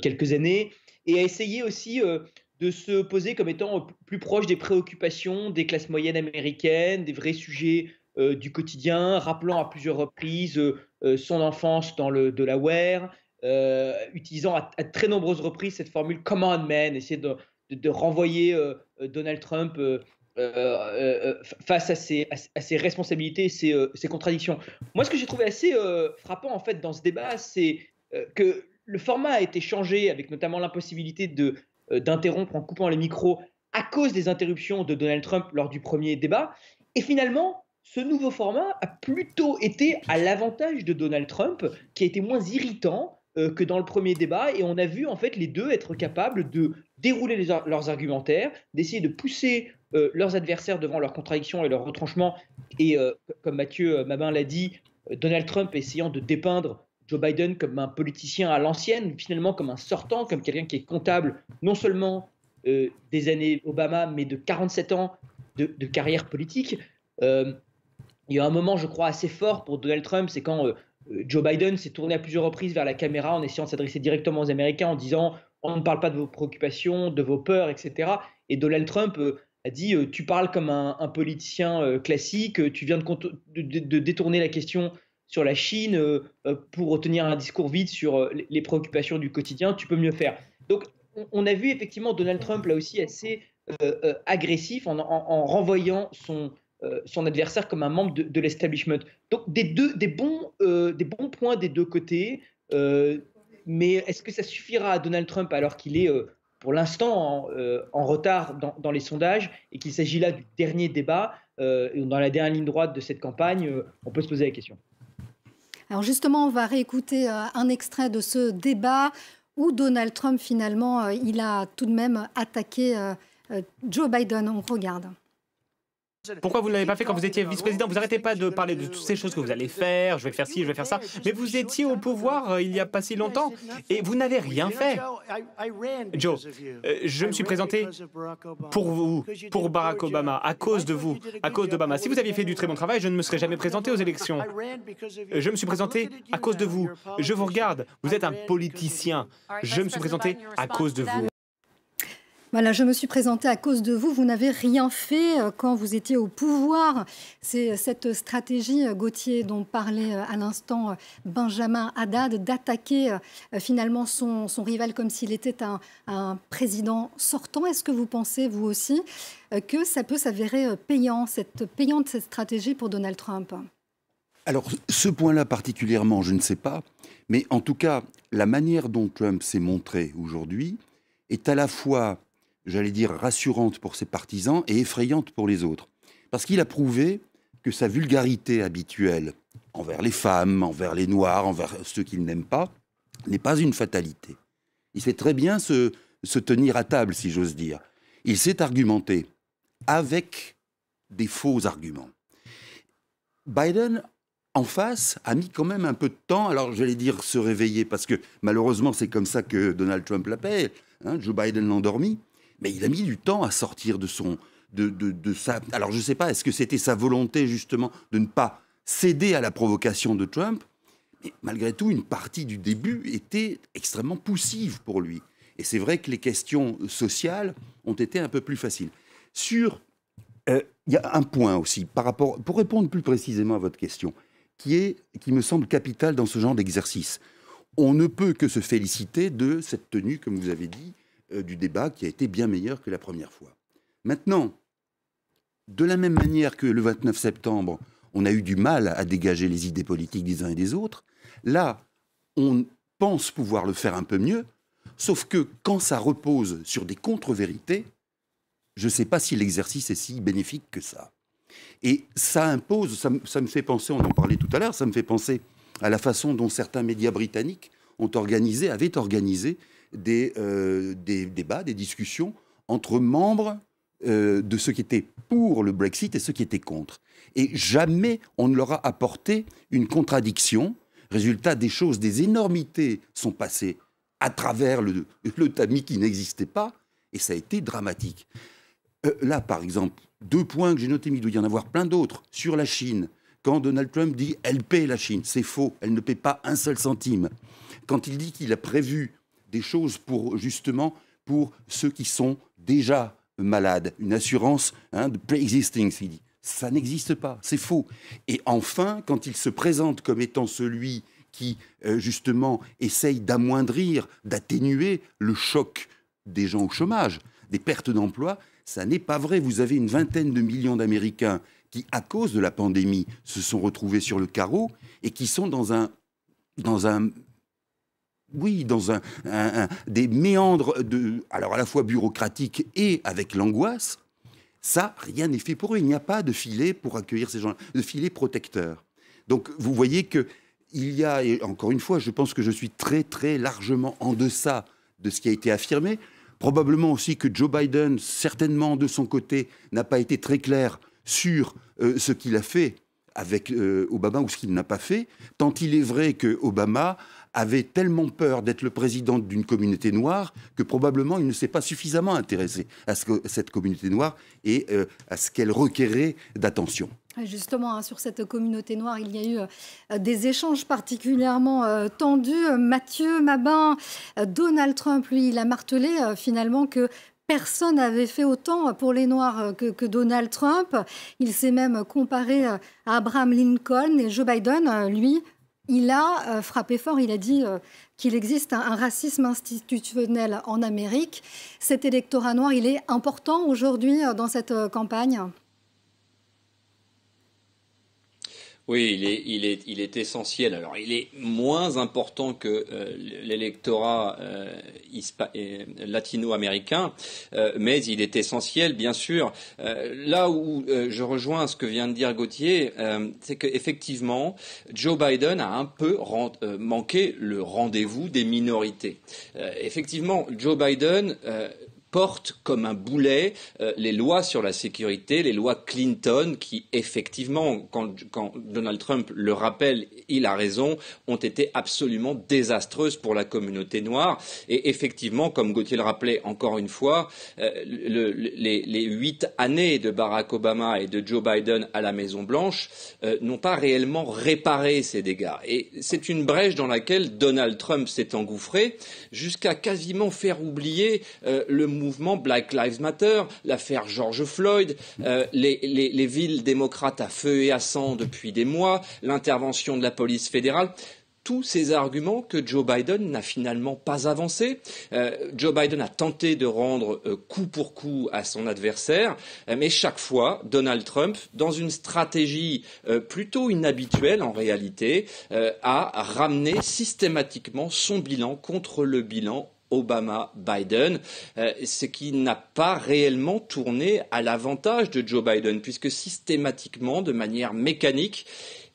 quelques années, et a essayé aussi de se poser comme étant plus proche des préoccupations des classes moyennes américaines, des vrais sujets du quotidien, rappelant à plusieurs reprises son enfance dans le Delaware, utilisant à très nombreuses reprises cette formule "come on man", essayer de renvoyer Donald Trump face à ses responsabilités et ses contradictions. Moi, ce que j'ai trouvé assez frappant en fait dans ce débat, c'est que le format a été changé, avec notamment l'impossibilité d'interrompre en coupant les micros à cause des interruptions de Donald Trump lors du premier débat. Et finalement, ce nouveau format a plutôt été à l'avantage de Donald Trump, qui a été moins irritant que dans le premier débat, et on a vu en fait les deux être capables de dérouler leurs argumentaires, d'essayer de pousser leurs adversaires devant leurs contradictions et leurs retranchements, et comme Mathieu Mabin l'a dit, Donald Trump essayant de dépeindre Joe Biden comme un politicien à l'ancienne, finalement comme un sortant, comme quelqu'un qui est comptable non seulement des années Obama, mais de 47 ans de carrière politique. Il y a un moment, je crois, assez fort pour Donald Trump, c'est quand Joe Biden s'est tourné à plusieurs reprises vers la caméra en essayant de s'adresser directement aux Américains en disant « on ne parle pas de vos préoccupations, de vos peurs, etc. » Et Donald Trump a dit « tu parles comme un politicien classique, tu viens de détourner la question sur la Chine pour tenir un discours vide sur les préoccupations du quotidien, tu peux mieux faire. » Donc on a vu effectivement Donald Trump là aussi assez agressif en renvoyant son adversaire comme un membre de l'establishment. Donc des bons points des deux côtés, mais est-ce que ça suffira à Donald Trump alors qu'il est pour l'instant en retard dans les sondages et qu'il s'agit là du dernier débat, dans la dernière ligne droite de cette campagne, on peut se poser la question. Alors justement, on va réécouter un extrait de ce débat où Donald Trump, finalement, il a tout de même attaqué Joe Biden. On regarde. Pourquoi vous ne l'avez pas fait quand vous étiez vice-président? Vous n'arrêtez pas de parler de toutes ces choses que vous allez faire, je vais faire ci, je vais faire ça. Mais vous étiez au pouvoir il n'y a pas si longtemps et vous n'avez rien fait. Joe, je me suis présenté pour vous, pour Barack Obama, à cause de vous, à cause d'Obama. Si vous aviez fait du très bon travail, je ne me serais jamais présenté aux élections. Je me suis présenté à cause de vous. Je vous regarde, vous êtes un politicien. Je me suis présenté à cause de vous. Voilà, je me suis présentée à cause de vous. Vous n'avez rien fait quand vous étiez au pouvoir. C'est cette stratégie, Gauthier, dont parlait à l'instant Benjamin Haddad, d'attaquer finalement son rival comme s'il était un président sortant. Est-ce que vous pensez, vous aussi, que ça peut s'avérer payante cette stratégie pour Donald Trump? Alors, ce point-là particulièrement, je ne sais pas. Mais en tout cas, la manière dont Trump s'est montré aujourd'hui est à la fois, j'allais dire, rassurante pour ses partisans et effrayante pour les autres. Parce qu'il a prouvé que sa vulgarité habituelle envers les femmes, envers les Noirs, envers ceux qu'il n'aime pas, n'est pas une fatalité. Il sait très bien se tenir à table, si j'ose dire. Il sait argumenter avec des faux arguments. Biden, en face, a mis quand même un peu de temps, alors j'allais dire se réveiller, parce que malheureusement c'est comme ça que Donald Trump l'appelle, Joe Biden l'endormi. Mais il a mis du temps à sortir de sa... Alors, je ne sais pas, est-ce que c'était sa volonté, justement, de ne pas céder à la provocation de Trump? Mais malgré tout, une partie du début était extrêmement poussive pour lui. Et c'est vrai que les questions sociales ont été un peu plus faciles. Il y a un point aussi, pour répondre plus précisément à votre question, qui me semble capital dans ce genre d'exercice. On ne peut que se féliciter de cette tenue, comme vous avez dit, du débat qui a été bien meilleur que la première fois. Maintenant, de la même manière que le 29 septembre, on a eu du mal à dégager les idées politiques des uns et des autres, là, on pense pouvoir le faire un peu mieux, sauf que quand ça repose sur des contre-vérités, je ne sais pas si l'exercice est si bénéfique que ça. Et ça impose, ça me fait penser, on en parlait tout à l'heure, ça me fait penser à la façon dont certains médias britanniques avaient organisé des débats, des discussions entre membres de ceux qui étaient pour le Brexit et ceux qui étaient contre. Et jamais on ne leur a apporté une contradiction. Résultat, des énormités sont passées à travers le tamis qui n'existait pas, et ça a été dramatique. Là, par exemple, 2 points que j'ai notés, mais il doit y en avoir plein d'autres. Sur la Chine, quand Donald Trump dit « elle paie la Chine », c'est faux, elle ne paie pas un seul centime. Quand il dit qu'il a prévu des choses pour ceux qui sont déjà malades, une assurance de pre-existing, il dit. Ça n'existe pas, c'est faux. Et enfin, quand il se présente comme étant celui qui, justement, essaye d'amoindrir, d'atténuer le choc des gens au chômage, des pertes d'emploi, ça n'est pas vrai. Vous avez une vingtaine de millions d'Américains qui, à cause de la pandémie, se sont retrouvés sur le carreau et qui sont dans des méandres alors à la fois bureaucratiques et avec l'angoisse. Ça, rien n'est fait pour eux. Il n'y a pas de filet pour accueillir ces gens-là, de filet protecteur. Donc, vous voyez qu'il y a, et encore une fois, je pense que je suis très, très largement en deçà de ce qui a été affirmé. Probablement aussi que Joe Biden, certainement de son côté, n'a pas été très clair sur ce qu'il a fait avec Obama ou ce qu'il n'a pas fait, tant il est vrai que Obama avait tellement peur d'être le président d'une communauté noire que probablement il ne s'est pas suffisamment intéressé à cette communauté noire et à ce qu'elle requérait d'attention. Justement, sur cette communauté noire, il y a eu des échanges particulièrement tendus. Mathieu Mabin, Donald Trump, lui, il a martelé finalement que personne n'avait fait autant pour les Noirs que Donald Trump. Il s'est même comparé à Abraham Lincoln, et Joe Biden, lui, il a frappé fort. Il a dit qu'il existe un racisme institutionnel en Amérique. Cet électorat noir, il est important aujourd'hui dans cette campagne? Oui, il est essentiel. Alors, il est moins important que l'électorat latino-américain, mais il est essentiel, bien sûr. Là où je rejoins ce que vient de dire Gauthier, c'est qu'effectivement, Joe Biden a un peu manqué le rendez-vous des minorités. Effectivement, Joe Biden porte comme un boulet les lois sur la sécurité, les lois Clinton, qui effectivement, quand Donald Trump le rappelle, il a raison, ont été absolument désastreuses pour la communauté noire. Et effectivement, comme Gauthier le rappelait encore une fois, les 8 années de Barack Obama et de Joe Biden à la Maison-Blanche n'ont pas réellement réparé ces dégâts. Et c'est une brèche dans laquelle Donald Trump s'est engouffré jusqu'à quasiment faire oublier le mouvement Black Lives Matter, l'affaire George Floyd, les villes démocrates à feu et à sang depuis des mois, l'intervention de la police fédérale. Tous ces arguments que Joe Biden n'a finalement pas avancés. Joe Biden a tenté de rendre coup pour coup à son adversaire, mais chaque fois, Donald Trump, dans une stratégie plutôt inhabituelle en réalité, a ramené systématiquement son bilan contre le bilan Obama-Biden, ce qui n'a pas réellement tourné à l'avantage de Joe Biden, puisque systématiquement, de manière mécanique,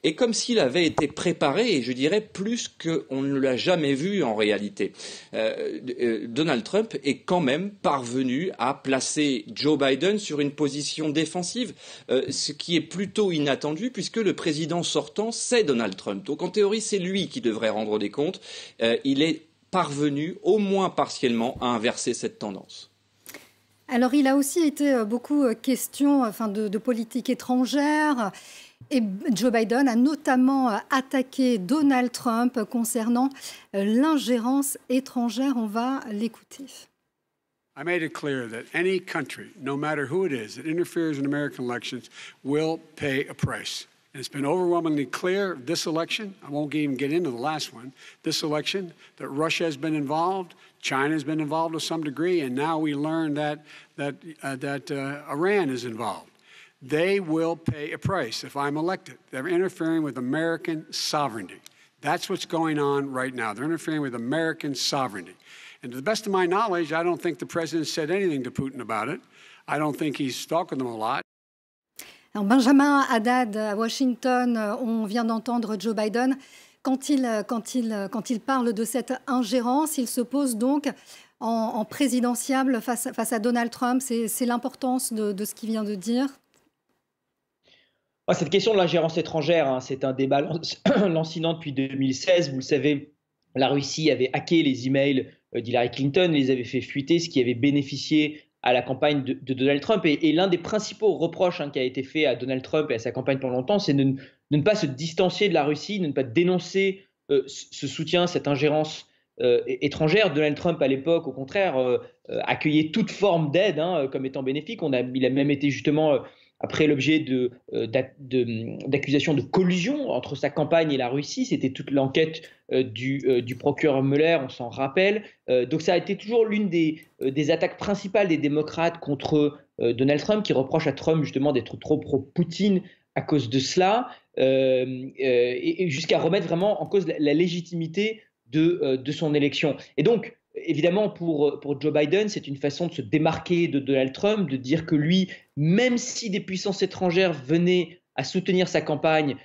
et comme s'il avait été préparé, et je dirais plus qu'on ne l'a jamais vu en réalité. Donald Trump est quand même parvenu à placer Joe Biden sur une position défensive, ce qui est plutôt inattendu puisque le président sortant, c'est Donald Trump. Donc en théorie, c'est lui qui devrait rendre des comptes. Il est parvenu, au moins partiellement, à inverser cette tendance. Alors, il a aussi été beaucoup question de politique étrangère. Et Joe Biden a notamment attaqué Donald Trump concernant l'ingérence étrangère. On va l'écouter. I made it clear that any country, no matter who it is, that interferes in American elections will pay a price. And it's been overwhelmingly clear this election, I won't even get into the last one, this election, that Russia has been involved, China has been involved to some degree, and now we learn that Iran is involved. They will pay a price if I'm elected. They're interfering with American sovereignty. That's what's going on right now. They're interfering with American sovereignty. And to the best of my knowledge, I don't think the president said anything to Putin about it. I don't think he's talking to them a lot. Alors Benjamin Haddad, à Washington, on vient d'entendre Joe Biden. Quand il parle de cette ingérence, il se pose donc en présidentiable face à Donald Trump. C'est l'importance de ce qu'il vient de dire. Cette question de l'ingérence étrangère, c'est un débat lancinant depuis 2016. Vous le savez, la Russie avait hacké les emails d'Hillary Clinton, les avait fait fuiter, ce qui avait bénéficié à la campagne de Donald Trump. Et l'un des principaux reproches qui a été fait à Donald Trump et à sa campagne pendant longtemps, c'est de ne pas se distancier de la Russie, de ne pas dénoncer ce soutien, cette ingérence étrangère. Donald Trump, à l'époque, au contraire, accueillait toute forme d'aide comme étant bénéfique. Il a même été justement... après l'objet d'accusations de collusion entre sa campagne et la Russie. C'était toute l'enquête du procureur Mueller, on s'en rappelle. Donc ça a été toujours l'une des attaques principales des démocrates contre Donald Trump, qui reproche à Trump justement d'être trop pro-Poutine à cause de cela, et jusqu'à remettre vraiment en cause la légitimité de son élection. Et donc, évidemment, pour Joe Biden, c'est une façon de se démarquer de Donald Trump, de dire que lui, même si des puissances étrangères venaient à soutenir sa campagne,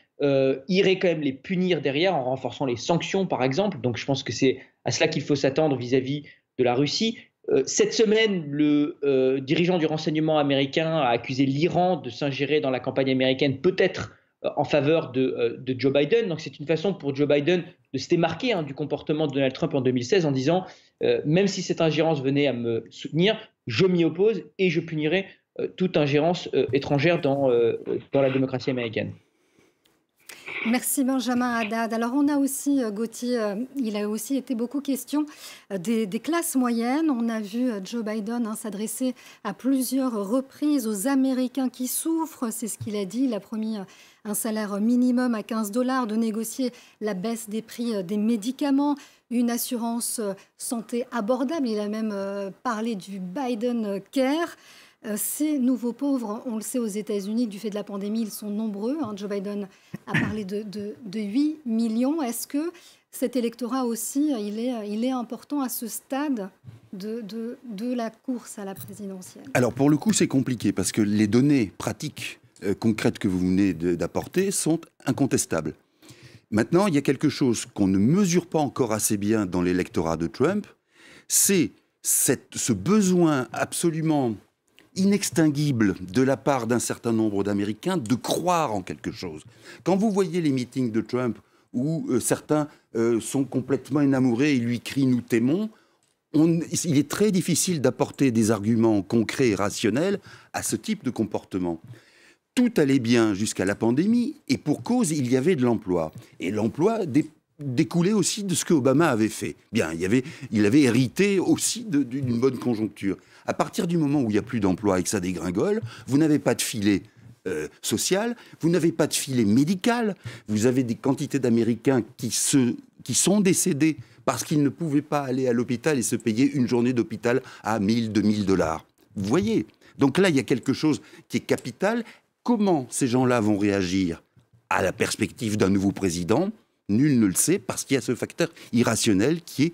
irait quand même les punir derrière en renforçant les sanctions, par exemple. Donc je pense que c'est à cela qu'il faut s'attendre vis-à-vis de la Russie. Cette semaine, le dirigeant du renseignement américain a accusé l'Iran de s'ingérer dans la campagne américaine, peut-être en faveur de Joe Biden. Donc c'est une façon pour Joe Biden de se démarquer du comportement de Donald Trump en 2016 en disant même si cette ingérence venait à me soutenir, je m'y oppose et je punirai toute ingérence étrangère dans la démocratie américaine. Merci Benjamin Haddad. Alors on a aussi, Gauthier, il a aussi été beaucoup question des classes moyennes. On a vu Joe Biden s'adresser à plusieurs reprises aux Américains qui souffrent. C'est ce qu'il a dit. Il a promis un salaire minimum à $15, de négocier la baisse des prix des médicaments, une assurance santé abordable. Il a même parlé du Biden Care. Ces nouveaux pauvres, on le sait aux États-Unis, du fait de la pandémie, ils sont nombreux. Joe Biden a parlé de 8 millions. Est-ce que cet électorat aussi, il est important à ce stade de la course à la présidentielle? Alors pour le coup, c'est compliqué parce que les données pratiques concrètes que vous venez d'apporter sont incontestables. Maintenant, il y a quelque chose qu'on ne mesure pas encore assez bien dans l'électorat de Trump, c'est ce besoin absolument inextinguible de la part d'un certain nombre d'Américains de croire en quelque chose. Quand vous voyez les meetings de Trump où certains sont complètement enamourés et lui crient « nous t'aimons », il est très difficile d'apporter des arguments concrets et rationnels à ce type de comportement. Tout allait bien jusqu'à la pandémie et pour cause, il y avait de l'emploi. Et l'emploi découlait aussi de ce que Obama avait fait. Bien, il avait hérité aussi d'une bonne conjoncture. À partir du moment où il n'y a plus d'emploi et que ça dégringole, vous n'avez pas de filet social, vous n'avez pas de filet médical, vous avez des quantités d'Américains qui sont décédés parce qu'ils ne pouvaient pas aller à l'hôpital et se payer une journée d'hôpital à 1000, 2000 $. Vous voyez ? Donc là, il y a quelque chose qui est capital. Comment ces gens-là vont réagir à la perspective d'un nouveau président ? Nul ne le sait, parce qu'il y a ce facteur irrationnel qui est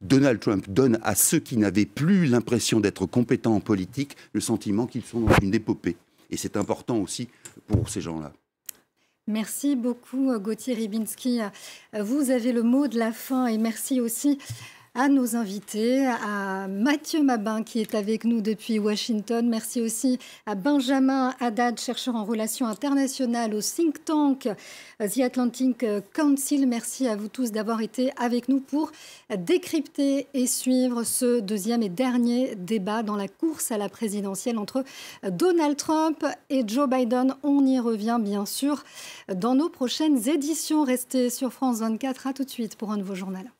Donald Trump donne à ceux qui n'avaient plus l'impression d'être compétents en politique le sentiment qu'ils sont dans une épopée. Et c'est important aussi pour ces gens-là. Merci beaucoup, Gauthier Rybinski. Vous avez le mot de la fin et merci aussi à nos invités, à Mathieu Mabin qui est avec nous depuis Washington. Merci aussi à Benjamin Haddad, chercheur en relations internationales au think tank The Atlantic Council. Merci à vous tous d'avoir été avec nous pour décrypter et suivre ce deuxième et dernier débat dans la course à la présidentielle entre Donald Trump et Joe Biden. On y revient bien sûr dans nos prochaines éditions. Restez sur France 24. À tout de suite pour un nouveau journal.